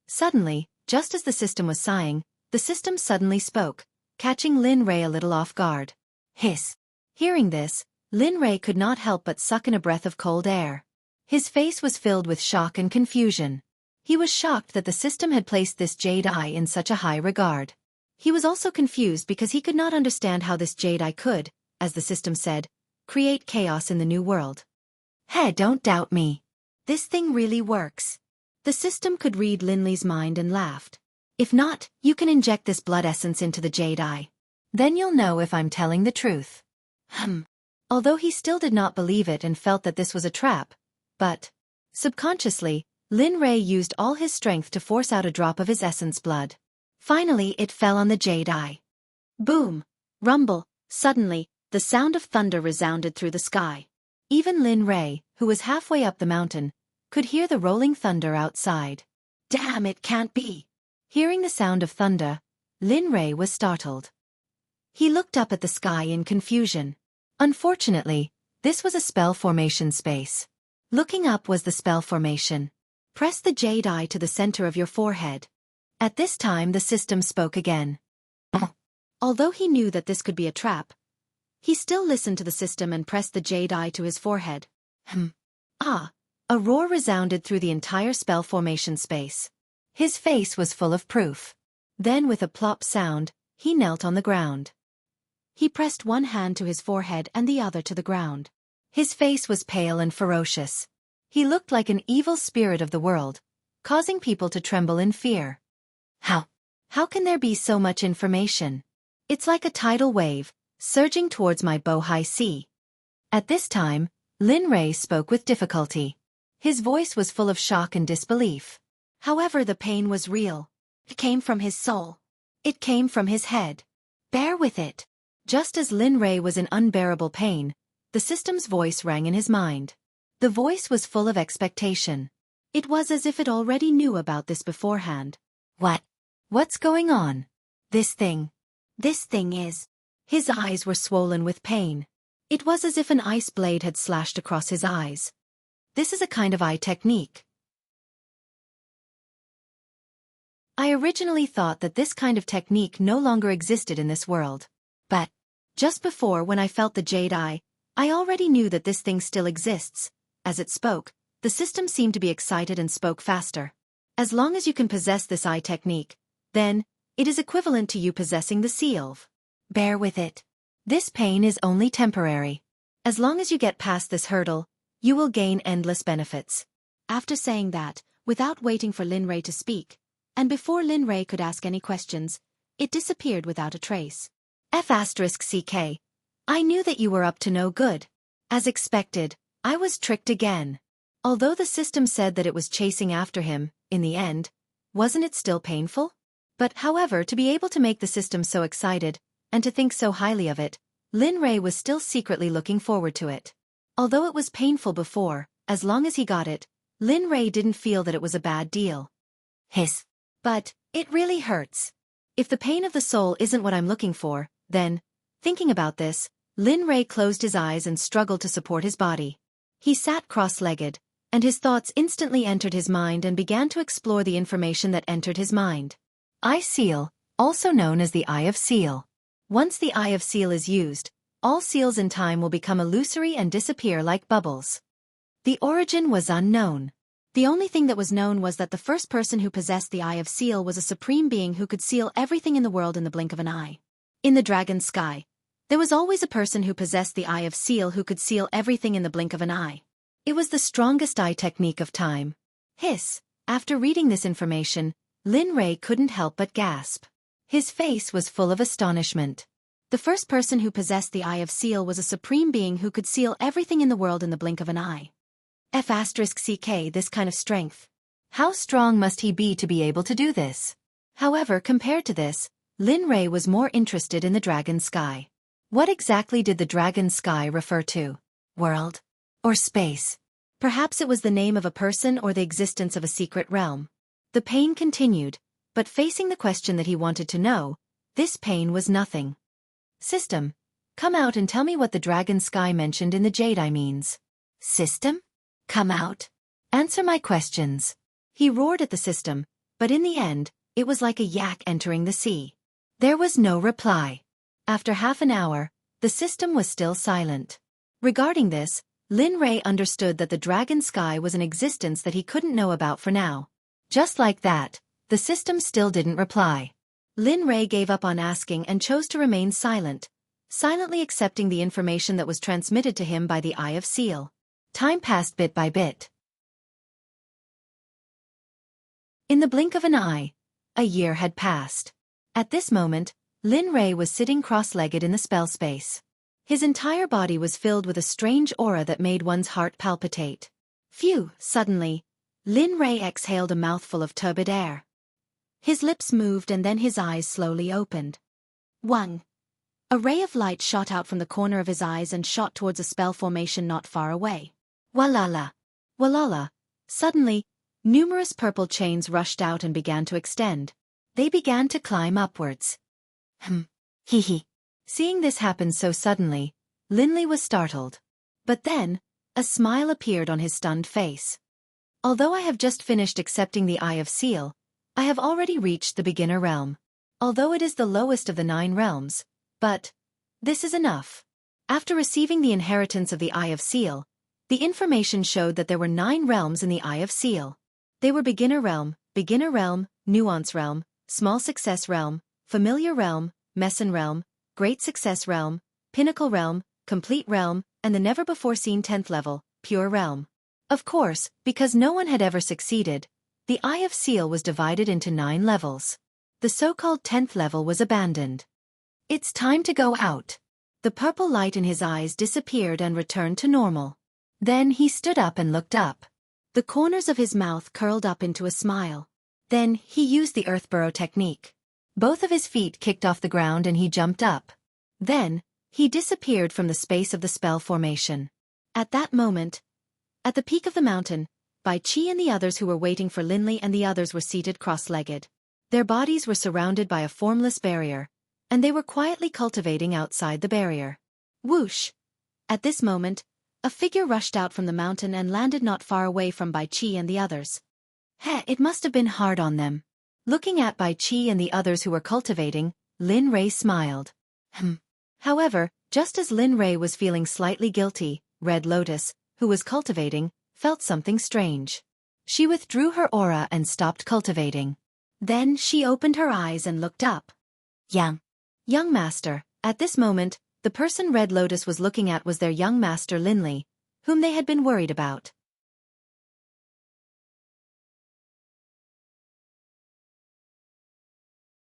Suddenly, just as the system was sighing, the system suddenly spoke, catching Lin Rei a little off guard. Hiss. Hearing this, Lin Rei could not help but suck in a breath of cold air. His face was filled with shock and confusion. He was shocked that the system had placed this jade eye in such a high regard. He was also confused because he could not understand how this jade eye could, as the system said, create chaos in the new world. Hey, don't doubt me. This thing really works. The system could read Linley's mind and laughed. If not, you can inject this blood essence into the jade eye. Then you'll know if I'm telling the truth. Although he still did not believe it and felt that this was a trap, but, subconsciously, Lin Rei used all his strength to force out a drop of his essence blood. Finally, it fell on the jade eye. Boom! Rumble! Suddenly, the sound of thunder resounded through the sky. Even Lin Rei, who was halfway up the mountain, could hear the rolling thunder outside. Damn, it can't be! Hearing the sound of thunder, Lin Rei was startled. He looked up at the sky in confusion. Unfortunately, this was a spell formation space. Looking up was the spell formation. Press the jade eye to the center of your forehead. At this time the system spoke again. Although he knew that this could be a trap, he still listened to the system and pressed the jade eye to his forehead. A roar resounded through the entire spell formation space. His face was full of proof. Then with a plop sound, he knelt on the ground. He pressed one hand to his forehead and the other to the ground. His face was pale and ferocious. He looked like an evil spirit of the world, causing people to tremble in fear. How can there be so much information? It's like a tidal wave, surging towards my Bohai Sea. At this time, Lin Rei spoke with difficulty. His voice was full of shock and disbelief. However, the pain was real. It came from his soul. It came from his head. Bear with it. Just as Lin Rei was in unbearable pain, the system's voice rang in his mind. The voice was full of expectation. It was as if it already knew about this beforehand. What's going on? This thing is... His eyes were swollen with pain. It was as if an ice blade had slashed across his eyes. This is a kind of eye technique. I originally thought that this kind of technique no longer existed in this world. But, just before when I felt the jade eye, I already knew that this thing still exists. As it spoke, the system seemed to be excited and spoke faster. As long as you can possess this eye technique, then, it is equivalent to you possessing the sea elf. Bear with it. This pain is only temporary. As long as you get past this hurdle, you will gain endless benefits. After saying that, without waiting for Lin Rei to speak, and before Lin Rei could ask any questions, it disappeared without a trace. F***CK. I knew that you were up to no good. As expected, I was tricked again. Although the system said that it was chasing after him, in the end, wasn't it still painful? But however, to be able to make the system so excited, and to think so highly of it, Lin Rei was still secretly looking forward to it. Although it was painful before, as long as he got it, Lin Rei didn't feel that it was a bad deal. Hiss. But, it really hurts. If the pain of the soul isn't what I'm looking for, then, thinking about this, Lin Rei closed his eyes and struggled to support his body. He sat cross-legged, and his thoughts instantly entered his mind and began to explore the information that entered his mind. Eye Seal, also known as the Eye of Seal. Once the Eye of Seal is used, all seals in time will become illusory and disappear like bubbles. The origin was unknown. The only thing that was known was that the first person who possessed the Eye of Seal was a supreme being who could seal everything in the world in the blink of an eye. In the dragon's sky, there was always a person who possessed the Eye of Seal who could seal everything in the blink of an eye. It was the strongest eye technique of time. Hiss. After reading this information, Lin Rei couldn't help but gasp. His face was full of astonishment. The first person who possessed the Eye of Seal was a supreme being who could seal everything in the world in the blink of an eye. F***CK. This kind of strength. How strong must he be to be able to do this? However, compared to this, Lin Rei was more interested in the dragon's sky. What exactly did the dragon's sky refer to? World? Or space? Perhaps it was the name of a person or the existence of a secret realm. The pain continued, but facing the question that he wanted to know, this pain was nothing. System, come out and tell me what the dragon sky mentioned in the jade eye means. System? Come out. Answer my questions. He roared at the system, but in the end, it was like a yak entering the sea. There was no reply. After half an hour, the system was still silent. Regarding this, Lin Rei understood that the dragon sky was an existence that he couldn't know about for now. Just like that, the system still didn't reply. Lin Rei gave up on asking and chose to remain silent, silently accepting the information that was transmitted to him by the Eye of Seal. Time passed bit by bit. In the blink of an eye, a year had passed. At this moment, Lin Rei was sitting cross-legged in the spell space. His entire body was filled with a strange aura that made one's heart palpitate. Phew! Suddenly, Lin Rei exhaled a mouthful of turbid air. His lips moved and then his eyes slowly opened. Wang! A ray of light shot out from the corner of his eyes and shot towards a spell formation not far away. Walala! Walala! Suddenly, numerous purple chains rushed out and began to extend. They began to climb upwards. Hee hee. Seeing this happen so suddenly, Linley was startled. But then, a smile appeared on his stunned face. Although I have just finished accepting the Eye of Seal, I have already reached the beginner realm. Although it is the lowest of the 9 realms, but this is enough. After receiving the inheritance of the Eye of Seal, the information showed that there were 9 realms in the Eye of Seal. They were beginner realm, nuance realm, small success realm, familiar realm, meson realm, great success realm, pinnacle realm, complete realm, and the never-before-seen 10th level, pure realm. Of course, because no one had ever succeeded, the Eye of Seal was divided into 9 levels. The so-called 10th level was abandoned. It's time to go out. The purple light in his eyes disappeared and returned to normal. Then he stood up and looked up. The corners of his mouth curled up into a smile. Then he used the earth burrow technique. Both of his feet kicked off the ground and he jumped up. Then, he disappeared from the space of the spell formation. At that moment, at the peak of the mountain, Bai Qi and the others who were waiting for Linley and the others were seated cross-legged. Their bodies were surrounded by a formless barrier, and they were quietly cultivating outside the barrier. Whoosh! At this moment, a figure rushed out from the mountain and landed not far away from Bai Qi and the others. It must have been hard on them. Looking at Bai Qi and the others who were cultivating, Lin Rei smiled. However, just as Lin Rei was feeling slightly guilty, Red Lotus, who was cultivating, felt something strange. She withdrew her aura and stopped cultivating. Then she opened her eyes and looked up. Young Master, At this moment, the person Red Lotus was looking at was their young master Linley, whom they had been worried about.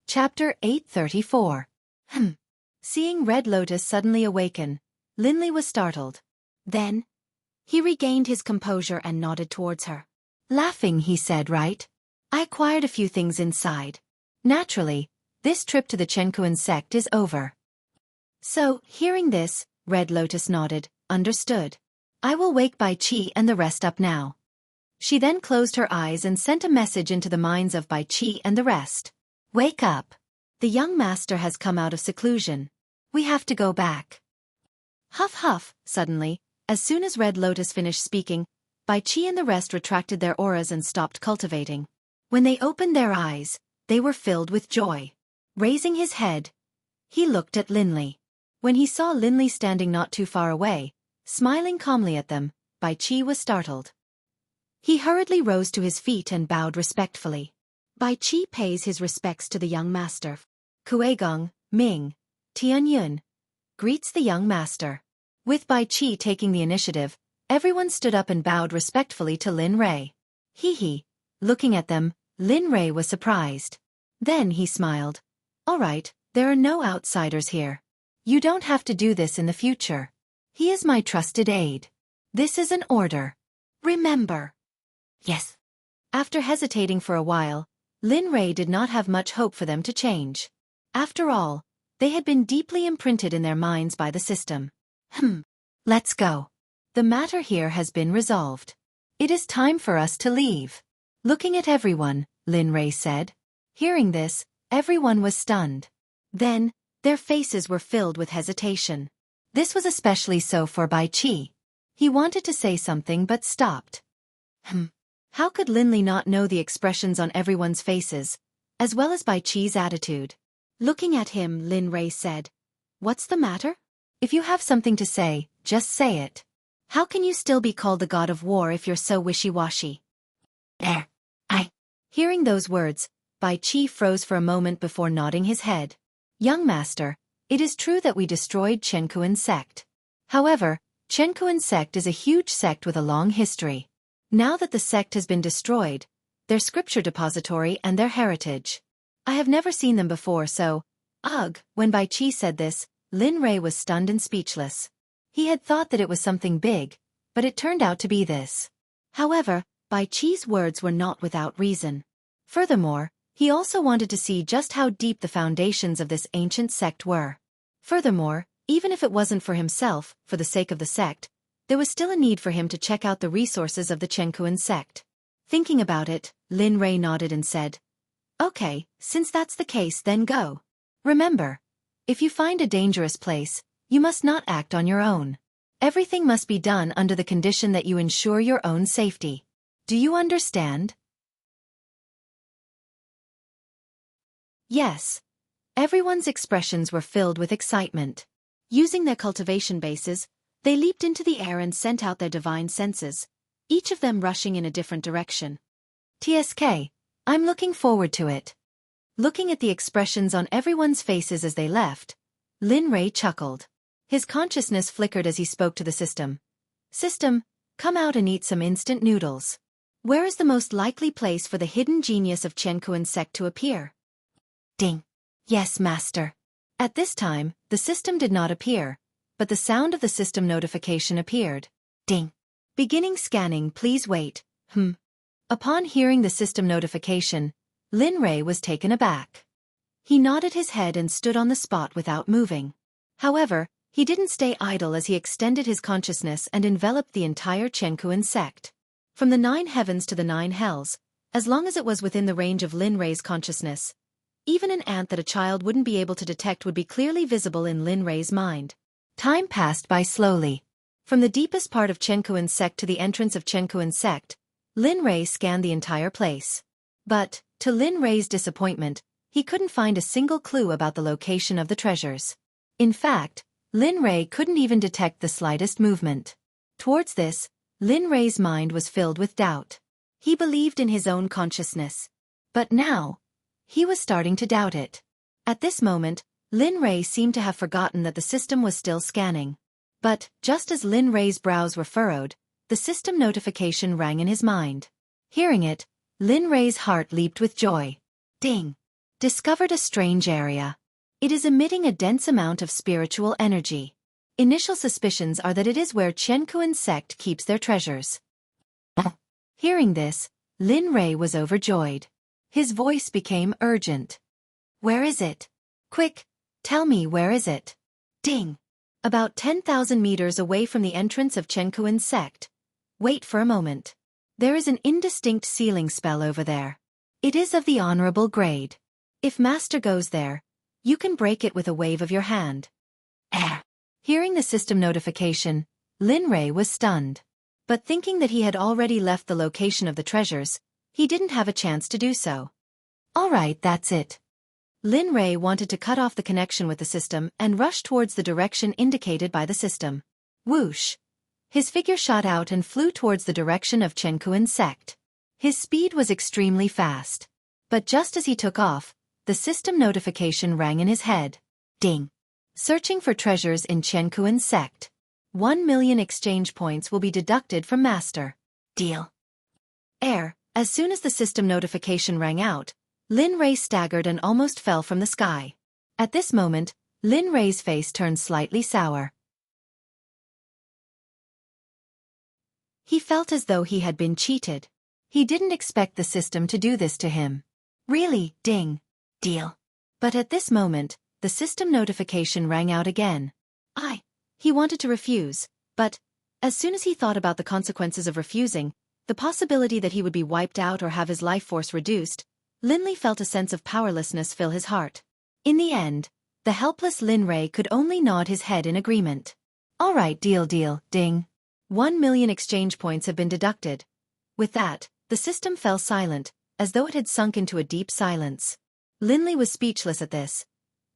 Chapter 834. Seeing Red Lotus suddenly awaken, Linley was startled. Then, he regained his composure and nodded towards her. Laughing, he said, "Right? I acquired a few things inside. Naturally, this trip to the Xueqi sect is over." So, hearing this, Red Lotus nodded, "Understood. I will wake Bai Qi and the rest up now." She then closed her eyes and sent a message into the minds of Bai Qi and the rest. "Wake up. The young master has come out of seclusion. We have to go back." Huff huff, suddenly, as soon as Red Lotus finished speaking, Bai Qi and the rest retracted their auras and stopped cultivating. When they opened their eyes, they were filled with joy. Raising his head, he looked at Linley. When he saw Linley standing not too far away, smiling calmly at them, Bai Qi was startled. He hurriedly rose to his feet and bowed respectfully. Bai Qi pays his respects to the young master. Kuegong, Ming, Tianyun, greets the young master. With Bai Qi taking the initiative, everyone stood up and bowed respectfully to Lin Rei. He. Looking at them, Lin Rei was surprised. Then he smiled. "All right, there are no outsiders here. You don't have to do this in the future. He is my trusted aide. This is an order. Remember." "Yes." After hesitating for a while, Lin Rei did not have much hope for them to change. After all, they had been deeply imprinted in their minds by the system. Let's go. The matter here has been resolved. It is time for us to leave." Looking at everyone, Lin Rei said. Hearing this, everyone was stunned. Then, their faces were filled with hesitation. This was especially so for Bai Qi. He wanted to say something but stopped. How could Linley not know the expressions on everyone's faces, as well as Bai Qi's attitude? Looking at him, Lin Rei said, "What's the matter? If you have something to say, just say it. How can you still be called the god of war if you're so wishy-washy?" Hearing those words, Bai Qi froze for a moment before nodding his head. "Young master, it is true that we destroyed Xueqi sect. However, Xueqi sect is a huge sect with a long history. Now that the sect has been destroyed, their scripture depository and their heritage. I have never seen them before, so, ugh." When Bai Qi said this, Lin Rei was stunned and speechless. He had thought that it was something big, but it turned out to be this. However, Bai Qi's words were not without reason. Furthermore, he also wanted to see just how deep the foundations of this ancient sect were. Furthermore, even if it wasn't for himself, for the sake of the sect, there was still a need for him to check out the resources of the Xueqi sect. Thinking about it, Lin Rei nodded and said, "Okay, since that's the case, then go. Remember, if you find a dangerous place, you must not act on your own. Everything must be done under the condition that you ensure your own safety. Do you understand?" Yes. Everyone's expressions were filled with excitement. Using their cultivation bases, they leaped into the air and sent out their divine senses, each of them rushing in a different direction. "TSK, I'm looking forward to it." Looking at the expressions on everyone's faces as they left, Lin Rei chuckled. His consciousness flickered as he spoke to the system. "System, come out and eat some instant noodles. Where is the most likely place for the hidden genius of Xueqi sect to appear?" Ding. "Yes, master." At this time, the system did not appear, but the sound of the system notification appeared. Ding. "Beginning scanning, please wait." Upon hearing the system notification, Lin Rei was taken aback. He nodded his head and stood on the spot without moving. However, he didn't stay idle as he extended his consciousness and enveloped the entire Xueqi sect. From the 9 heavens to the 9 hells, as long as it was within the range of Lin Rei's consciousness, even an ant that a child wouldn't be able to detect would be clearly visible in Lin Rei's mind. Time passed by slowly. From the deepest part of Xueqi sect to the entrance of Xueqi sect, Lin Rei scanned the entire place. But, to Lin Rei's disappointment, he couldn't find a single clue about the location of the treasures. In fact, Lin Rei couldn't even detect the slightest movement. Towards this, Lin Rei's mind was filled with doubt. He believed in his own consciousness. But now, he was starting to doubt it. At this moment, Lin Rei seemed to have forgotten that the system was still scanning. But, just as Lin Rei's brows were furrowed, the system notification rang in his mind. Hearing it, Lin Rei's heart leaped with joy. Ding! Discovered a strange area. It is emitting a dense amount of spiritual energy. Initial suspicions are that it is where Xueqi's sect keeps their treasures. Hearing this, Lin Rei was overjoyed. His voice became urgent. Where is it? Quick, tell me where is it? Ding! About 10,000 meters away from the entrance of Xueqi's sect. Wait for a moment. There is an indistinct sealing spell over there. It is of the honorable grade. If Master goes there, you can break it with a wave of your hand. Hearing the system notification, Lin Rei was stunned. But thinking that he had already left the location of the treasures, he didn't have a chance to do so. Alright, that's it. Lin Rei wanted to cut off the connection with the system and rush towards the direction indicated by the system. Whoosh! His figure shot out and flew towards the direction of Xueqi's sect. His speed was extremely fast. But just as he took off, the system notification rang in his head. Ding! Searching for treasures in Xueqi's sect. 1 million exchange points will be deducted from Master. Deal. As soon as the system notification rang out, Lin Rei staggered and almost fell from the sky. At this moment, Lin Rei's face turned slightly sour. He felt as though he had been cheated. He didn't expect the system to do this to him. Really, ding. Deal. But at this moment, the system notification rang out again. He wanted to refuse, but, as soon as he thought about the consequences of refusing, the possibility that he would be wiped out or have his life force reduced, Linley felt a sense of powerlessness fill his heart. In the end, the helpless Lin Rei could only nod his head in agreement. Alright, deal, ding. 1 million exchange points have been deducted. With that, the system fell silent, as though it had sunk into a deep silence. Linley was speechless at this.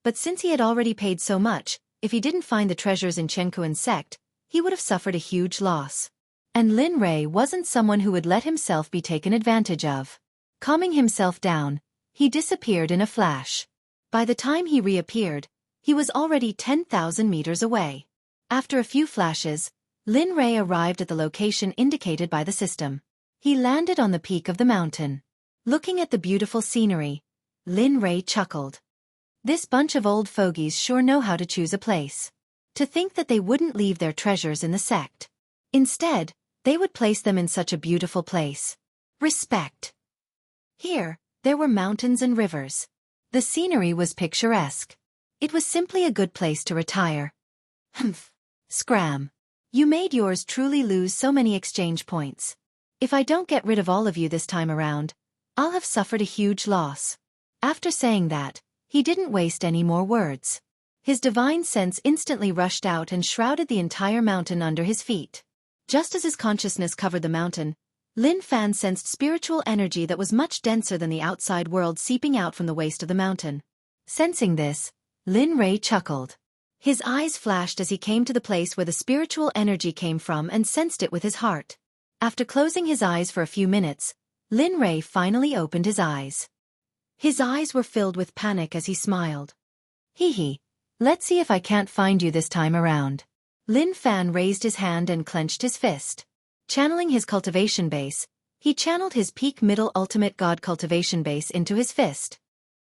But since he had already paid so much, if he didn't find the treasures in Xueqi's sect, he would have suffered a huge loss. And Lin Rei wasn't someone who would let himself be taken advantage of. Calming himself down, he disappeared in a flash. By the time he reappeared, he was already 10,000 meters away. After a few flashes, Lin Rei arrived at the location indicated by the system. He landed on the peak of the mountain. Looking at the beautiful scenery, Lin Rei chuckled. This bunch of old fogies sure know how to choose a place. To think that they wouldn't leave their treasures in the sect. Instead, they would place them in such a beautiful place. Respect. Here, there were mountains and rivers. The scenery was picturesque. It was simply a good place to retire. Humph. Scram. You made yours truly lose so many exchange points. If I don't get rid of all of you this time around, I'll have suffered a huge loss. After saying that, he didn't waste any more words. His divine sense instantly rushed out and shrouded the entire mountain under his feet. Just as his consciousness covered the mountain, Lin Fan sensed spiritual energy that was much denser than the outside world seeping out from the waist of the mountain. Sensing this, Lin Rei chuckled. His eyes flashed as he came to the place where the spiritual energy came from and sensed it with his heart. After closing his eyes for a few minutes, Lin Rei finally opened his eyes. His eyes were filled with panic as he smiled. Hee, let's see if I can't find you this time around. Lin Fan raised his hand and clenched his fist. Channeling his cultivation base, he channeled his peak middle ultimate god cultivation base into his fist.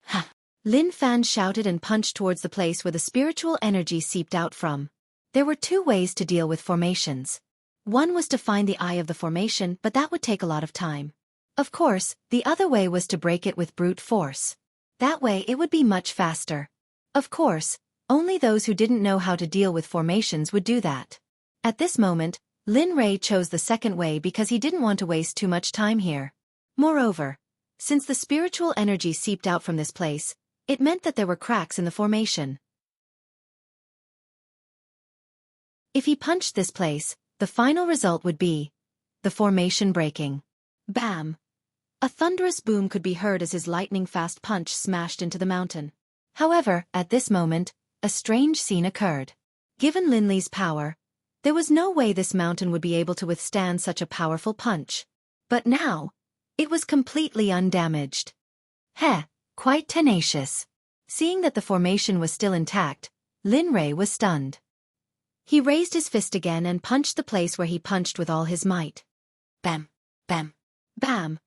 Ha! Lin Fan shouted and punched towards the place where the spiritual energy seeped out from. There were two ways to deal with formations. One was to find the eye of the formation, but that would take a lot of time. Of course, the other way was to break it with brute force. That way it would be much faster. Of course, only those who didn't know how to deal with formations would do that. At this moment, Lin Rei chose the second way because he didn't want to waste too much time here. Moreover, since the spiritual energy seeped out from this place, it meant that there were cracks in the formation. If he punched this place, the final result would be the formation breaking. Bam! A thunderous boom could be heard as his lightning-fast punch smashed into the mountain. However, at this moment, a strange scene occurred. Given Linley's power, there was no way this mountain would be able to withstand such a powerful punch. But now, it was completely undamaged. Quite tenacious. Seeing that the formation was still intact, Lin Rei was stunned. He raised his fist again and punched the place where he punched with all his might. Bam! Bam! Bam!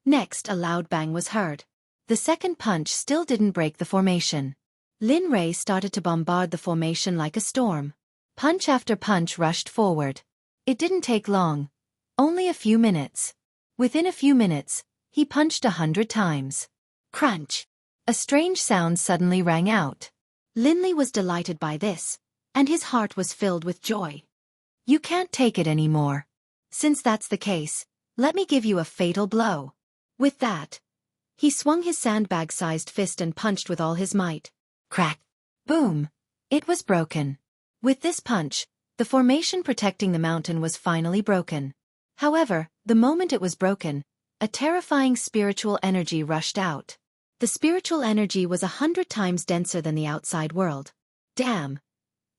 Next a loud bang was heard. The second punch still didn't break the formation. Lin Rei started to bombard the formation like a storm. Punch after punch rushed forward. It didn't take long. Only a few minutes. Within a few minutes, he punched 100 times. Crunch! A strange sound suddenly rang out. Linley was delighted by this, and his heart was filled with joy. You can't take it anymore. Since that's the case, let me give you a fatal blow. With that, he swung his sandbag-sized fist and punched with all his might. Crack! Boom! It was broken. With this punch, the formation protecting the mountain was finally broken. However, the moment it was broken, a terrifying spiritual energy rushed out. The spiritual energy was 100 times denser than the outside world. Damn!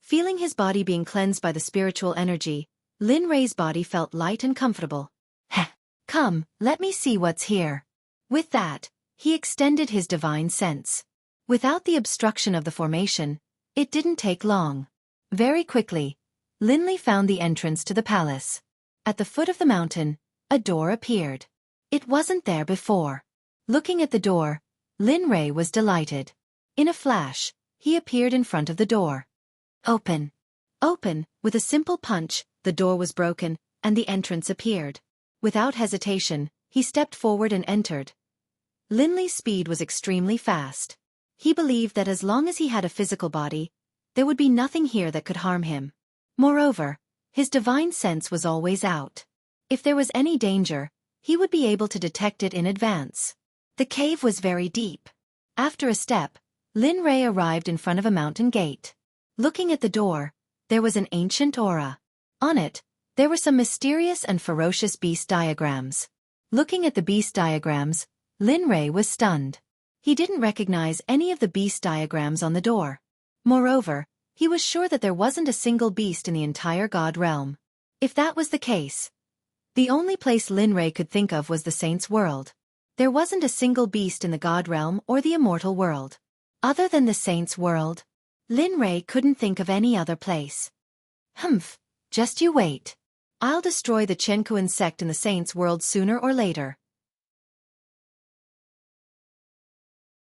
Feeling his body being cleansed by the spiritual energy, Lin Rei's body felt light and comfortable. Heh! Come, let me see what's here. With that, he extended his divine sense. Without the obstruction of the formation, it didn't take long. Very quickly, Linley found the entrance to the palace. At the foot of the mountain, a door appeared. It wasn't there before. Looking at the door, Lin Rei was delighted. In a flash, he appeared in front of the door. Open! Open! With a simple punch, the door was broken, and the entrance appeared. Without hesitation, he stepped forward and entered. Linley's speed was extremely fast. He believed that as long as he had a physical body, there would be nothing here that could harm him. Moreover, his divine sense was always out. If there was any danger, he would be able to detect it in advance. The cave was very deep. After a step, Lin Rei arrived in front of a mountain gate. Looking at the door, there was an ancient aura. On it, there were some mysterious and ferocious beast diagrams. Looking at the beast diagrams, Lin Rei was stunned. He didn't recognize any of the beast diagrams on the door. Moreover, he was sure that there wasn't a single beast in the entire god realm. If that was the case, the only place Lin Rei could think of was the saint's world. There wasn't a single beast in the god realm or the immortal world. Other than the saint's world, Lin Rei couldn't think of any other place. Humph, just you wait. I'll destroy the Xueqi sect in the saint's world sooner or later.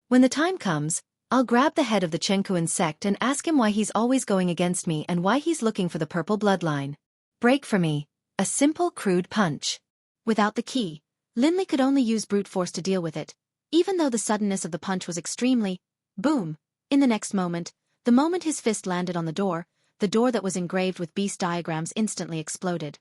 When the time comes, I'll grab the head of the Xueqi sect and ask him why he's always going against me and why he's looking for the purple bloodline. Break for me. A simple crude punch. Without the key, Linley could only use brute force to deal with it, even though the suddenness of the punch was extremely... Boom! In the next moment his fist landed on the door that was engraved with beast diagrams instantly exploded.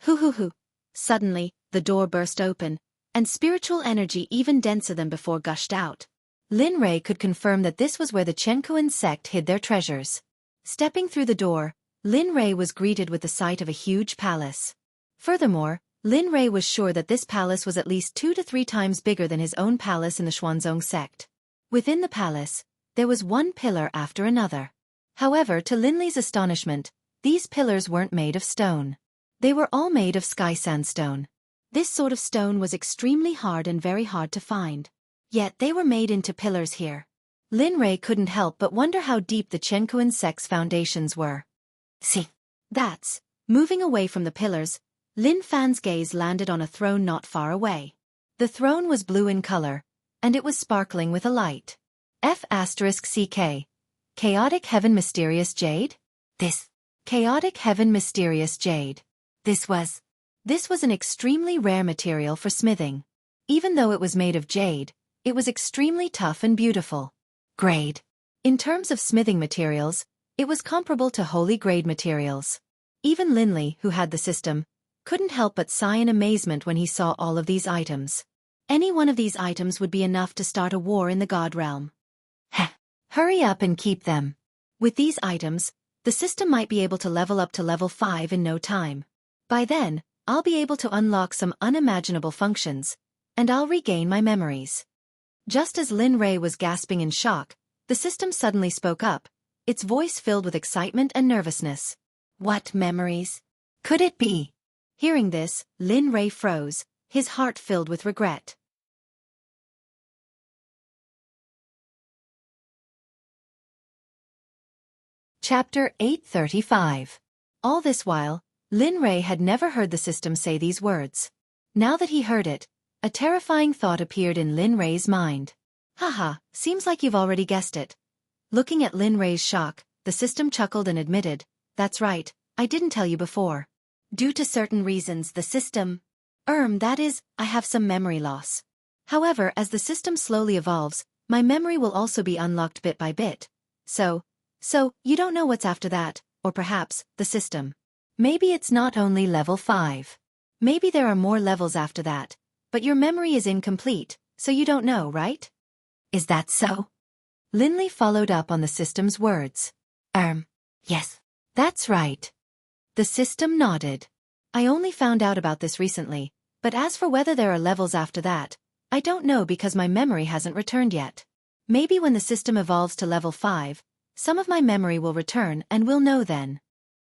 Hoo! Suddenly, the door burst open, and spiritual energy even denser than before gushed out. Lin Rei could confirm that this was where the Xueqi sect hid their treasures. Stepping through the door, Lin Rei was greeted with the sight of a huge palace. Furthermore, Lin Rei was sure that this palace was at least 2 to 3 times bigger than his own palace in the Xuanzong sect. Within the palace, there was one pillar after another. However, to Linley's astonishment, these pillars weren't made of stone. They were all made of sky sandstone. This sort of stone was extremely hard and very hard to find. Yet they were made into pillars here. Lin Rei couldn't help but wonder how deep the Xueqi sect's foundations were. See, that's... Moving away from the pillars, Lin Fan's gaze landed on a throne not far away. The throne was blue in color, and it was sparkling with a light. F***CK. Chaotic Heaven Mysterious Jade? This. Chaotic Heaven Mysterious Jade. This was an extremely rare material for smithing. Even though it was made of jade, it was extremely tough and beautiful. Grade. In terms of smithing materials, it was comparable to holy grade materials. Even Linley, who had the system, couldn't help but sigh in amazement when he saw all of these items. Any one of these items would be enough to start a war in the god realm. Heh. Hurry up and keep them. With these items, the system might be able to level up to level 5 in no time. By then, I'll be able to unlock some unimaginable functions, and I'll regain my memories. Just as Lin Rei was gasping in shock, the system suddenly spoke up, its voice filled with excitement and nervousness. What memories? Could it be? Hearing this, Lin Rei froze, his heart filled with regret. Chapter 835. All this while, Lin Rei had never heard the system say these words. Now that he heard it, a terrifying thought appeared in Lin Rei's mind. Haha, seems like you've already guessed it. Looking at Lin Rei's shock, the system chuckled and admitted, that's right, I didn't tell you before. Due to certain reasons the system… that is, I have some memory loss. However, as the system slowly evolves, my memory will also be unlocked bit by bit. So, you don't know what's after that, or perhaps, the system. Maybe it's not only level 5. Maybe there are more levels after that, but your memory is incomplete, so you don't know, right? Is that so? Linley followed up on the system's words. Yes. That's right. The system nodded. I only found out about this recently, but as for whether there are levels after that, I don't know because my memory hasn't returned yet. Maybe when the system evolves to level 5, some of my memory will return and we'll know then.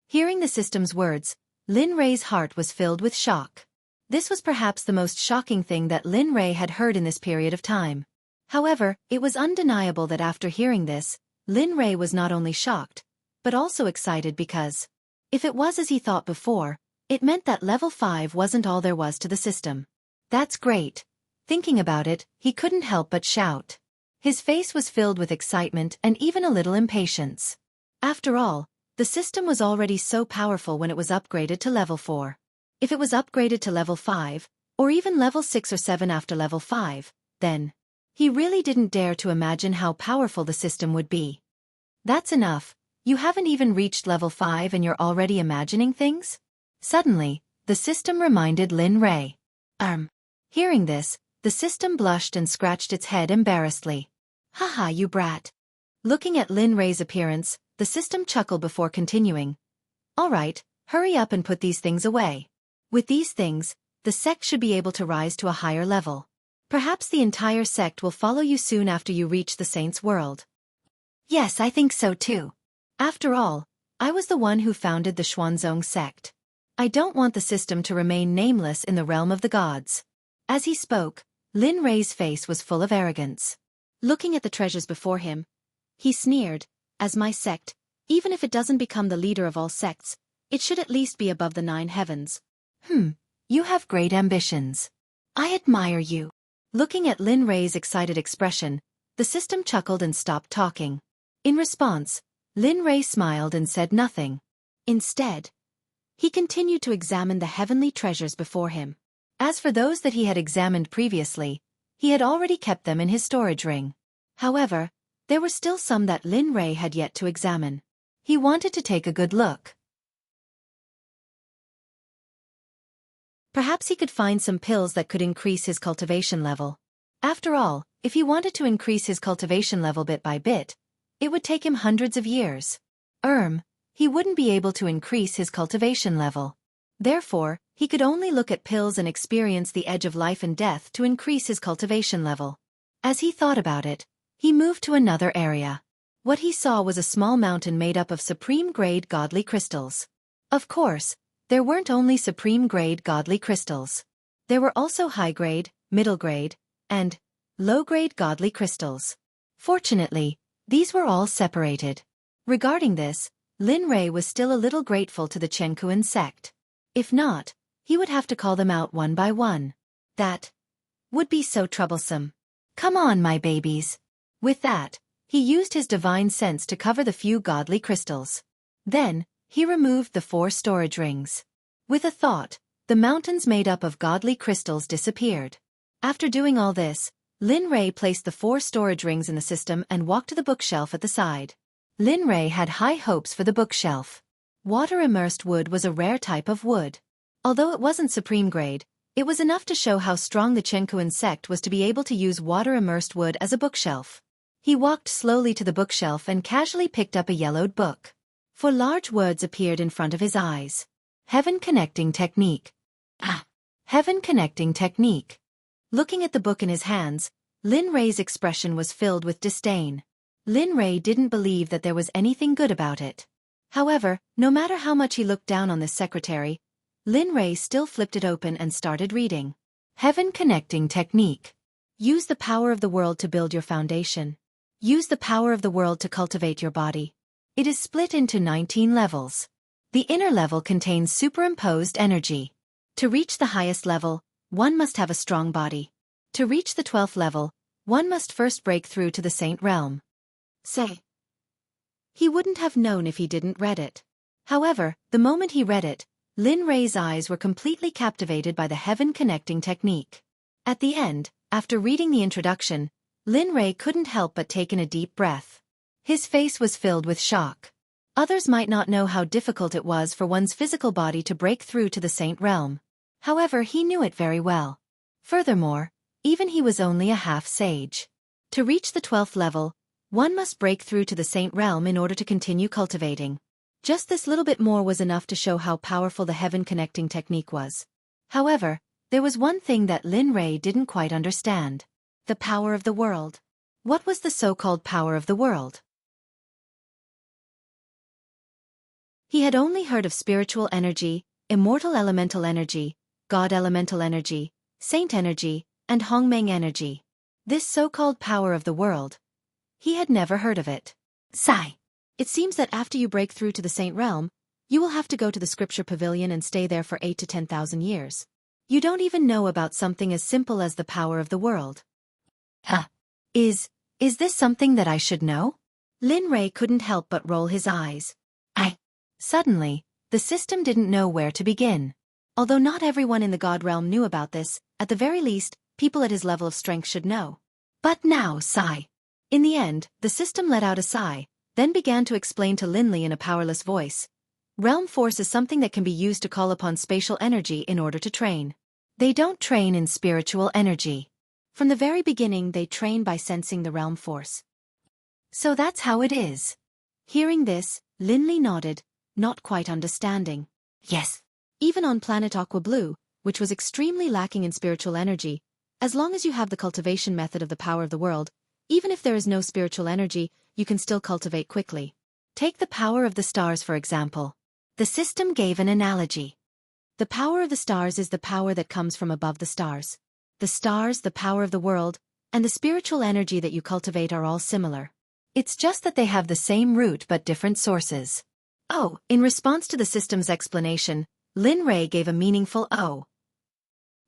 Hearing the system's words, Lin Rei's heart was filled with shock. This was perhaps the most shocking thing that Lin Rei had heard in this period of time. However, it was undeniable that after hearing this, Lin Rei was not only shocked, but also excited because, if it was as he thought before, it meant that level 5 wasn't all there was to the system. That's great. Thinking about it, he couldn't help but shout. His face was filled with excitement and even a little impatience. After all, the system was already so powerful when it was upgraded to level 4. If it was upgraded to level 5, or even level 6 or 7 after level 5, then he really didn't dare to imagine how powerful the system would be. That's enough. You haven't even reached level 5 and you're already imagining things? Suddenly, the system reminded Lin Rei. Hearing this, the system blushed and scratched its head embarrassedly. Haha, you brat. Looking at Lin Rei's appearance, the system chuckled before continuing. Alright, hurry up and put these things away. With these things, the sect should be able to rise to a higher level. Perhaps the entire sect will follow you soon after you reach the saints' world. Yes, I think so too. After all, I was the one who founded the Xuanzong sect. I don't want the system to remain nameless in the realm of the gods. As he spoke, Lin Rei's face was full of arrogance. Looking at the treasures before him, he sneered, as my sect, even if it doesn't become the leader of all sects, it should at least be above the 9 heavens. You have great ambitions. I admire you. Looking at Lin Rei's excited expression, the system chuckled and stopped talking. In response, Lin Rei smiled and said nothing. Instead, he continued to examine the heavenly treasures before him. As for those that he had examined previously, he had already kept them in his storage ring. However, there were still some that Lin Rei had yet to examine. He wanted to take a good look. Perhaps he could find some pills that could increase his cultivation level. After all, if he wanted to increase his cultivation level bit by bit, it would take him hundreds of years. He wouldn't be able to increase his cultivation level. Therefore, he could only look at pills and experience the edge of life and death to increase his cultivation level. As he thought about it, he moved to another area. What he saw was a small mountain made up of supreme-grade godly crystals. Of course, there weren't only supreme-grade godly crystals. There were also high-grade, middle-grade, and low-grade godly crystals. Fortunately, these were all separated. Regarding this, Lin Rei was still a little grateful to the Xueqi sect. If not, he would have to call them out one by one. That would be so troublesome. Come on, my babies. With that, he used his divine sense to cover the few godly crystals. Then, he removed the 4 storage rings. With a thought, the mountains made up of godly crystals disappeared. After doing all this, Lin Rei placed the 4 storage rings in the system and walked to the bookshelf at the side. Lin Rei had high hopes for the bookshelf. Water-immersed wood was a rare type of wood. Although it wasn't supreme grade, it was enough to show how strong the Xueqi sect was to be able to use water-immersed wood as a bookshelf. He walked slowly to the bookshelf and casually picked up a yellowed book. 4 large words appeared in front of his eyes. Heaven Connecting Technique. Heaven Connecting Technique. Looking at the book in his hands, Lin Rei's expression was filled with disdain. Lin Rei didn't believe that there was anything good about it. However, no matter how much he looked down on this secretary, Lin Rei still flipped it open and started reading. Heaven Connecting Technique. Use the power of the world to build your foundation. Use the power of the world to cultivate your body. It is split into 19 levels. The inner level contains superimposed energy. To reach the highest level, one must have a strong body. To reach the 12th level, one must first break through to the Saint realm. Say. He wouldn't have known if he didn't read it. However, the moment he read it, Lin Rei's eyes were completely captivated by the heaven-connecting technique. At the end, after reading the introduction, Lin Rei couldn't help but take in a deep breath. His face was filled with shock. Others might not know how difficult it was for one's physical body to break through to the Saint realm. However, he knew it very well. Furthermore, even he was only a half-sage. To reach the 12th level, one must break through to the Saint realm in order to continue cultivating. Just this little bit more was enough to show how powerful the heaven-connecting technique was. However, there was one thing that Lin Rei didn't quite understand. The power of the world. What was the so-called power of the world? He had only heard of spiritual energy, immortal elemental energy, God elemental energy, saint energy, and Hongmeng energy. This so-called power of the world. He had never heard of it. Sigh. It seems that after you break through to the Saint realm, you will have to go to the scripture pavilion and stay there for 8 to 10,000 years. You don't even know about something as simple as the power of the world. Huh. Is this something that I should know? Lin Rei couldn't help but roll his eyes. Suddenly, the system didn't know where to begin. Although not everyone in the God realm knew about this, at the very least, people at his level of strength should know. But now, sigh. In the end, the system let out a sigh, then began to explain to Lin Li in a powerless voice. Realm force is something that can be used to call upon spatial energy in order to train. They don't train in spiritual energy. From the very beginning they train by sensing the realm force. So that's how it is. Hearing this, Lin Li nodded, not quite understanding. Yes. Even on planet Aqua Blue, which was extremely lacking in spiritual energy, as long as you have the cultivation method of the power of the world, even if there is no spiritual energy, you can still cultivate quickly. Take the power of the stars for example. The system gave an analogy. The power of the stars is the power that comes from above the stars. The stars, the power of the world, and the spiritual energy that you cultivate are all similar. It's just that they have the same root but different sources. Oh, in response to the system's explanation, Lin Rei gave a meaningful oh.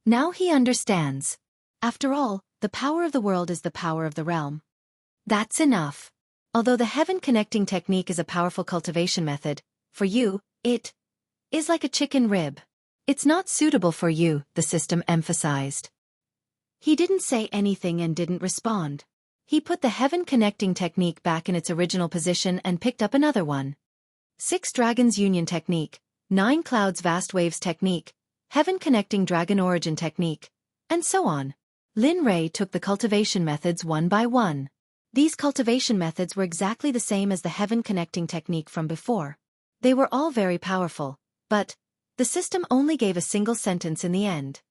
Now he understands. After all, the power of the world is the power of the realm. That's enough. Although the heaven-connecting technique is a powerful cultivation method, for you, it is like a chicken rib. It's not suitable for you, the system emphasized. He didn't say anything and didn't respond. He put the heaven-connecting technique back in its original position and picked up another one. 6 Dragons Union Technique, 9 Clouds Vast Waves Technique, Heaven-Connecting Dragon Origin Technique, and so on. Lin Rei took the cultivation methods one by one. These cultivation methods were exactly the same as the heaven-connecting technique from before. They were all very powerful, but the system only gave a single sentence in the end.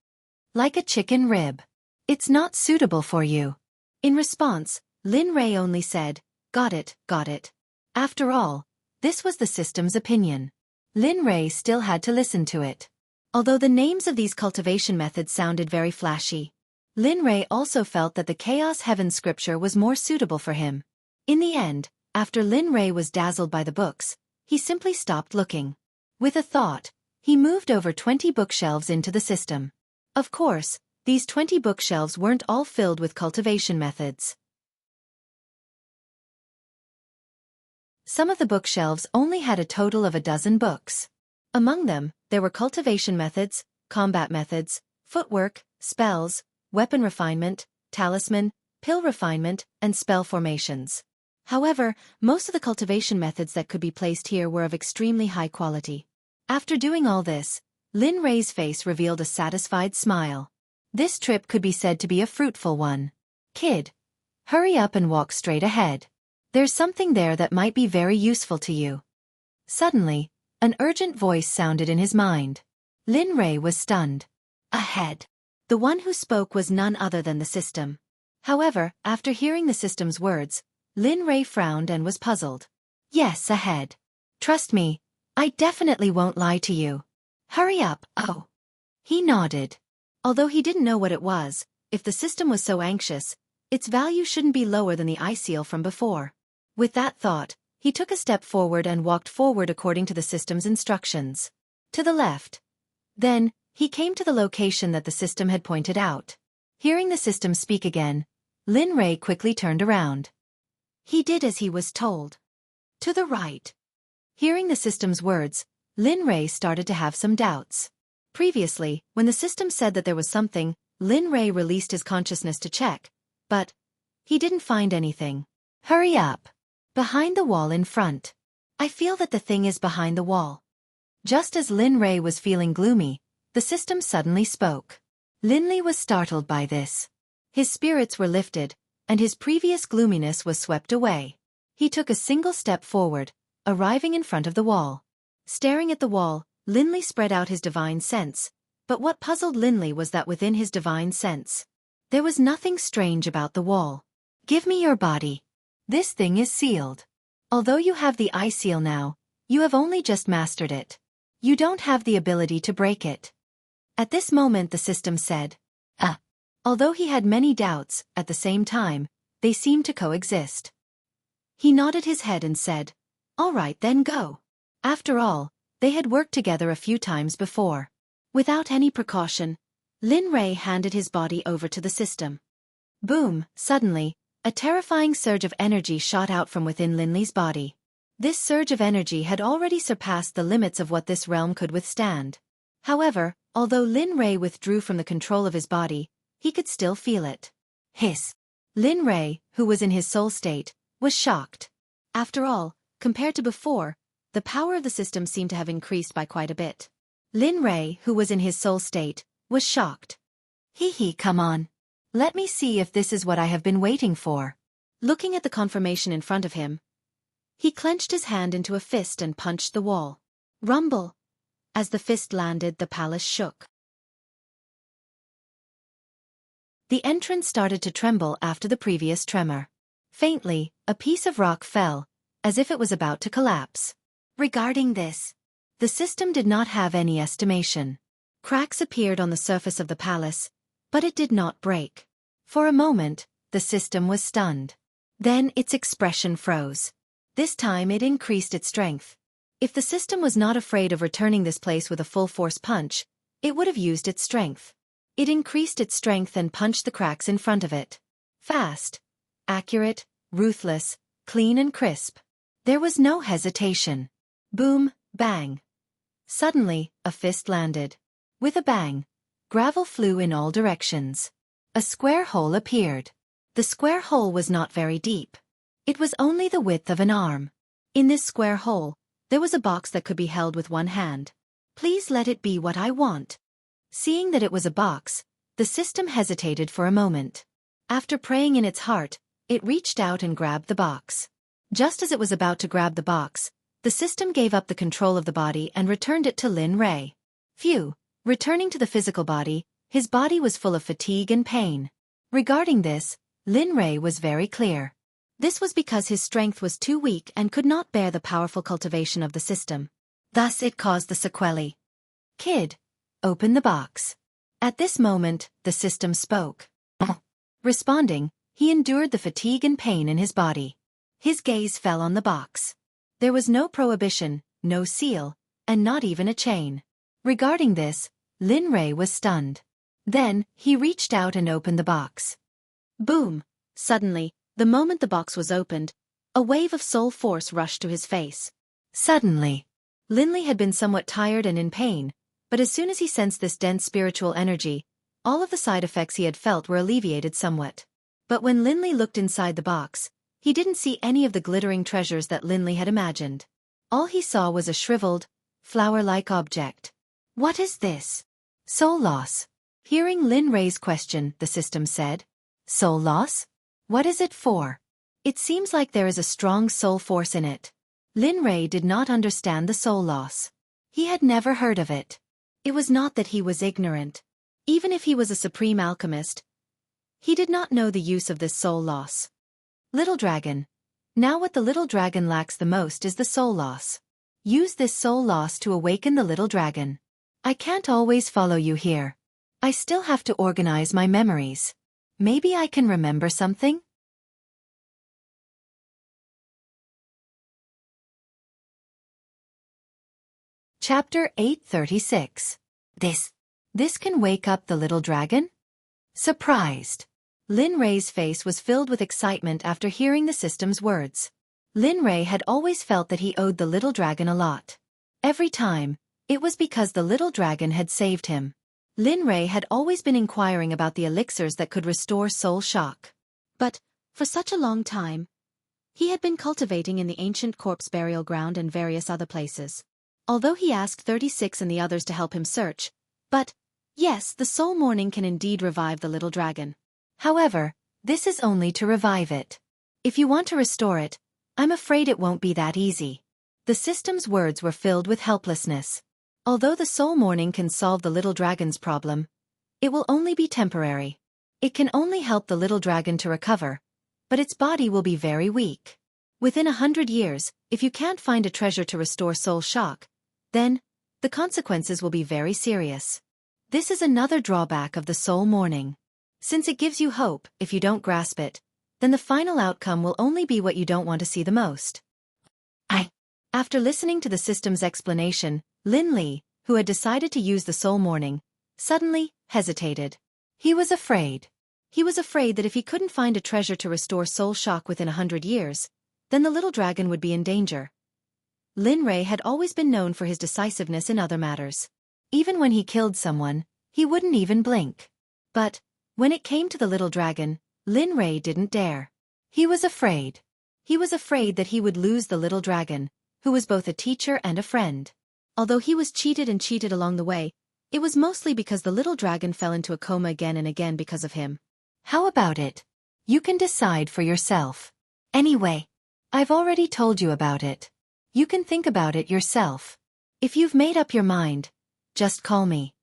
Like a chicken rib. It's not suitable for you. In response, Lin Rei only said, got it, got it. After all, this was the system's opinion. Lin Rei still had to listen to it. Although the names of these cultivation methods sounded very flashy, Lin Rei also felt that the Chaos Heaven scripture was more suitable for him. In the end, after Lin Rei was dazzled by the books, he simply stopped looking. With a thought, he moved over 20 bookshelves into the system. Of course, these 20 bookshelves weren't all filled with cultivation methods. Some of the bookshelves only had a total of 12 books. Among them, there were cultivation methods, combat methods, footwork, spells, weapon refinement, talisman, pill refinement, and spell formations. However, most of the cultivation methods that could be placed here were of extremely high quality. After doing all this, Lin Rei's face revealed a satisfied smile. This trip could be said to be a fruitful one. Kid, hurry up and walk straight ahead. There's something there that might be very useful to you. Suddenly, an urgent voice sounded in his mind. Lin Rei was stunned. Ahead. The one who spoke was none other than the system. However, after hearing the system's words, Lin Rei frowned and was puzzled. Yes, ahead. Trust me, I definitely won't lie to you. Hurry up, oh. He nodded. Although he didn't know what it was, if the system was so anxious, its value shouldn't be lower than the eye seal from before. With that thought, He took a step forward and walked forward according to the system's instructions. To the left. Then, he came to the location that the system had pointed out. Hearing the system speak again, Lin Rei quickly turned around. He did as he was told. To the right. Hearing the system's words, Lin Rei started to have some doubts. Previously, when the system said that there was something, Lin Rei released his consciousness to check, but he didn't find anything. Hurry up. Behind the wall in front. I feel that the thing is behind the wall. Just as Lin Rei was feeling gloomy, the system suddenly spoke. Lin Li was startled by this. His spirits were lifted, and his previous gloominess was swept away. He took a single step forward, arriving in front of the wall. Staring at the wall, Lin Li spread out his divine sense, but what puzzled Lin Li was that within his divine sense, there was nothing strange about the wall. Give me your body. This thing is sealed. Although you have the eye seal now, you have only just mastered it. You don't have the ability to break it. At this moment the system said. Although he had many doubts, at the same time, they seemed to coexist. He nodded his head and said, "All right then, go." After all, they had worked together a few times before. Without any precaution, Lin Rei handed his body over to the system. Boom! Suddenly, a terrifying surge of energy shot out from within Lin Li's body. This surge of energy had already surpassed the limits of what this realm could withstand. However, although Lin Rei withdrew from the control of his body, he could still feel it. Hiss! Lin Rei, who was in his soul state, was shocked. After all, compared to before, the power of the system seemed to have increased by quite a bit. Lin Rei, who was in his soul state, was shocked. Come on. Let me see if this is what I have been waiting for. Looking at the confirmation in front of him, he clenched his hand into a fist and punched the wall. Rumble! As the fist landed, the palace shook. The entrance started to tremble after the previous tremor. Faintly, a piece of rock fell, as if it was about to collapse. Regarding this, the system did not have any estimation. Cracks appeared on the surface of the palace, but it did not break. For a moment, the system was stunned. Then its expression froze. This time it increased its strength. If the system was not afraid of returning this place with a full-force punch, it would have used its strength. It increased its strength and punched the cracks in front of it. Fast, accurate, ruthless, clean and crisp. There was no hesitation. Boom, bang. Suddenly, a fist landed. With a bang, gravel flew in all directions. A square hole appeared. The square hole was not very deep. It was only the width of an arm. In this square hole, there was a box that could be held with one hand. Please let it be what I want. Seeing that it was a box, the system hesitated for a moment. After praying in its heart, it reached out and grabbed the box. Just as it was about to grab the box, the system gave up the control of the body and returned it to Lin Rei. Phew! Returning to the physical body, his body was full of fatigue and pain. Regarding this, Lin Rei was very clear. This was because his strength was too weak and could not bear the powerful cultivation of the system. Thus it caused the sequelae. Kid, open the box. At this moment, the system spoke. Responding, he endured the fatigue and pain in his body. His gaze fell on the box. There was no prohibition, no seal, and not even a chain. Regarding this, Lin Rei was stunned. Then, he reached out and opened the box. Boom! Suddenly, the moment the box was opened, a wave of soul force rushed to his face. Suddenly, Lin Li had been somewhat tired and in pain, but as soon as he sensed this dense spiritual energy, all of the side effects he had felt were alleviated somewhat. But when Lin Li looked inside the box, he didn't see any of the glittering treasures that Lin Li had imagined. All he saw was a shriveled, flower-like object. What is this? Soul loss. Hearing Lin Rei's question, the system said, Soul loss? What is it for? It seems like there is a strong soul force in it. Lin Rei did not understand the soul loss. He had never heard of it. It was not that he was ignorant. Even if he was a supreme alchemist, he did not know the use of this soul loss. Little dragon. Now what the little dragon lacks the most is the soul loss. Use this soul loss to awaken the little dragon. I can't always follow you here. I still have to organize my memories. Maybe I can remember something? Chapter 836. This can wake up the little dragon? Surprised. Lin Rei's face was filled with excitement after hearing the system's words. Lin Rei had always felt that he owed the little dragon a lot. Every time, it was because the little dragon had saved him. Lin Rei had always been inquiring about the elixirs that could restore soul shock. But, for such a long time, he had been cultivating in the ancient corpse burial ground and various other places. Although he asked 36 and the others to help him search, but, yes, the soul morning can indeed revive the little dragon. However, this is only to revive it. If you want to restore it, I'm afraid it won't be that easy. The system's words were filled with helplessness. Although the soul morning can solve the little dragon's problem, it will only be temporary. It can only help the little dragon to recover, but its body will be very weak. Within 100 years, if you can't find a treasure to restore soul shock, then, the consequences will be very serious. This is another drawback of the soul morning. Since it gives you hope, if you don't grasp it, then the final outcome will only be what you don't want to see the most. After listening to the system's explanation, Lin Li, who had decided to use the soul morning, suddenly hesitated. He was afraid. He was afraid that if he couldn't find a treasure to restore soul shock within 100 years, then the little dragon would be in danger. Lin Rei had always been known for his decisiveness in other matters. Even when he killed someone, he wouldn't even blink. But, when it came to the little dragon, Lin Rei didn't dare. He was afraid. He was afraid that he would lose the little dragon, who was both a teacher and a friend. Although he was cheated along the way, it was mostly because the little dragon fell into a coma again and again because of him. How about it? You can decide for yourself. Anyway, I've already told you about it. You can think about it yourself. If you've made up your mind, just call me.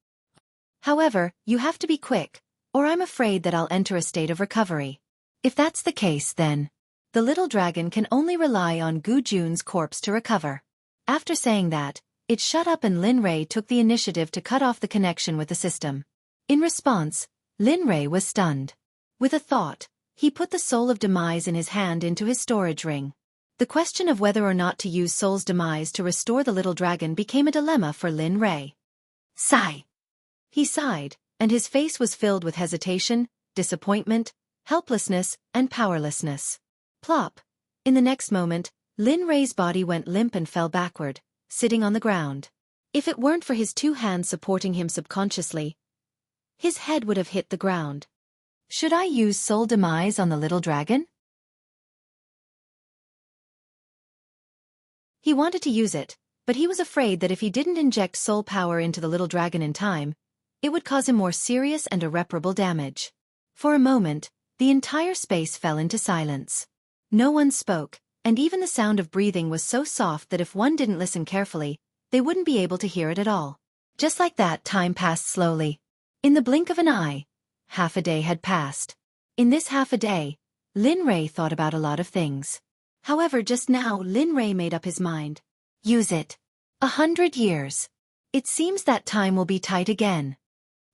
However, you have to be quick, or I'm afraid that I'll enter a state of recovery. If that's the case, then the little dragon can only rely on Gu Jun's corpse to recover. After saying that, it shut up and Lin Rei took the initiative to cut off the connection with the system. In response, Lin Rei was stunned. With a thought, he put the soul of demise in his hand into his storage ring. The question of whether or not to use soul's demise to restore the little dragon became a dilemma for Lin Rei. Sigh. He sighed, and his face was filled with hesitation, disappointment, helplessness, and powerlessness. Plop. In the next moment, Lin Rei's body went limp and fell backward, sitting on the ground. If it weren't for his two hands supporting him subconsciously, his head would have hit the ground. Should I use soul demise on the little dragon? He wanted to use it, but he was afraid that if he didn't inject soul power into the little dragon in time, it would cause him more serious and irreparable damage. For a moment, the entire space fell into silence. No one spoke, and even the sound of breathing was so soft that if one didn't listen carefully, they wouldn't be able to hear it at all. Just like that, time passed slowly. In the blink of an eye, half a day had passed. In this half a day, Lin Rei thought about a lot of things. However, just now Lin Rei made up his mind. Use it. 100 years. It seems that time will be tight again.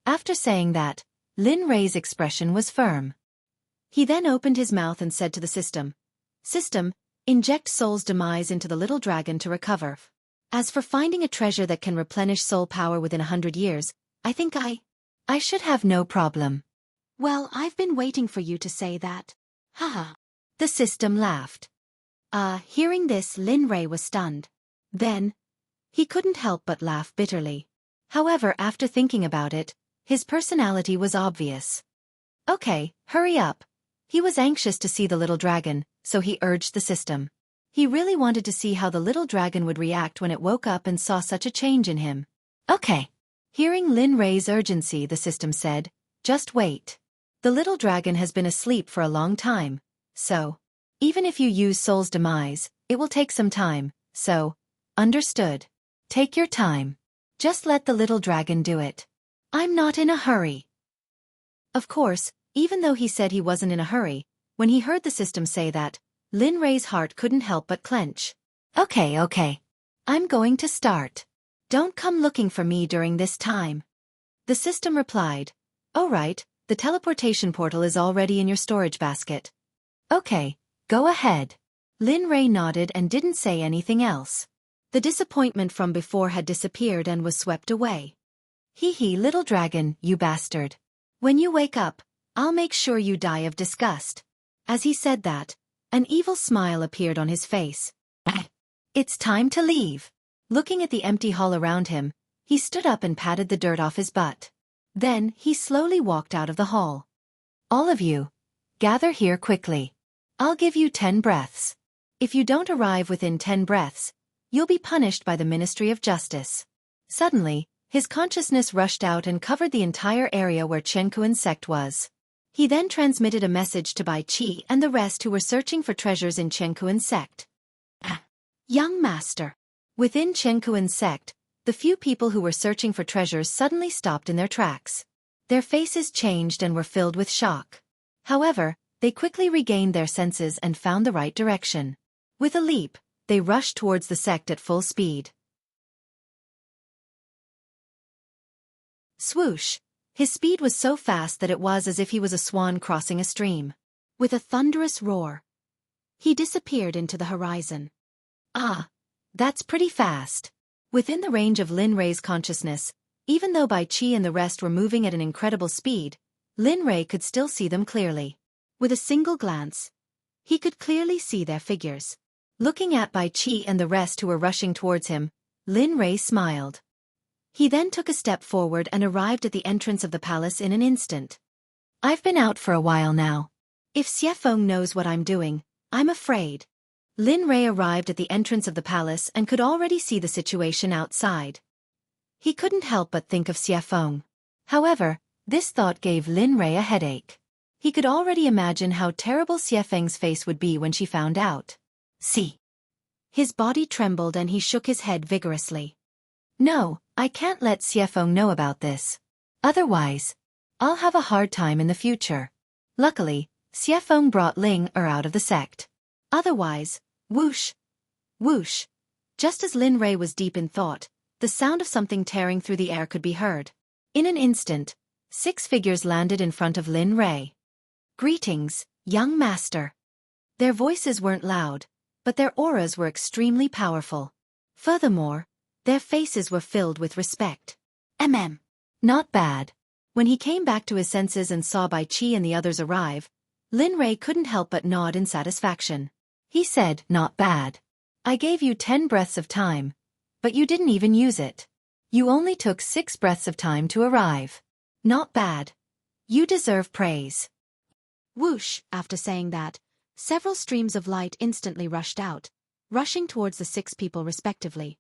After saying that, Lin Rei's expression was firm. He then opened his mouth and said to the system, System, inject soul's demise into the little dragon to recover. As for finding a treasure that can replenish soul power within 100 years, I think I should have no problem. Well, I've been waiting for you to say that. Haha. The system laughed. Hearing this, Lin Rei was stunned. Then, he couldn't help but laugh bitterly. However, after thinking about it, his personality was obvious. Okay, hurry up. He was anxious to see the little dragon, so he urged the system. He really wanted to see how the little dragon would react when it woke up and saw such a change in him. Okay. Hearing Lin Rei's urgency, the system said, just wait. The little dragon has been asleep for a long time, so even if you use soul's demise, it will take some time, so understood. Take your time. Just let the little dragon do it. I'm not in a hurry. Of course, even though he said he wasn't in a hurry, when he heard the system say that, Lin Rei's heart couldn't help but clench. Okay. I'm going to start. Don't come looking for me during this time. The system replied. All right, the teleportation portal is already in your storage basket. Okay, go ahead. Lin Rei nodded and didn't say anything else. The disappointment from before had disappeared and was swept away. Hee hee, little dragon, you bastard. When you wake up, I'll make sure you die of disgust. As he said that, an evil smile appeared on his face. It's time to leave. Looking at the empty hall around him, he stood up and patted the dirt off his butt. Then, he slowly walked out of the hall. All of you, gather here quickly. I'll give you 10 breaths. If you don't arrive within 10 breaths, you'll be punished by the Ministry of Justice. Suddenly, his consciousness rushed out and covered the entire area where Xueqi's sect was. He then transmitted a message to Bai Qi and the rest who were searching for treasures in Xueqi's sect. Young master. Within Xueqi's sect, the few people who were searching for treasures suddenly stopped in their tracks. Their faces changed and were filled with shock. However, they quickly regained their senses and found the right direction. With a leap, they rushed towards the sect at full speed. Swoosh! His speed was so fast that it was as if he was a swan crossing a stream. With a thunderous roar, he disappeared into the horizon. Ah! That's pretty fast. Within the range of Lin Rei's consciousness, even though Bai Qi and the rest were moving at an incredible speed, Lin Rei could still see them clearly. With a single glance, he could clearly see their figures. Looking at Bai Qi and the rest who were rushing towards him, Lin Rei smiled. He then took a step forward and arrived at the entrance of the palace in an instant. I've been out for a while now. If Xueqi knows what I'm doing, I'm afraid. Lin Rei arrived at the entrance of the palace and could already see the situation outside. He couldn't help but think of Xueqi. However, this thought gave Lin Rei a headache. He could already imagine how terrible Xueqi's face would be when she found out. See. His body trembled and he shook his head vigorously. No, I can't let Xueqi know about this. Otherwise, I'll have a hard time in the future. Luckily, Xueqi brought Ling out of the sect. Otherwise, whoosh, whoosh. Just as Lin Rei was deep in thought, the sound of something tearing through the air could be heard. In an instant, 6 figures landed in front of Lin Rei. Greetings, young master. Their voices weren't loud, but their auras were extremely powerful. Furthermore, their faces were filled with respect. Not bad. When he came back to his senses and saw Bai Qi and the others arrive, Lin Rei couldn't help but nod in satisfaction. He said, not bad. I gave you 10 breaths of time, but you didn't even use it. You only took 6 breaths of time to arrive. Not bad. You deserve praise. Whoosh! After saying that, several streams of light instantly rushed out, rushing towards the 6 people respectively.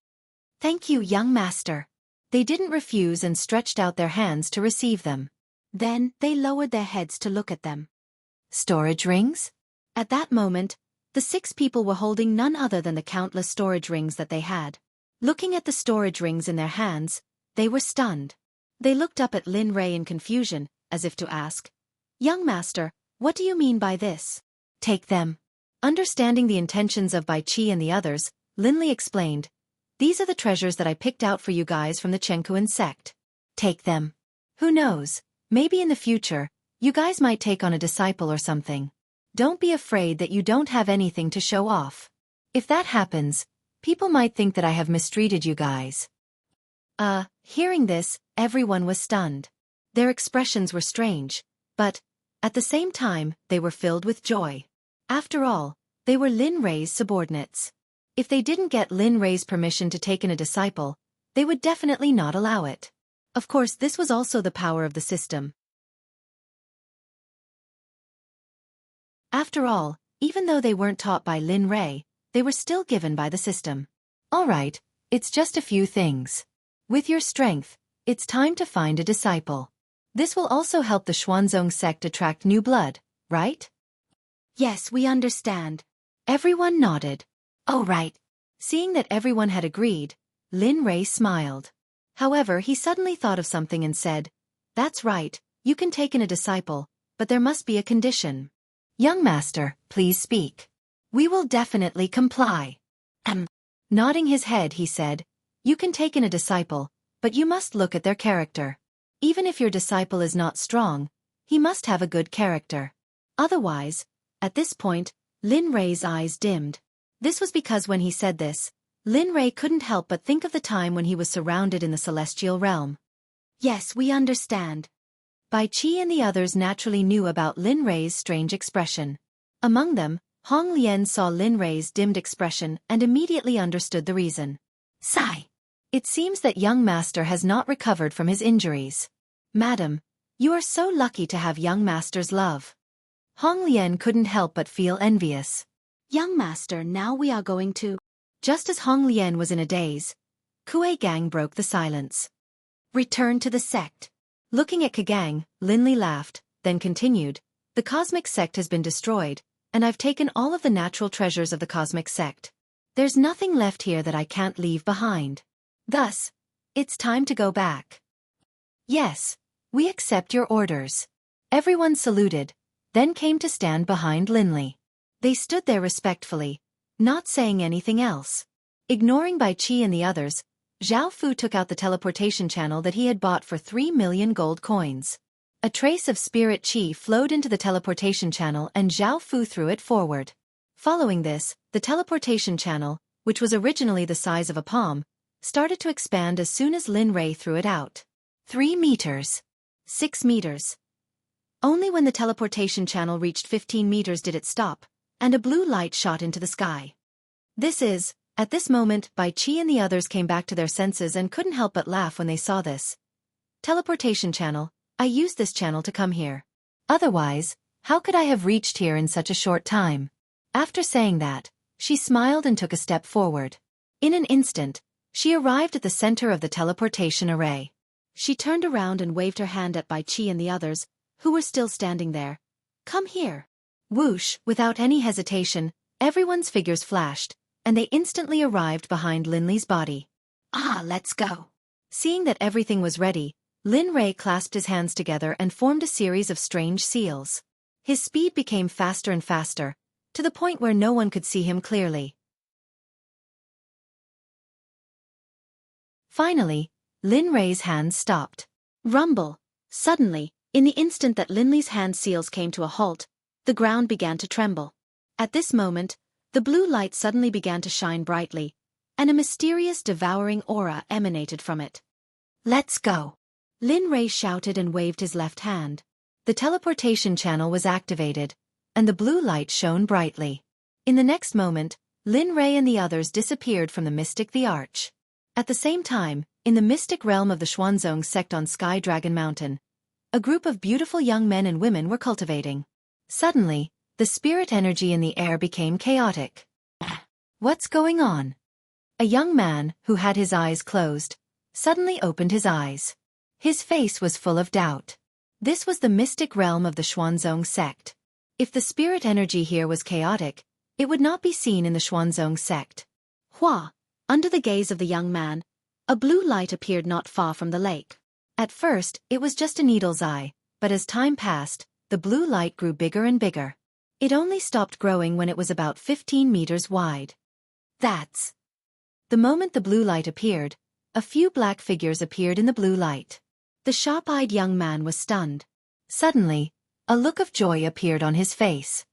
Thank you, young master. They didn't refuse and stretched out their hands to receive them. Then, they lowered their heads to look at them. Storage rings? At that moment, the 6 people were holding none other than the countless storage rings that they had. Looking at the storage rings in their hands, they were stunned. They looked up at Lin Rei in confusion, as if to ask, Young master, what do you mean by this? Take them. Understanding the intentions of Bai Qi and the others, Lin Li explained, These are the treasures that I picked out for you guys from the Xueqi sect. Take them. Who knows, maybe in the future, you guys might take on a disciple or something. Don't be afraid that you don't have anything to show off. If that happens, people might think that I have mistreated you guys. Hearing this, everyone was stunned. Their expressions were strange, but, at the same time, they were filled with joy. After all, they were Lin Rei's subordinates. If they didn't get Lin Rei's permission to take in a disciple, they would definitely not allow it. Of course, this was also the power of the system. After all, even though they weren't taught by Lin Rei, they were still given by the system. Alright, it's just a few things. With your strength, it's time to find a disciple. This will also help the Xuanzong sect attract new blood, right? Yes, we understand. Everyone nodded. Oh right. Seeing that everyone had agreed, Lin Rei smiled. However, he suddenly thought of something and said, That's right, you can take in a disciple, but there must be a condition. Young master, please speak. We will definitely comply. Nodding his head, he said, You can take in a disciple, but you must look at their character. Even if your disciple is not strong, he must have a good character. Otherwise, at this point, Lin Rei's eyes dimmed. This was because when he said this, Lin Rei couldn't help but think of the time when he was surrounded in the celestial realm. Yes, we understand. Bai Qi and the others naturally knew about Lin Rei's strange expression. Among them, Hong Lian saw Lin Rei's dimmed expression and immediately understood the reason. Sigh. It seems that young master has not recovered from his injuries. Madam, you are so lucky to have young master's love. Hong Lian couldn't help but feel envious. Young master, now we are going to... Just as Hong Lian was in a daze, Kuei Gang broke the silence. Return to the sect. Looking at Kagang, Linli laughed, then continued, the cosmic sect has been destroyed, and I've taken all of the natural treasures of the cosmic sect. There's nothing left here that I can't leave behind. Thus, it's time to go back. Yes, we accept your orders. Everyone saluted, then came to stand behind Linli. They stood there respectfully, not saying anything else. Ignoring Bai Qi and the others, Zhao Fu took out the teleportation channel that he had bought for 3 million gold coins. A trace of spirit qi flowed into the teleportation channel and Zhao Fu threw it forward. Following this, the teleportation channel, which was originally the size of a palm, started to expand as soon as Lin Rei threw it out. 3 meters. 6 meters. Only when the teleportation channel reached 15 meters did it stop, and a blue light shot into the sky. At this moment, Bai Qi and the others came back to their senses and couldn't help but laugh when they saw this. Teleportation channel, I used this channel to come here. Otherwise, how could I have reached here in such a short time? After saying that, she smiled and took a step forward. In an instant, she arrived at the center of the teleportation array. She turned around and waved her hand at Bai Qi and the others, who were still standing there. Come here. Whoosh, without any hesitation, everyone's figures flashed, and they instantly arrived behind Linli's body. Ah, let's go. Seeing that everything was ready, Lin Rei clasped his hands together and formed a series of strange seals. His speed became faster and faster, to the point where no one could see him clearly. Finally, Lin Rei's hands stopped. Rumble. Suddenly, in the instant that Linli's hand seals came to a halt, the ground began to tremble. At this moment, the blue light suddenly began to shine brightly, and a mysterious devouring aura emanated from it. Let's go. Lin Rei shouted and waved his left hand. The teleportation channel was activated, and the blue light shone brightly. In the next moment, Lin Rei and the others disappeared from the mystic the Arch. At the same time, in the mystic realm of the Xuanzong sect on Sky Dragon Mountain, a group of beautiful young men and women were cultivating. Suddenly, the spirit energy in the air became chaotic. What's going on? A young man, who had his eyes closed, suddenly opened his eyes. His face was full of doubt. This was the mystic realm of the Xuanzong sect. If the spirit energy here was chaotic, it would not be seen in the Xuanzong sect. Hua, under the gaze of the young man, a blue light appeared not far from the lake. At first, it was just a needle's eye, but as time passed, the blue light grew bigger and bigger. It only stopped growing when it was about 15 meters wide. That's... The moment the blue light appeared, a few black figures appeared in the blue light. The sharp-eyed young man was stunned. Suddenly, a look of joy appeared on his face.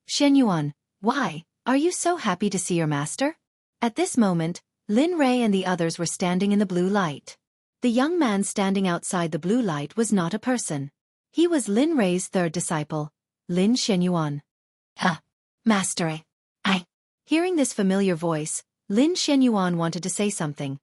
Shenyuan, why, are you so happy to see your master? At this moment, Lin Rei and the others were standing in the blue light. The young man standing outside the blue light was not a person. He was Lin Rei's third disciple, Lin Shenyuan. Master, I... Hearing this familiar voice, Lin Shenyuan wanted to say something,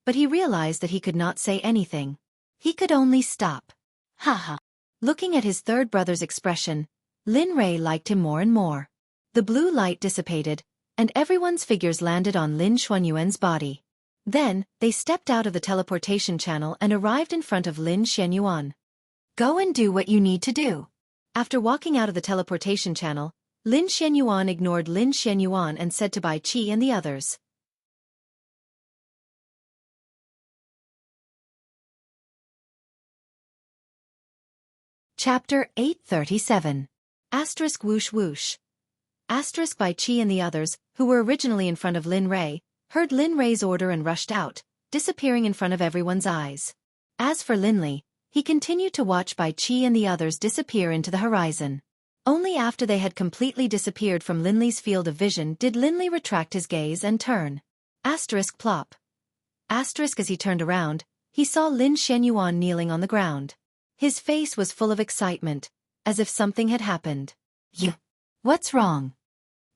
but he realized that he could not say anything. He could only stop. Haha. Looking at his third brother's expression, Lin Rei liked him more and more. The blue light dissipated, and everyone's figures landed on Lin Xuanyuan's body. Then, they stepped out of the teleportation channel and arrived in front of Lin Shenyuan. Go and do what you need to do. After walking out of the teleportation channel, Lin Shenyuan ignored Lin Shenyuan and said to Bai Qi and the others. Chapter 837. Asterisk whoosh whoosh. Asterisk Bai Qi and the others, who were originally in front of Lin Rei, heard Lin Rei's order and rushed out, disappearing in front of everyone's eyes. As for Linli, he continued to watch Bai Qi and the others disappear into the horizon. Only after they had completely disappeared from Linli's field of vision did Linli retract his gaze and turn. Asterisk plop. Asterisk as he turned around, he saw Lin Shenyuan kneeling on the ground. His face was full of excitement, as if something had happened. You. What's wrong?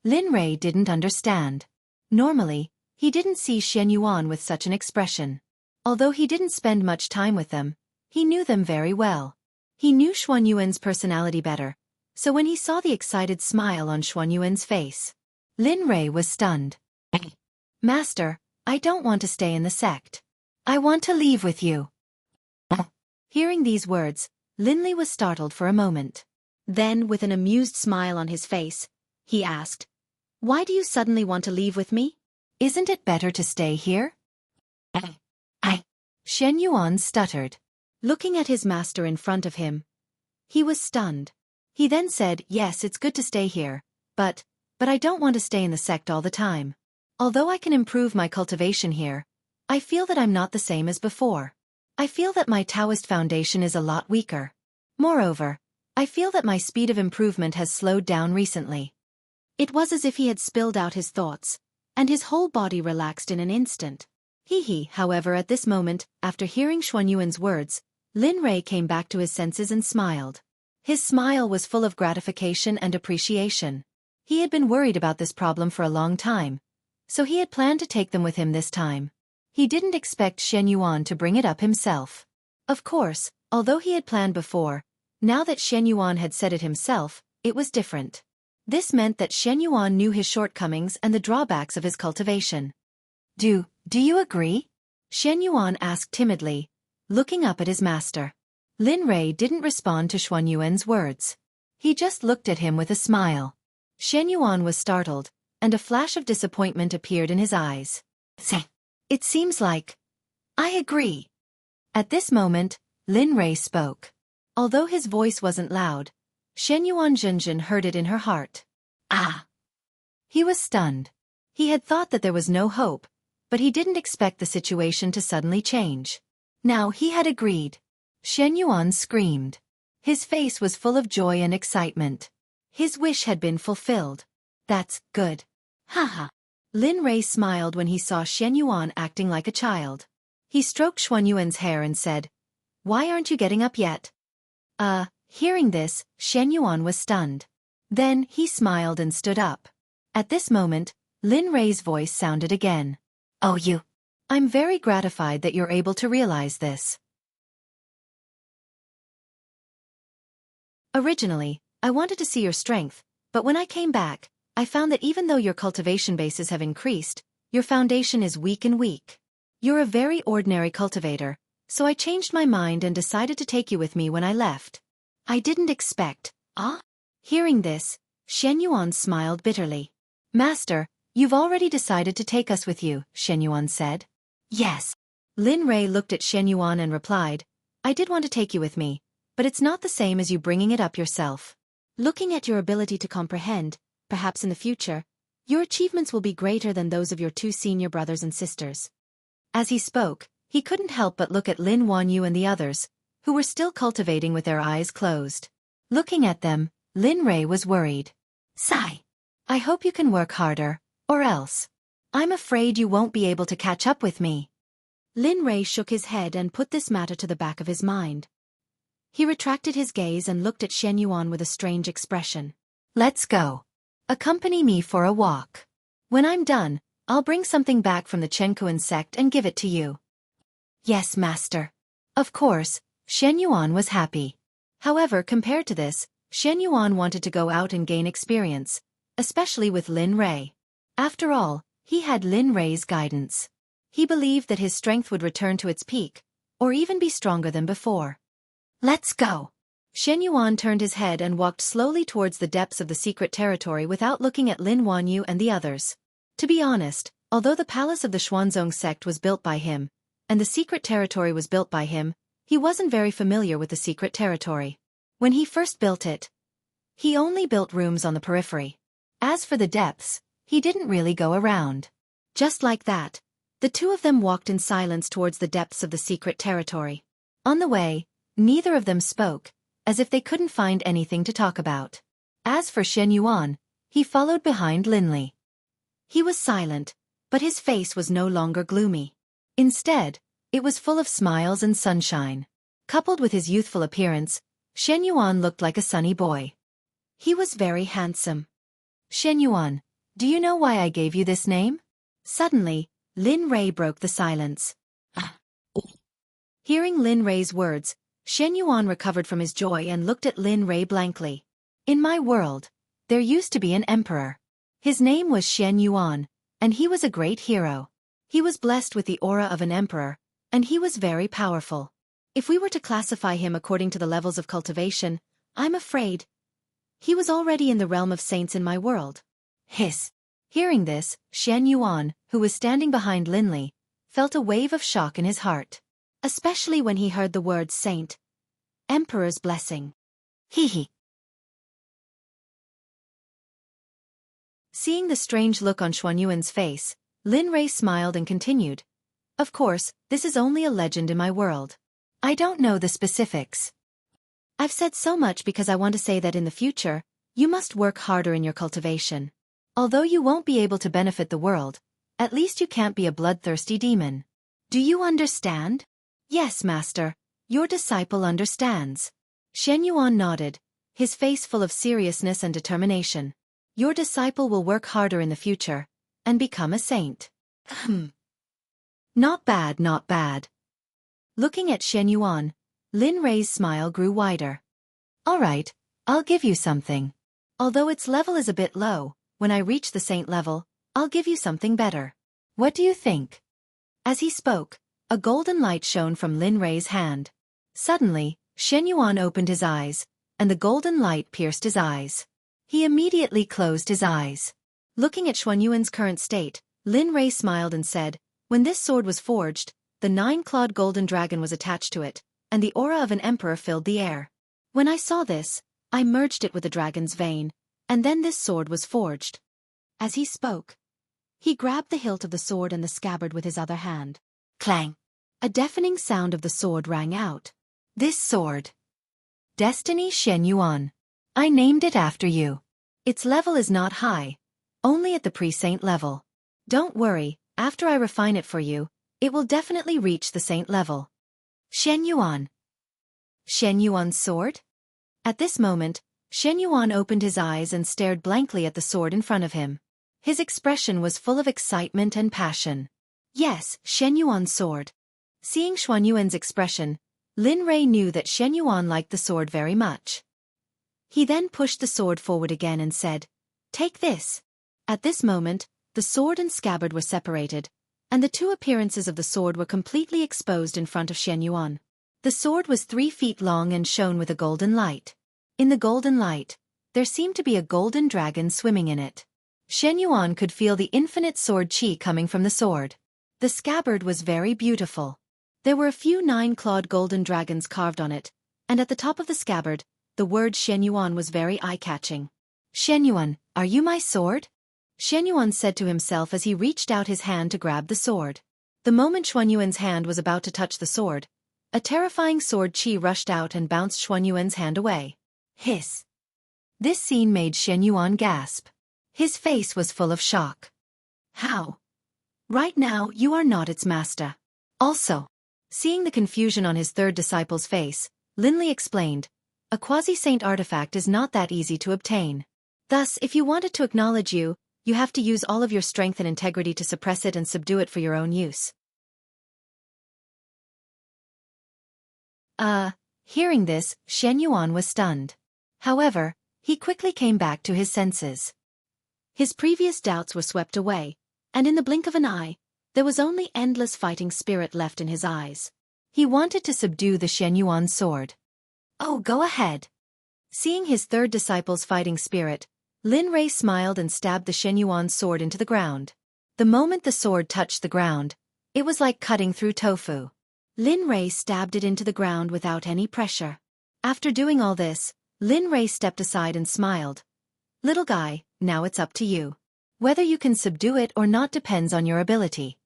Lin Rei didn't understand. Normally, he didn't see Shenyuan with such an expression. Although he didn't spend much time with them, he knew them very well. He knew Xuanyuan's personality better, so when he saw the excited smile on Xuanyuan's face, Lin Rei was stunned. Master, I don't want to stay in the sect. I want to leave with you. Hearing these words, Linley was startled for a moment. Then, with an amused smile on his face, he asked, "Why do you suddenly want to leave with me? Isn't it better to stay here?" Shen Yuan stuttered. Looking at his master in front of him, he was stunned. He then said, "Yes, it's good to stay here, but I don't want to stay in the sect all the time. Although I can improve my cultivation here, I feel that I'm not the same as before. I feel that my Taoist foundation is a lot weaker. Moreover, I feel that my speed of improvement has slowed down recently." It was as if he had spilled out his thoughts, and his whole body relaxed in an instant. However, at this moment, after hearing Xuanyuan's words, Lin Rei came back to his senses and smiled. His smile was full of gratification and appreciation. He had been worried about this problem for a long time, so he had planned to take them with him this time. He didn't expect Shen Yuan to bring it up himself. Of course, although he had planned before, now that Shen Yuan had said it himself, it was different. This meant that Shen Yuan knew his shortcomings and the drawbacks of his cultivation. Do you agree?" Shen Yuan asked timidly, looking up at his master. Lin Rei didn't respond to Xuanyuan's words. He just looked at him with a smile. Shen Yuan was startled, and a flash of disappointment appeared in his eyes. "It seems like I agree." At this moment, Lin Rei spoke. Although his voice wasn't loud, Shen Yuan Zhenjin heard it in her heart. He was stunned. He had thought that there was no hope, but he didn't expect the situation to suddenly change. Now he had agreed. Shen Yuan screamed. His face was full of joy and excitement. His wish had been fulfilled. "That's good. Haha." Lin Rei smiled when he saw Shen Yuan acting like a child. He stroked Xuanyuan's hair and said, "Why aren't you getting up yet?" Hearing this, Shen Yuan was stunned. Then he smiled and stood up. At this moment, Lin Rei's voice sounded again. "Oh, you. I'm very gratified that you're able to realize this. Originally, I wanted to see your strength, but when I came back, I found that even though your cultivation bases have increased, your foundation is weak and weak. You're a very ordinary cultivator, so I changed my mind and decided to take you with me when I left. I didn't expect." Hearing this, Shen Yuan smiled bitterly. "Master, you've already decided to take us with you," Shen Yuan said. "Yes." Lin Rei looked at Shen Yuan and replied, "I did want to take you with me, but it's not the same as you bringing it up yourself. Looking at your ability to comprehend, perhaps in the future, your achievements will be greater than those of your two senior brothers and sisters." As he spoke, he couldn't help but look at Lin Wanyu and the others, who were still cultivating with their eyes closed. Looking at them, Lin Rei was worried. "Sigh. I hope you can work harder, or else I'm afraid you won't be able to catch up with me." Lin Rei shook his head and put this matter to the back of his mind. He retracted his gaze and looked at Shen Yuan with a strange expression. "Let's go. Accompany me for a walk. When I'm done, I'll bring something back from the Chenkuan sect and give it to you." "Yes, master." Of course, Shen Yuan was happy. However, compared to this, Shen Yuan wanted to go out and gain experience, especially with Lin Rei. After all, he had Lin Rei's guidance. He believed that his strength would return to its peak, or even be stronger than before. "Let's go." Shen Yuan turned his head and walked slowly towards the depths of the secret territory without looking at Lin Wanyu and the others. To be honest, although the palace of the Xuanzong sect was built by him, and the secret territory was built by him, he wasn't very familiar with the secret territory. When he first built it, he only built rooms on the periphery. As for the depths, he didn't really go around. Just like that, the two of them walked in silence towards the depths of the secret territory. On the way, neither of them spoke, as if they couldn't find anything to talk about. As for Shen Yuan, he followed behind Linley. He was silent, But his face was no longer gloomy. Instead, it was full of smiles and sunshine. Coupled with his youthful appearance, Shen Yuan looked like a sunny boy. He was very handsome. Shen Yuan, do you know why I gave you this name? Suddenly, Lin Rei broke the silence. Hearing Lin Rei's words, Shen Yuan recovered from his joy and looked at Lin Rei blankly. In my world, there used to be an emperor. His name was Shen Yuan, and he was a great hero. He was blessed with the aura of an emperor, and he was very powerful. If we were to classify him according to the levels of cultivation, I'm afraid he was already in the realm of saints in my world. Hiss. Hearing this, Shen Yuan, who was standing behind Lin Li, felt a wave of shock in his heart. Especially when he heard the word saint. Emperor's blessing. Hee. Seeing the strange look on Xuanyuan's face, Lin Rei smiled and continued. Of course, this is only a legend in my world. I don't know the specifics. I've said so much because I want to say that in the future, you must work harder in your cultivation. Although you won't be able to benefit the world, at least you can't be a bloodthirsty demon. Do you understand? Yes, master. Your disciple understands. Shen Yuan nodded, his face full of seriousness and determination. Your disciple will work harder in the future, and become a saint. Not bad, not bad. Looking at Shen Yuan, Lin Rei's smile grew wider. All right, I'll give you something. Although its level is a bit low, when I reach the saint level, I'll give you something better. What do you think? As he spoke, a golden light shone from Lin Rei's hand. Suddenly, Shen Yuan opened his eyes, and the golden light pierced his eyes. He immediately closed his eyes. Looking at Xuanyuan's current state, Lin Rei smiled and said, when this sword was forged, the 9-clawed golden dragon was attached to it, and the aura of an emperor filled the air. When I saw this, I merged it with the dragon's vein, and then this sword was forged. As he spoke, he grabbed the hilt of the sword and the scabbard with his other hand. Clang! A deafening sound of the sword rang out. This sword. Destiny Shen Yuan. I named it after you. Its level is not high, only at the pre-saint level. Don't worry, after I refine it for you, it will definitely reach the saint level. Shen Yuan. Shen Yuan's sword? At this moment, Shen Yuan opened his eyes and stared blankly at the sword in front of him. His expression was full of excitement and passion. Yes, Shen Yuan's sword. Seeing Xuanyuan's expression, Lin Rei knew that Shen Yuan liked the sword very much. He then pushed the sword forward again and said, Take this. At this moment, the sword and scabbard were separated, and the two appearances of the sword were completely exposed in front of Shen Yuan. The sword was 3 feet long and shone with a golden light. In the golden light, there seemed to be a golden dragon swimming in it. Shen Yuan could feel the infinite sword qi coming from the sword. The scabbard was very beautiful. There were a few 9-clawed golden dragons carved on it, and at the top of the scabbard, the word Shen Yuan was very eye-catching. Shen Yuan, are you my sword? Shen Yuan said to himself as he reached out his hand to grab the sword. The moment Xuanyuan's hand was about to touch the sword, a terrifying sword qi rushed out and bounced Xuanyuan's hand away. Hiss. This scene made Shen Yuan gasp. His face was full of shock. How? Right now you are not its master. Also, seeing the confusion on his third disciple's face, Lin Li explained, a quasi-saint artifact is not that easy to obtain. Thus, if you wanted to acknowledge you have to use all of your strength and integrity to suppress it and subdue it for your own use. Hearing this, Shen Yuan was stunned. However, he quickly came back to his senses. His previous doubts were swept away, and in the blink of an eye, there was only endless fighting spirit left in his eyes. He wanted to subdue the Shen Yuan sword. Oh, go ahead. Seeing his third disciple's fighting spirit, Lin Rei smiled and stabbed the Shen Yuan sword into the ground. The moment the sword touched the ground, it was like cutting through tofu. Lin Rei stabbed it into the ground without any pressure. After doing all this, Lin Rei stepped aside and smiled. Little guy, now it's up to you. Whether you can subdue it or not depends on your ability.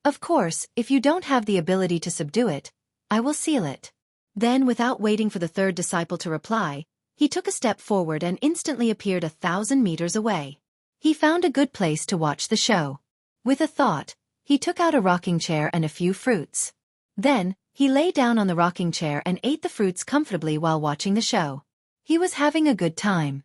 Of course, if you don't have the ability to subdue it, I will seal it. Then, without waiting for the third disciple to reply, he took a step forward and instantly appeared 1,000 meters away. He found a good place to watch the show. With a thought, he took out a rocking chair and a few fruits. Then, he lay down on the rocking chair and ate the fruits comfortably while watching the show. He was having a good time.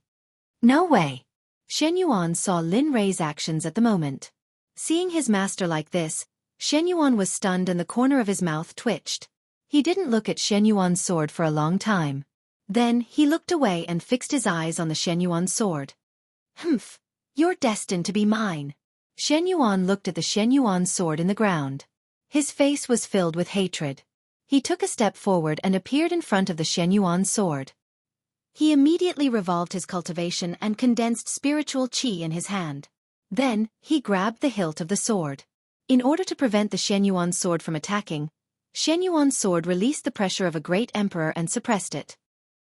No way! Shen Yuan saw Lin Rei's actions at the moment. Seeing his master like this, Shen Yuan was stunned and the corner of his mouth twitched. He didn't look at Shen Yuan's sword for a long time. Then, he looked away and fixed his eyes on the Shen Yuan sword. Humph! You're destined to be mine. Shen Yuan looked at the Shen Yuan sword in the ground. His face was filled with hatred. He took a step forward and appeared in front of the Shen Yuan sword. He immediately revolved his cultivation and condensed spiritual qi in his hand. Then, he grabbed the hilt of the sword. In order to prevent the Shen Yuan sword from attacking, Shen Yuan's sword released the pressure of a great emperor and suppressed it.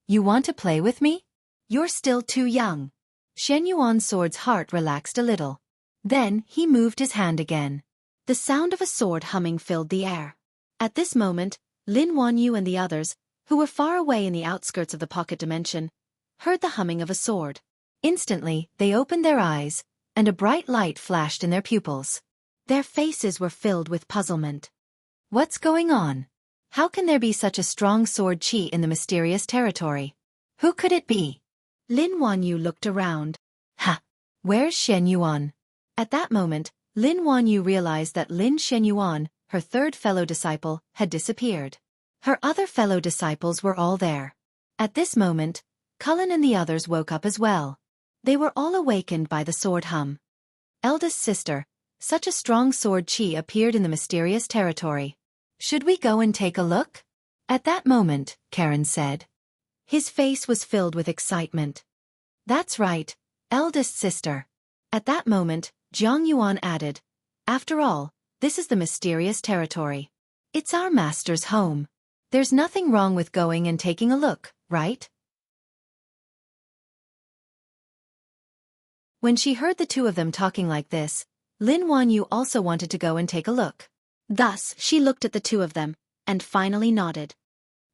You want to play with me? You're still too young. Shen Yuan's sword's heart relaxed a little. Then, he moved his hand again. The sound of a sword humming filled the air. At this moment, Lin Wanyu and the others, who were far away in the outskirts of the pocket dimension, heard the humming of a sword. Instantly, they opened their eyes, and a bright light flashed in their pupils. Their faces were filled with puzzlement. What's going on? How can there be such a strong sword qi in the mysterious territory? Who could it be? Lin Wanyu looked around. Ha! Where's Shen Yuan? At that moment, Lin Wanyu realized that Lin Shen Yuan, her third fellow disciple, had disappeared. Her other fellow disciples were all there. At this moment, Cullen and the others woke up as well. They were all awakened by the sword hum. Eldest sister, such a strong sword qi appeared in the mysterious territory. Should we go and take a look? At that moment, Karen said. His face was filled with excitement. That's right, eldest sister. At that moment, Jiang Yuan added, after all, this is the mysterious territory. It's our master's home. There's nothing wrong with going and taking a look, right? When she heard the two of them talking like this, Lin Wanyu also wanted to go and take a look. Thus, she looked at the two of them, and finally nodded.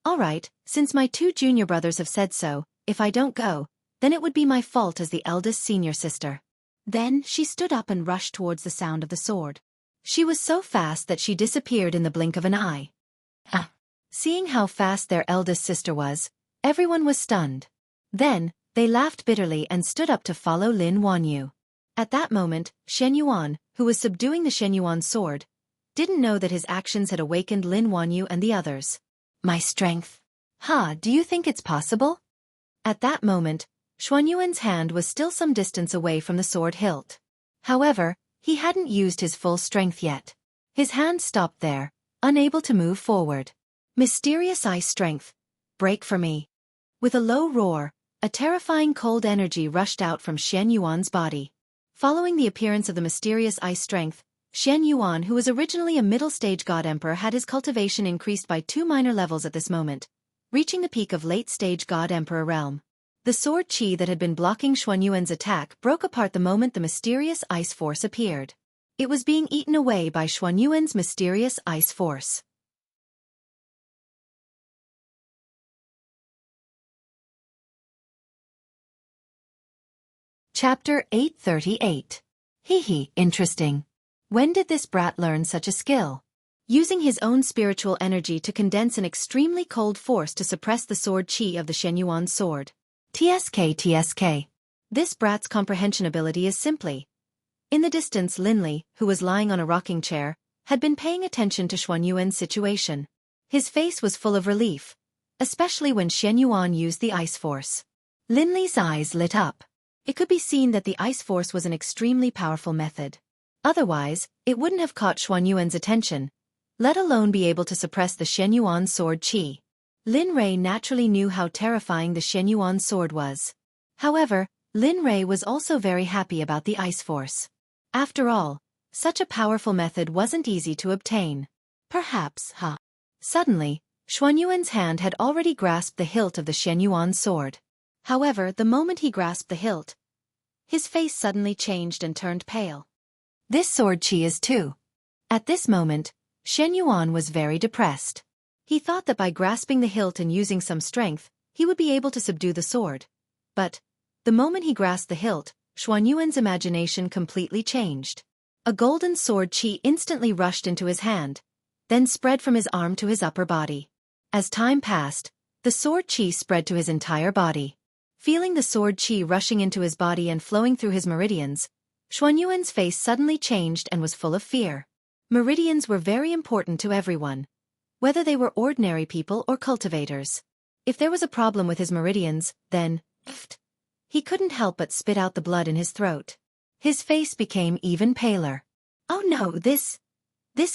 All right, since my two junior brothers have said so, if I don't go, then it would be my fault as the eldest senior sister. Then, she stood up and rushed towards the sound of the sword. She was so fast that she disappeared in the blink of an eye. Seeing how fast their eldest sister was, everyone was stunned. Then, they laughed bitterly and stood up to follow Lin Wanyu. At that moment, Shen Yuan, who was subduing the Shen Yuan sword, didn't know that his actions had awakened Lin Wanyu and the others. My strength. Do you think it's possible? At that moment, Xuanyuan's hand was still some distance away from the sword hilt. However, he hadn't used his full strength yet. His hand stopped there, unable to move forward. Mysterious ice strength. Break for me. With a low roar, a terrifying cold energy rushed out from Shen Yuan's body. Following the appearance of the mysterious ice strength, Shen Yuan, who was originally a middle-stage god emperor, had his cultivation increased by 2 minor levels at this moment, reaching the peak of late-stage god emperor realm. The sword qi that had been blocking Xuanyuan's attack broke apart the moment the mysterious ice force appeared. It was being eaten away by Xuanyuan's mysterious ice force. Chapter 838. Interesting. When did this brat learn such a skill? Using his own spiritual energy to condense an extremely cold force to suppress the sword qi of the Shen Yuan sword. TSK. This brat's comprehension ability is simply. In the distance, Linley, who was lying on a rocking chair, had been paying attention to Xuanyuan's situation. His face was full of relief, especially when Shen Yuan used the ice force. Linley's eyes lit up. It could be seen that the ice force was an extremely powerful method. Otherwise, it wouldn't have caught Xuanyuan's attention, let alone be able to suppress the Shen Yuan sword qi. Lin Rei naturally knew how terrifying the Shen Yuan sword was. However, Lin Rei was also very happy about the ice force. After all, such a powerful method wasn't easy to obtain. Perhaps, Suddenly, Xuanyuan's hand had already grasped the hilt of the Shen Yuan sword. However, the moment he grasped the hilt, his face suddenly changed and turned pale. This sword qi is too. At this moment, Shen Yuan was very depressed. He thought that by grasping the hilt and using some strength, he would be able to subdue the sword. But, the moment he grasped the hilt, Xuanyuan's imagination completely changed. A golden sword chi instantly rushed into his hand, then spread from his arm to his upper body. As time passed, the sword chi spread to his entire body. Feeling the sword chi rushing into his body and flowing through his meridians, Xuanyuan's face suddenly changed and was full of fear. Meridians were very important to everyone, whether they were ordinary people or cultivators. If there was a problem with his meridians, then, he couldn't help but spit out the blood in his throat. His face became even paler. Oh no, this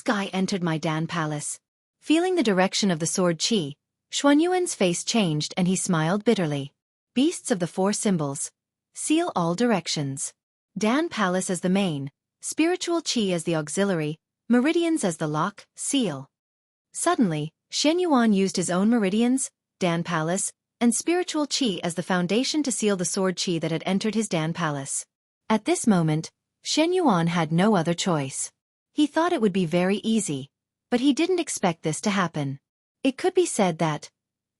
guy entered my Dan palace. Feeling the direction of the sword chi, Xuanyuan's face changed and he smiled bitterly. Beasts of the four symbols. Seal all directions. Dan palace as the main, spiritual chi as the auxiliary, meridians as the lock, seal. Suddenly, Xuanyuan used his own meridians, Dan palace, and spiritual chi as the foundation to seal the sword chi that had entered his Dan palace. At this moment, Xuanyuan had no other choice. He thought it would be very easy, but he didn't expect this to happen. It could be said that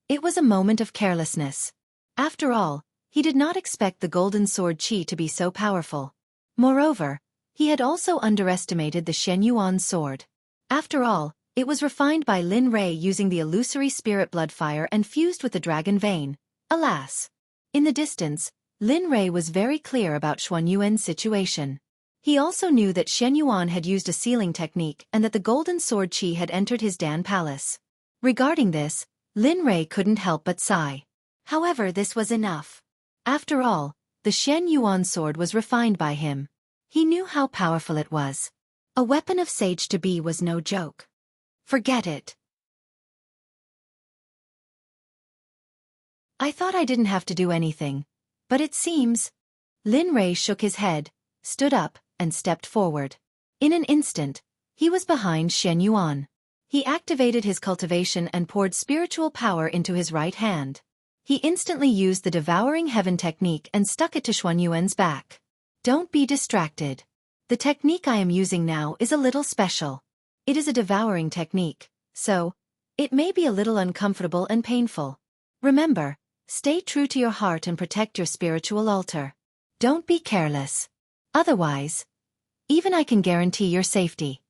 it was a moment of carelessness. After all, he did not expect the golden sword chi to be so powerful. Moreover, he had also underestimated the Xuanyuan sword. After all, it was refined by Lin Rei using the illusory spirit blood fire and fused with the dragon vein. Alas! In the distance, Lin Rei was very clear about Xuanyuan's situation. He also knew that Xuanyuan had used a sealing technique and that the golden sword chi had entered his Dan palace. Regarding this, Lin Rei couldn't help but sigh. However, this was enough. After all, the Xuanyuan sword was refined by him. He knew how powerful it was. A weapon of sage to be was no joke. Forget it. I thought I didn't have to do anything. But it seems. Lin Rei shook his head, stood up, and stepped forward. In an instant, he was behind Xuanyuan. He activated his cultivation and poured spiritual power into his right hand. He instantly used the Devouring Heaven technique and stuck it to Xuanyuan's back. Don't be distracted. The technique I am using now is a little special. It is a devouring technique, so it may be a little uncomfortable and painful. Remember, stay true to your heart and protect your spiritual altar. Don't be careless. Otherwise, even I can guarantee your safety.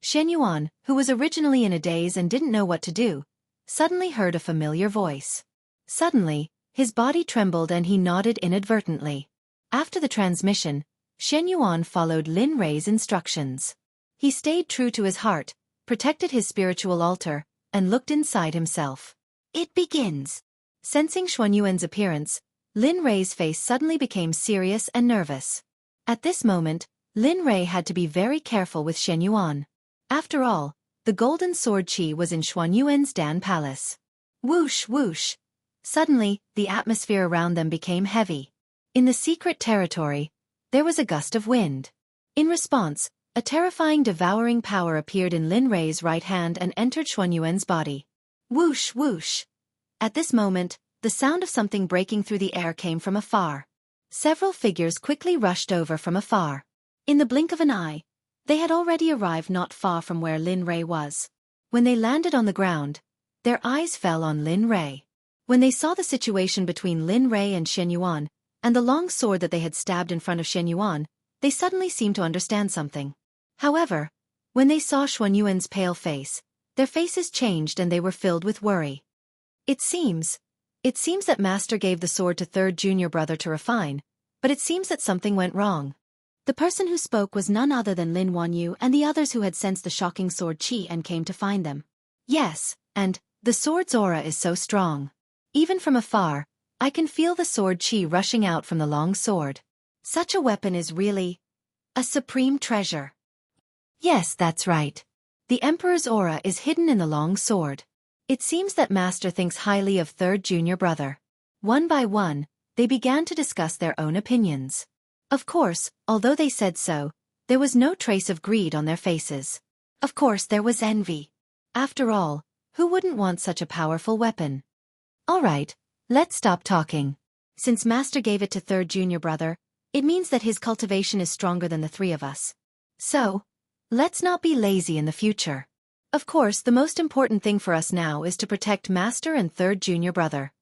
Xuanyuan, who was originally in a daze and didn't know what to do, suddenly heard a familiar voice. Suddenly, his body trembled and he nodded inadvertently. After the transmission, Xuanyuan followed Lin Rei's instructions. He stayed true to his heart, protected his spiritual altar, and looked inside himself. It begins. Sensing Xuanyuan's appearance, Lin Rei's face suddenly became serious and nervous. At this moment, Lin Rei had to be very careful with Xuanyuan. After all, the golden sword chi was in Xuanyuan's Dan palace. Whoosh whoosh. Suddenly, the atmosphere around them became heavy. In the secret territory, there was a gust of wind. In response, a terrifying devouring power appeared in Lin Rei's right hand and entered Xuanyuan's body. Whoosh whoosh. At this moment, the sound of something breaking through the air came from afar. Several figures quickly rushed over from afar. In the blink of an eye, they had already arrived not far from where Lin Rei was. When they landed on the ground, their eyes fell on Lin Rei. When they saw the situation between Lin Rei and Xuanyuan, and the long sword that they had stabbed in front of Xuanyuan, they suddenly seemed to understand something. However, when they saw Xuanyuan's pale face, their faces changed and they were filled with worry. It seems that Master gave the sword to third junior brother to refine, but it seems that something went wrong. The person who spoke was none other than Lin Wanyu and the others who had sensed the shocking sword chi and came to find them. Yes, and the sword's aura is so strong. Even from afar, I can feel the sword chi rushing out from the long sword. Such a weapon is really a supreme treasure. Yes, that's right. The Emperor's aura is hidden in the long sword. It seems that Master thinks highly of third junior brother. One by one, they began to discuss their own opinions. Of course, although they said so, there was no trace of greed on their faces. Of course there was envy. After all, who wouldn't want such a powerful weapon? Alright, let's stop talking. Since Master gave it to third junior brother, it means that his cultivation is stronger than the three of us. So, let's not be lazy in the future. Of course, the most important thing for us now is to protect Master and third junior brother.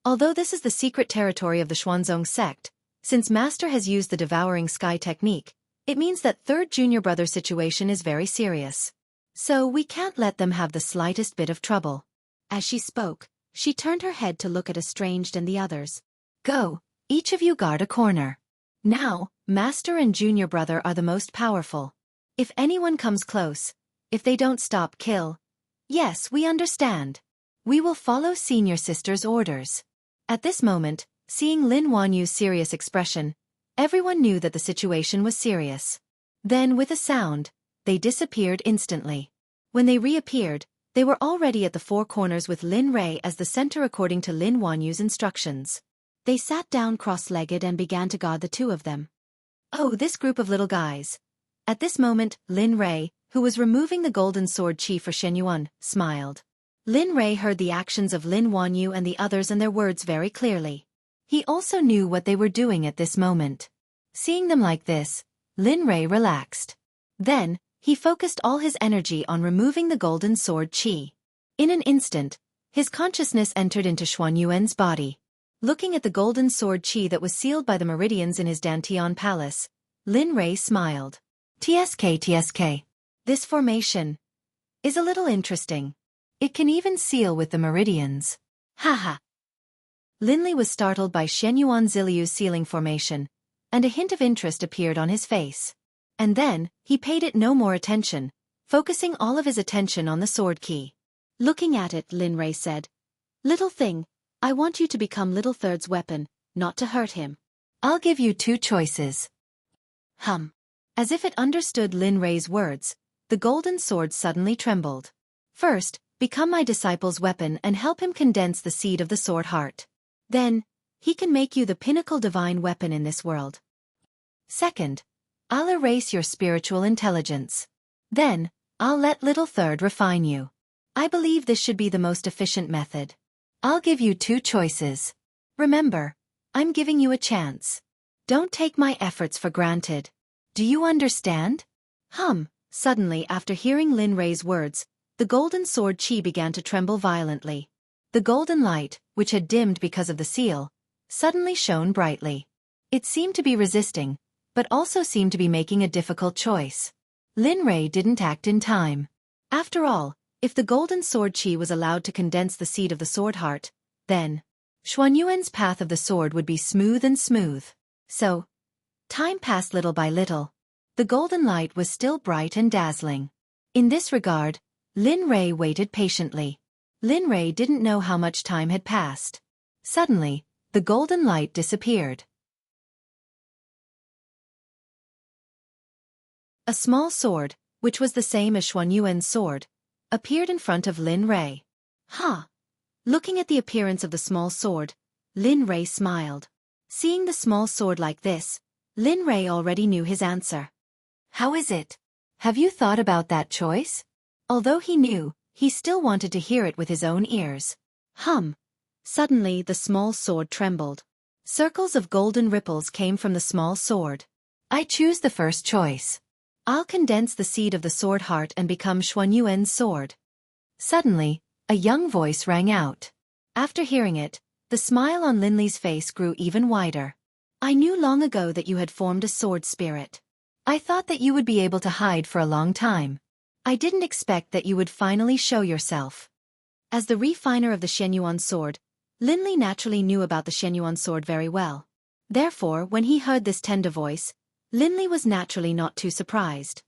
Although this is the secret territory of the Xuanzong sect, Since Master has used the Devouring Sky technique, it means that third junior brother situation is very serious. So we can't let them have the slightest bit of trouble. As she spoke, she turned her head to look at Estranged and the others. Go, each of you guard a corner. Now, Master and junior brother are the most powerful. If anyone comes close, if they don't stop, kill. Yes, we understand. We will follow senior sister's orders. At this moment, seeing Lin Wanyu's serious expression, everyone knew that the situation was serious. Then with a sound, they disappeared instantly. When they reappeared, they were already at the four corners with Lin Rei as the center according to Lin Wanyu's instructions. They sat down cross-legged and began to guard the two of them. Oh, this group of little guys. At this moment, Lin Rei, who was removing the golden sword chi for Shenyuan, smiled. Lin Rei heard the actions of Lin Wanyu and the others and their words very clearly. He also knew what they were doing at this moment. Seeing them like this, Lin Rei relaxed. Then, he focused all his energy on removing the golden sword chi. In an instant, his consciousness entered into Xuanyuan's body. Looking at the golden sword chi that was sealed by the meridians in his Dantian palace, Lin Rei smiled. TSK. This formation is a little interesting. It can even seal with the meridians. Haha. Linli was startled by Shenyuan Ziliu's sealing formation, and a hint of interest appeared on his face. And then, he paid it no more attention, focusing all of his attention on the sword key. Looking at it, Lin Rei said, "Little thing, I want you to become Little Third's weapon, not to hurt him. I'll give you two choices." As if it understood Lin Rei's words, the golden sword suddenly trembled. First, become my disciple's weapon and help him condense the seed of the sword heart. Then, he can make you the pinnacle divine weapon in this world. Second, I'll erase your spiritual intelligence. Then, I'll let Little Third refine you. I believe this should be the most efficient method. I'll give you two choices. Remember, I'm giving you a chance. Don't take my efforts for granted. Do you understand? Suddenly after hearing Lin Rei's words, the golden sword chi began to tremble violently. The golden light, which had dimmed because of the seal, suddenly shone brightly. It seemed to be resisting, but also seemed to be making a difficult choice. Lin Rei didn't act in time. After all, if the golden sword chi was allowed to condense the seed of the sword heart, then Xuanyuan's path of the sword would be smooth and smooth. So, time passed little by little. The golden light was still bright and dazzling. In this regard, Lin Rei waited patiently. Lin Rei didn't know how much time had passed. Suddenly, the golden light disappeared. A small sword, which was the same as Xuanyuan's sword, appeared in front of Lin Rei. Looking at the appearance of the small sword, Lin Rei smiled. Seeing the small sword like this, Lin Rei already knew his answer. How is it? Have you thought about that choice? Although he knew, he still wanted to hear it with his own ears. Suddenly the small sword trembled. Circles of golden ripples came from the small sword. I choose the first choice. I'll condense the seed of the sword heart and become Xuanyuan's sword. Suddenly, a young voice rang out. After hearing it, the smile on Linli's face grew even wider. I knew long ago that you had formed a sword spirit. I thought that you would be able to hide for a long time. I didn't expect that you would finally show yourself. As the refiner of the Shenyuan sword, Linli naturally knew about the Shenyuan sword very well. Therefore, when he heard this tender voice, Linli was naturally not too surprised.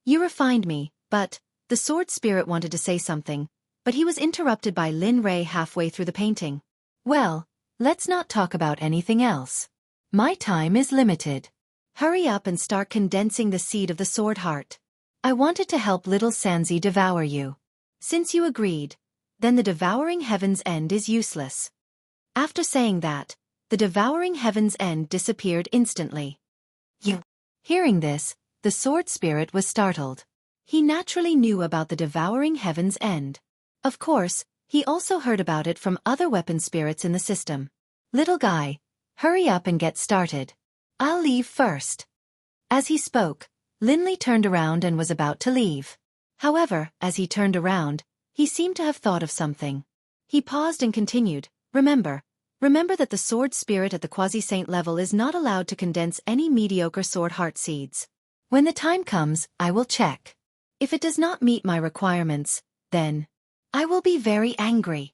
You refined me, but, the sword spirit wanted to say something, but he was interrupted by Lin Rei halfway through the painting. Well, let's not talk about anything else. My time is limited. Hurry up and start condensing the seed of the sword heart. I wanted to help little Sanzi devour you. Since you agreed, then the devouring heaven's end is useless. After saying that, the devouring heaven's end disappeared instantly. Hearing this, the sword spirit was startled. He naturally knew about the devouring heaven's end. Of course, he also heard about it from other weapon spirits in the system. Little guy, hurry up and get started. I'll leave first. As he spoke, Linli turned around and was about to leave. However, as he turned around, he seemed to have thought of something. He paused and continued, remember, Remember that the sword spirit at the quasi-saint level is not allowed to condense any mediocre sword heart seeds. When the time comes, I will check. If it does not meet my requirements, then I will be very angry.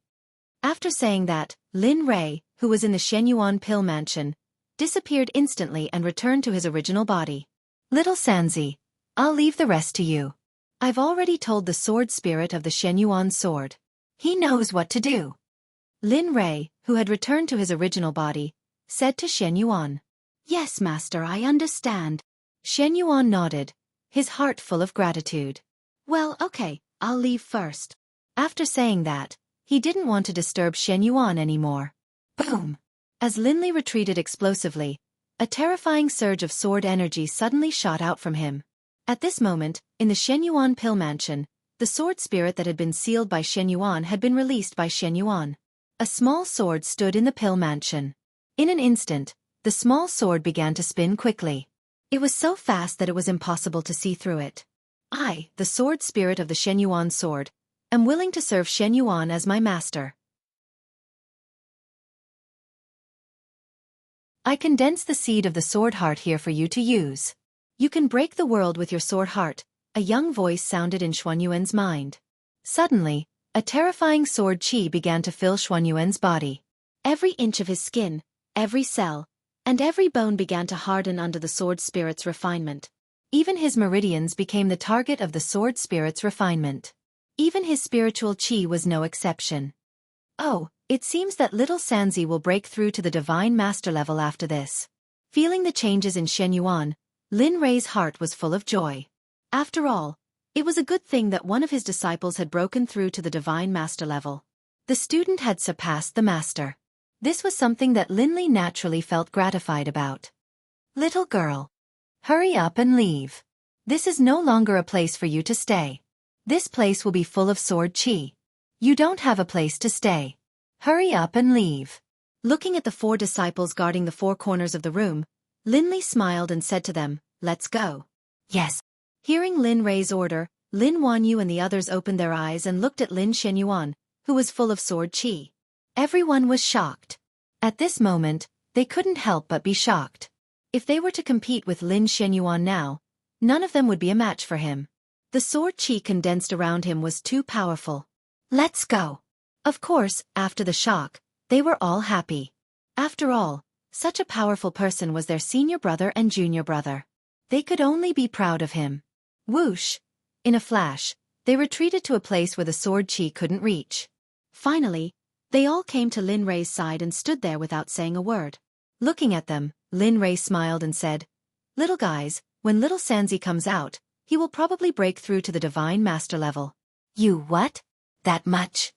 After saying that, Lin Rei, who was in the Shenyuan pill mansion, disappeared instantly and returned to his original body. Little Sanzi, I'll leave the rest to you. I've already told the sword spirit of the Shenyuan sword. He knows what to do. Lin Rei, who had returned to his original body, said to Shenyuan. Yes, master, I understand. Shenyuan nodded, his heart full of gratitude. Well, okay, I'll leave first. After saying that, he didn't want to disturb Shenyuan anymore. Boom! As Linley retreated explosively, a terrifying surge of sword energy suddenly shot out from him. At this moment, in the Shenyuan pill mansion, the sword spirit that had been sealed by Shenyuan had been released by Shenyuan. A small sword stood in the pill mansion. In an instant, the small sword began to spin quickly. It was so fast that it was impossible to see through it. I, the sword spirit of the Shenyuan sword, am willing to serve Shenyuan as my master. I condense the seed of the sword heart here for you to use. You can break the world with your sword heart, a young voice sounded in Xuanyuan's mind. Suddenly, a terrifying sword chi began to fill Xuanyuan's body. Every inch of his skin, every cell, and every bone began to harden under the sword spirit's refinement. Even his meridians became the target of the sword spirit's refinement. Even his spiritual chi was no exception. Oh, it seems that little Sanzi will break through to the divine master level after this. Feeling the changes in Shenyuan, Lin Rei's heart was full of joy. After all, it was a good thing that one of his disciples had broken through to the divine master level. The student had surpassed the master. This was something that Linley naturally felt gratified about. Little girl, hurry up and leave. This is no longer a place for you to stay. This place will be full of sword chi. You don't have a place to stay. Hurry up and leave. Looking at the 4 disciples guarding the 4 corners of the room, Linley smiled and said to them, "Let's go." Yes. Hearing Lin Rei's order, Lin Wanyu and the others opened their eyes and looked at Lin Shenyuan, who was full of sword chi. Everyone was shocked. At this moment, they couldn't help but be shocked. If they were to compete with Lin Shenyuan now, none of them would be a match for him. The sword chi condensed around him was too powerful. Let's go. Of course, after the shock, they were all happy. After all, such a powerful person was their senior brother and junior brother. They could only be proud of him. Whoosh! In a flash, they retreated to a place where the sword chi couldn't reach. Finally, they all came to Lin Rei's side and stood there without saying a word. Looking at them, Lin Rei smiled and said, "Little guys, when little Sanzi comes out, he will probably break through to the divine master level." You what? That much?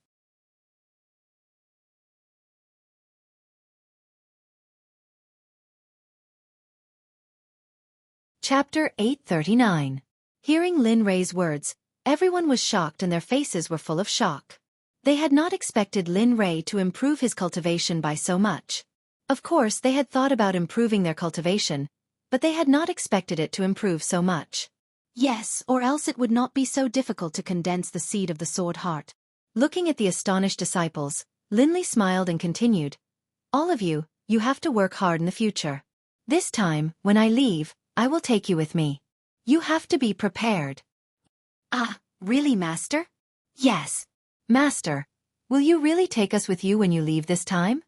Chapter 839. Hearing Lin Rei's words, everyone was shocked and their faces were full of shock. They had not expected Lin Rei to improve his cultivation by so much. Of course, they had thought about improving their cultivation, but they had not expected it to improve so much. Yes, or else it would not be so difficult to condense the seed of the sword heart. Looking at the astonished disciples, Linley smiled and continued, "All of you, you have to work hard in the future. This time, when I leave, I will take you with me. You have to be prepared." Ah, really, Master? Yes. Master, will you really take us with you when you leave this time?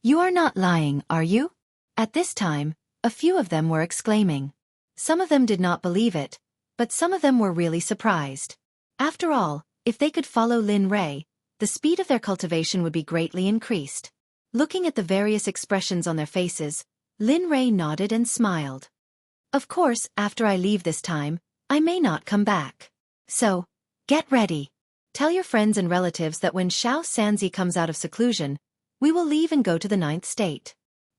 You are not lying, are you? At this time, a few of them were exclaiming. Some of them did not believe it, but some of them were really surprised. After all, if they could follow Lin Rei, the speed of their cultivation would be greatly increased. Looking at the various expressions on their faces, Lin Rei nodded and smiled. Of course, after I leave this time, I may not come back. So, get ready. Tell your friends and relatives that when Xiao Sanzi comes out of seclusion, we will leave and go to the 9th state.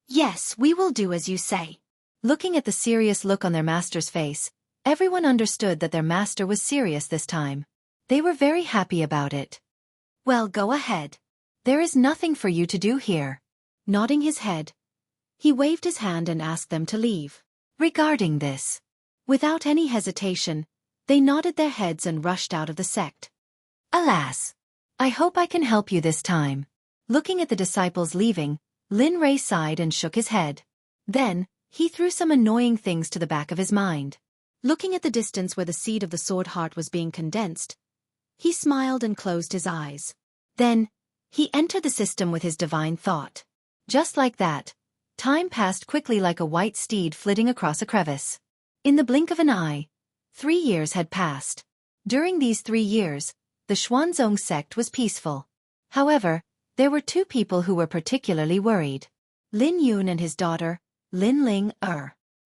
Yes, we will do as you say. Looking at the serious look on their master's face, everyone understood that their master was serious this time. They were very happy about it. Well, go ahead. There is nothing for you to do here. Nodding his head, he waved his hand and asked them to leave. Regarding this, without any hesitation, they nodded their heads and rushed out of the sect. Alas! I hope I can help you this time. Looking at the disciples leaving, Lin Rei sighed and shook his head. Then, he threw some annoying things to the back of his mind. Looking at the distance where the seed of the sword heart was being condensed, he smiled and closed his eyes. Then, he entered the system with his divine thought. Just like that, time passed quickly like a white steed flitting across a crevice. In the blink of an eye, 3 years had passed. During these 3 years, the Xuanzong sect was peaceful. However, there were 2 people who were particularly worried. Lin Yun and his daughter, Lin Ling.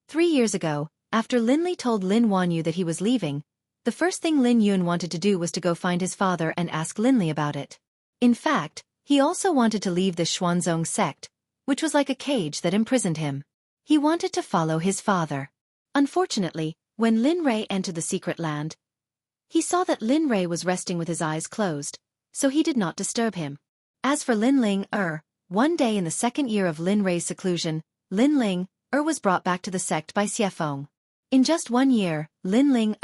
3 years ago, after Lin Li told Lin Wanyu that he was leaving, the first thing Lin Yun wanted to do was to go find his father and ask Lin Li about it. In fact, he also wanted to leave the Xuanzong sect, which was like a cage that imprisoned him. He wanted to follow his father. Unfortunately, when Lin Rei entered the secret land, he saw that Lin Rei was resting with his eyes closed, so he did not disturb him. As for Lin Ling, one day in the 2nd year of Lin Rei's seclusion, Lin Ling, was brought back to the sect by Xuefeng. In just 1 year, Lin Ling,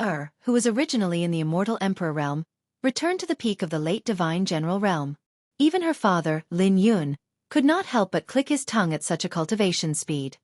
who was originally in the immortal emperor realm, returned to the peak of the late divine general realm. Even her father, Lin Yun, could not help but click his tongue at such a cultivation speed.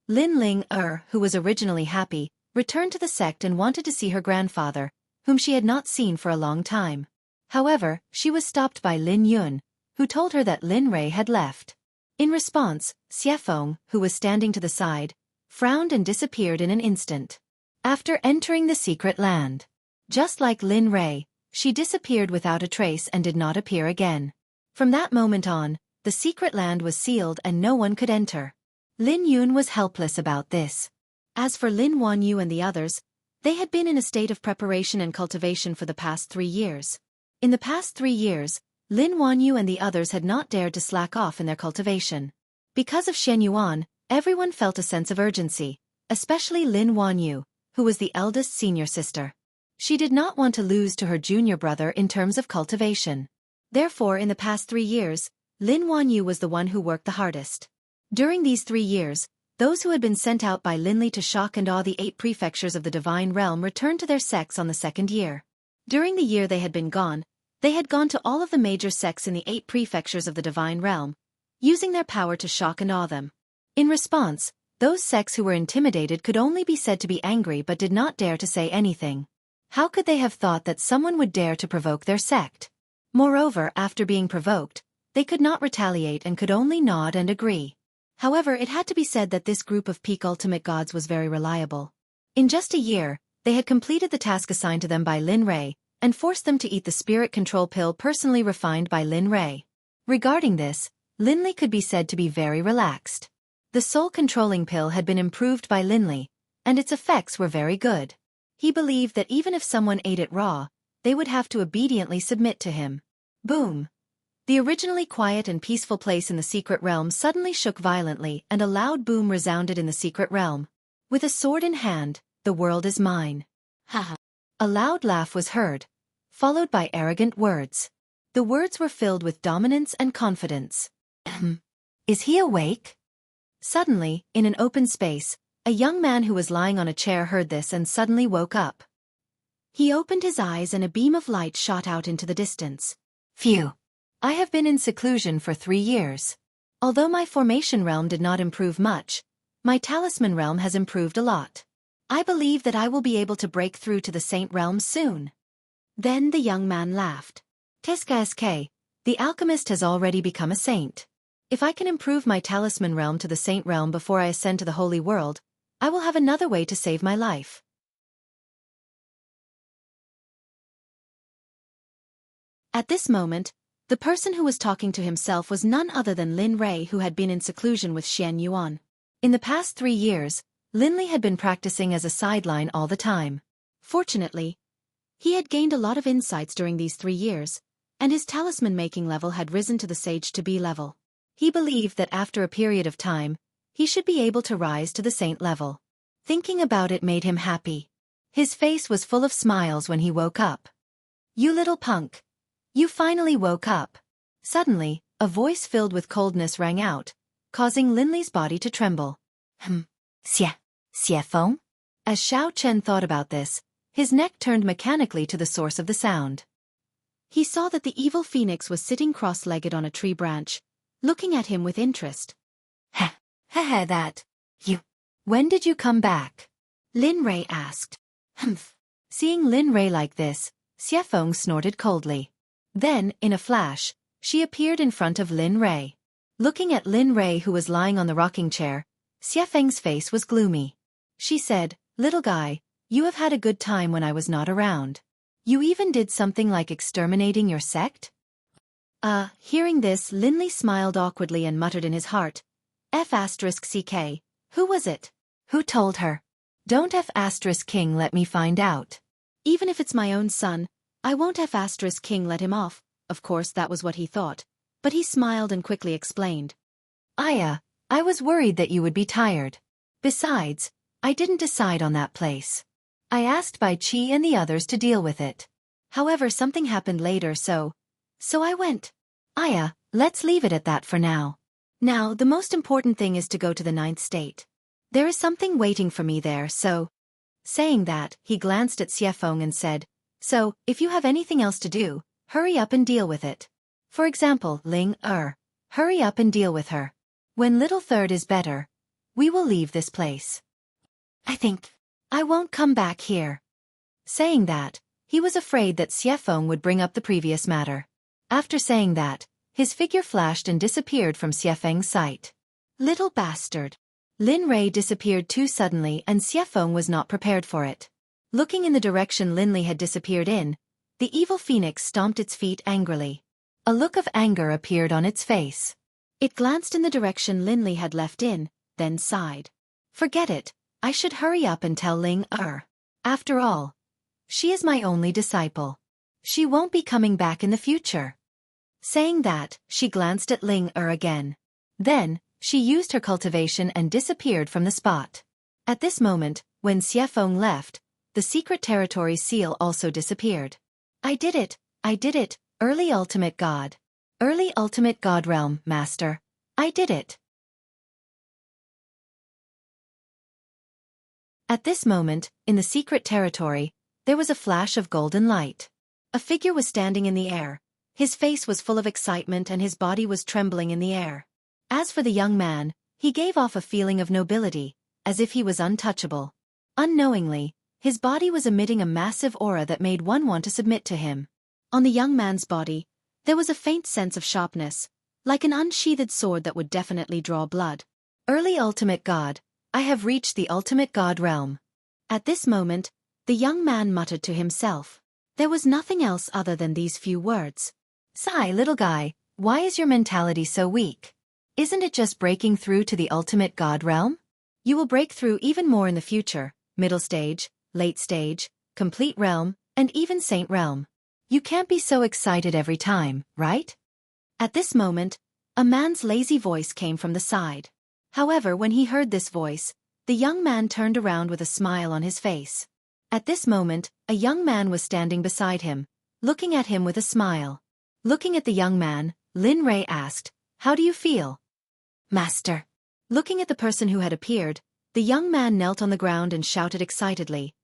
Lin Ling, who was originally happy, returned to the sect and wanted to see her grandfather, whom she had not seen for a long time. However, she was stopped by Lin Yun, who told her that Lin Rei had left. In response, Xuefeng, who was standing to the side, frowned and disappeared in an instant. After entering the secret land, just like Lin Rei, she disappeared without a trace and did not appear again. From that moment on, the secret land was sealed and no one could enter. Lin Yun was helpless about this. As for Lin Wanyu and the others, they had been in a state of preparation and cultivation for the past 3 years. In the past 3 years, Lin Wanyu and the others had not dared to slack off in their cultivation. Because of Shen Yuan, everyone felt a sense of urgency, especially Lin Wanyu, who was the eldest senior sister. She did not want to lose to her junior brother in terms of cultivation. Therefore, in the past 3 years, Lin Wanyu was the one who worked the hardest. During these 3 years, those who had been sent out by Lin Li to shock and awe the 8 prefectures of the divine realm returned to their sects on the 2nd year. During the year they had been gone, they had gone to all of the major sects in the 8 prefectures of the divine realm, using their power to shock and awe them. In response, those sects who were intimidated could only be said to be angry but did not dare to say anything. How could they have thought that someone would dare to provoke their sect? Moreover, after being provoked, they could not retaliate and could only nod and agree. However, it had to be said that this group of peak ultimate gods was very reliable. In just a year, they had completed the task assigned to them by Lin Rei, and forced them to eat the spirit control pill personally refined by Lin Rei. Regarding this, Lin Li could be said to be very relaxed. The soul controlling pill had been improved by Lin Li, and its effects were very good. He believed that even if someone ate it raw, they would have to obediently submit to him. Boom! The originally quiet and peaceful place in the secret realm suddenly shook violently and a loud boom resounded in the secret realm. With a sword in hand, the world is mine. Haha. A loud laugh was heard, followed by arrogant words. The words were filled with dominance and confidence. Is he awake? Suddenly, in an open space, a young man who was lying on a chair heard this and suddenly woke up. He opened his eyes and a beam of light shot out into the distance. Phew! I have been in seclusion for 3 years. Although my formation realm did not improve much, my talisman realm has improved a lot. I believe that I will be able to break through to the saint realm soon. Then the young man laughed. Teska, the alchemist has already become a saint. If I can improve my talisman realm to the saint realm before I ascend to the holy world, I will have another way to save my life. At this moment, the person who was talking to himself was none other than Lin Rei, who had been in seclusion with Shen Yuan. In the past 3 years, Lin Li had been practicing as a sideline all the time. Fortunately, he had gained a lot of insights during these 3 years, and his talisman-making level had risen to the Sage to B level. He believed that after a period of time, he should be able to rise to the saint level. Thinking about it made him happy. His face was full of smiles when he woke up. "You little punk. You finally woke up." Suddenly, a voice filled with coldness rang out, causing Lin Li's body to tremble. Xuefeng? As Xiao Chen thought about this, his neck turned mechanically to the source of the sound. He saw that the evil phoenix was sitting cross-legged on a tree branch, looking at him with interest. That. You. When did you come back? Lin Rei asked. Humph. Seeing Lin Rei like this, Xueqi snorted coldly. Then, in a flash, she appeared in front of Lin Rei. Looking at Lin Rei, who was lying on the rocking chair, Xueqi's face was gloomy. She said, "Little guy, you have had a good time when I was not around. You even did something like exterminating your sect?" Hearing this, Lin Li smiled awkwardly and muttered in his heart, F***CK, who was it? Who told her? Don't F***King let me find out. Even if it's my own son, I won't F***King let him off. Of course that was what he thought, but he smiled and quickly explained. I was worried that you would be tired. Besides, I didn't decide on that place. I asked Bai Qi and the others to deal with it. However, something happened later, so I went. Let's leave it at that for now. Now, the most important thing is to go to the 9th state. There is something waiting for me there, so... Saying that, he glanced at Xueqi and said, "So, if you have anything else to do, hurry up and deal with it. For example, Ling hurry up and deal with her. When little third is better, we will leave this place. I think I won't come back here." Saying that, he was afraid that Xueqi would bring up the previous matter. After saying that, his figure flashed and disappeared from Xueqi's sight. Little bastard. Lin Rei disappeared too suddenly and Xueqi was not prepared for it. Looking in the direction Lin Li had disappeared in, the evil phoenix stomped its feet angrily. A look of anger appeared on its face. It glanced in the direction Lin Li had left in, then sighed. Forget it, I should hurry up and tell Ling After all, she is my only disciple. She won't be coming back in the future. Saying that, she glanced at Ling again. Then, she used her cultivation and disappeared from the spot. At this moment, when Xueqi left, the secret territory seal also disappeared. I did it, early ultimate god. Early ultimate god realm, master. I did it. At this moment, in the secret territory, there was a flash of golden light. A figure was standing in the air. His face was full of excitement and his body was trembling in the air. As for the young man, he gave off a feeling of nobility, as if he was untouchable. Unknowingly, his body was emitting a massive aura that made one want to submit to him. On the young man's body, there was a faint sense of sharpness, like an unsheathed sword that would definitely draw blood. Early ultimate god, I have reached the ultimate god realm. At this moment, the young man muttered to himself. There was nothing else other than these few words. Sigh, little guy, why is your mentality so weak? Isn't it just breaking through to the ultimate god realm? You will break through even more in the future, middle stage, late stage, complete realm, and even saint realm. You can't be so excited every time, right? At this moment, a man's lazy voice came from the side. However, when he heard this voice, the young man turned around with a smile on his face. At this moment, a young man was standing beside him, looking at him with a smile. Looking at the young man, Lin Rei asked, "How do you feel?" "Master." Looking at the person who had appeared, the young man knelt on the ground and shouted excitedly,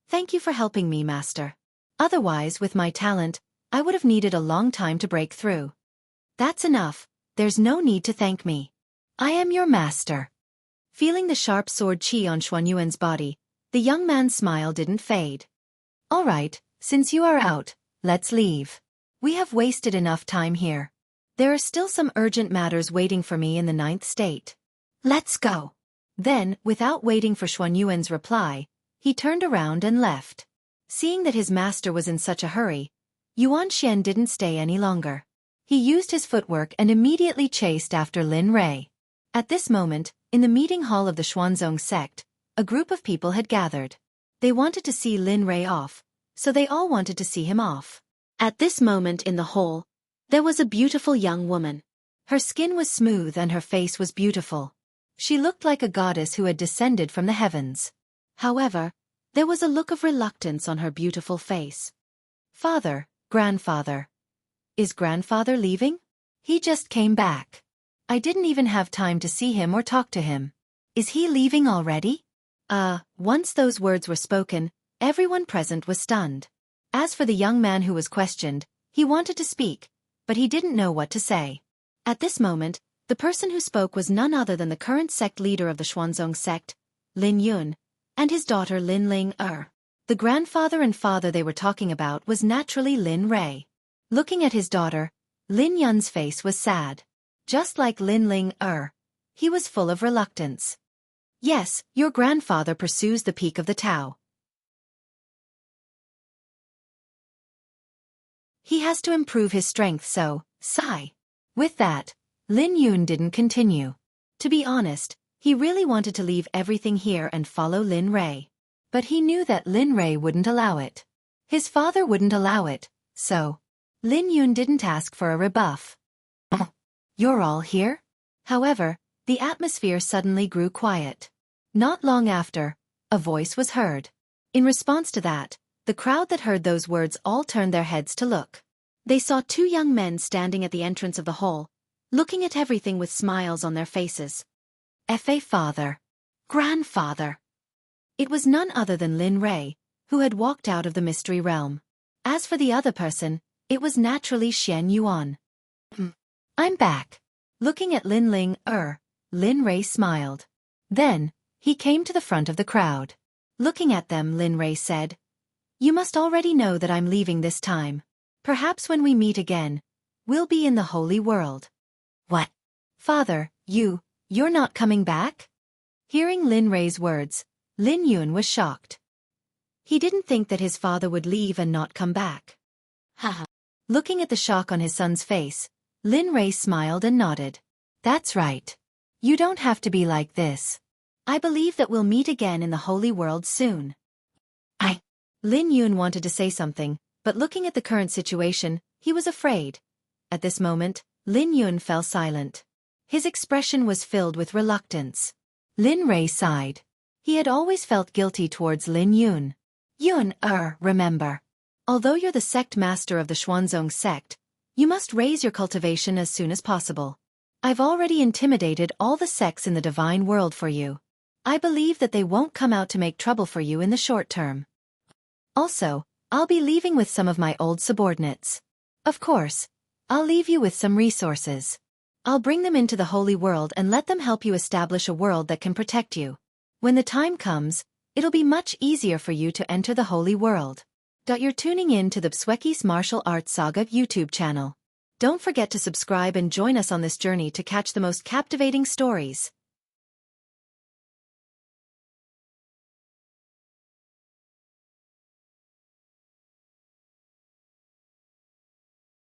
"Thank you for helping me, master. Otherwise, with my talent, I would have needed a long time to break through." "That's enough, there's no need to thank me. I am your master." Feeling the sharp sword qi on Xuanyuan's body, the young man's smile didn't fade. "All right, since you are out, let's leave. We have wasted enough time here. There are still some urgent matters waiting for me in the 9th state. Let's go." Then, without waiting for Xuanyuan's reply, he turned around and left. Seeing that his master was in such a hurry, Yuan Xian didn't stay any longer. He used his footwork and immediately chased after Lin Rei. At this moment, in the meeting hall of the Xuanzong sect, a group of people had gathered. They wanted to see Lin Rei off, so they all wanted to see him off. At this moment in the hall, there was a beautiful young woman. Her skin was smooth and her face was beautiful. She looked like a goddess who had descended from the heavens. However, there was a look of reluctance on her beautiful face. "Father, grandfather. Is grandfather leaving? He just came back. I didn't even have time to see him or talk to him. Is he leaving already?" Once those words were spoken, everyone present was stunned. As for the young man who was questioned, He wanted to speak, but he didn't know what to say. At this moment, the person who spoke was none other than the current sect leader of the Xuanzong sect, Lin Yun, and his daughter Lin Ling Er. The grandfather and father they were talking about was naturally Lin Rei. Looking at his daughter, Lin Yun's face was sad. Just like Lin Ling Er, he was full of reluctance. Yes, your grandfather pursues the peak of the Tao. He has to improve his strength, so, sigh. With that, Lin Yun didn't continue. To be honest, he really wanted to leave everything here and follow Lin Rei. But he knew that Lin Rei wouldn't allow it. His father wouldn't allow it, so Lin Yun didn't ask for a rebuff. Oh, you're all here? However, the atmosphere suddenly grew quiet. Not long after, a voice was heard. In response to that, the crowd that heard those words all turned their heads to look. They saw two young men standing at the entrance of the hall, looking at everything with smiles on their faces. Fa father. Grandfather. It was none other than Lin Rei, who had walked out of the mystery realm. As for the other person, it was naturally Shen Yuan. I'm back. Looking at Lin Ling Er, Lin Rei smiled. Then, he came to the front of the crowd. Looking at them, Lin Rei said, You must already know that I'm leaving this time. Perhaps when we meet again, we'll be in the holy world. What? Father, you're not coming back? Hearing Lin Rei's words, Lin Yun was shocked. He didn't think that his father would leave and not come back. Haha. Looking at the shock on his son's face, Lin Rei smiled and nodded. That's right. You don't have to be like this. I believe that we'll meet again in the holy world soon. Lin Yun wanted to say something, but looking at the current situation, he was afraid. At this moment, Lin Yun fell silent. His expression was filled with reluctance. Lin Rei sighed. He had always felt guilty towards Lin Yun. Remember. Although you're the sect master of the Xuanzong sect, you must raise your cultivation as soon as possible. I've already intimidated all the sects in the divine world for you. I believe that they won't come out to make trouble for you in the short term. Also, I'll be leaving with some of my old subordinates. Of course, I'll leave you with some resources. I'll bring them into the holy world and let them help you establish a world that can protect you. When the time comes, it'll be much easier for you to enter the holy world. You're tuning in to the Xueqi's Martial Arts Saga YouTube channel. Don't forget to subscribe and join us on this journey to catch the most captivating stories.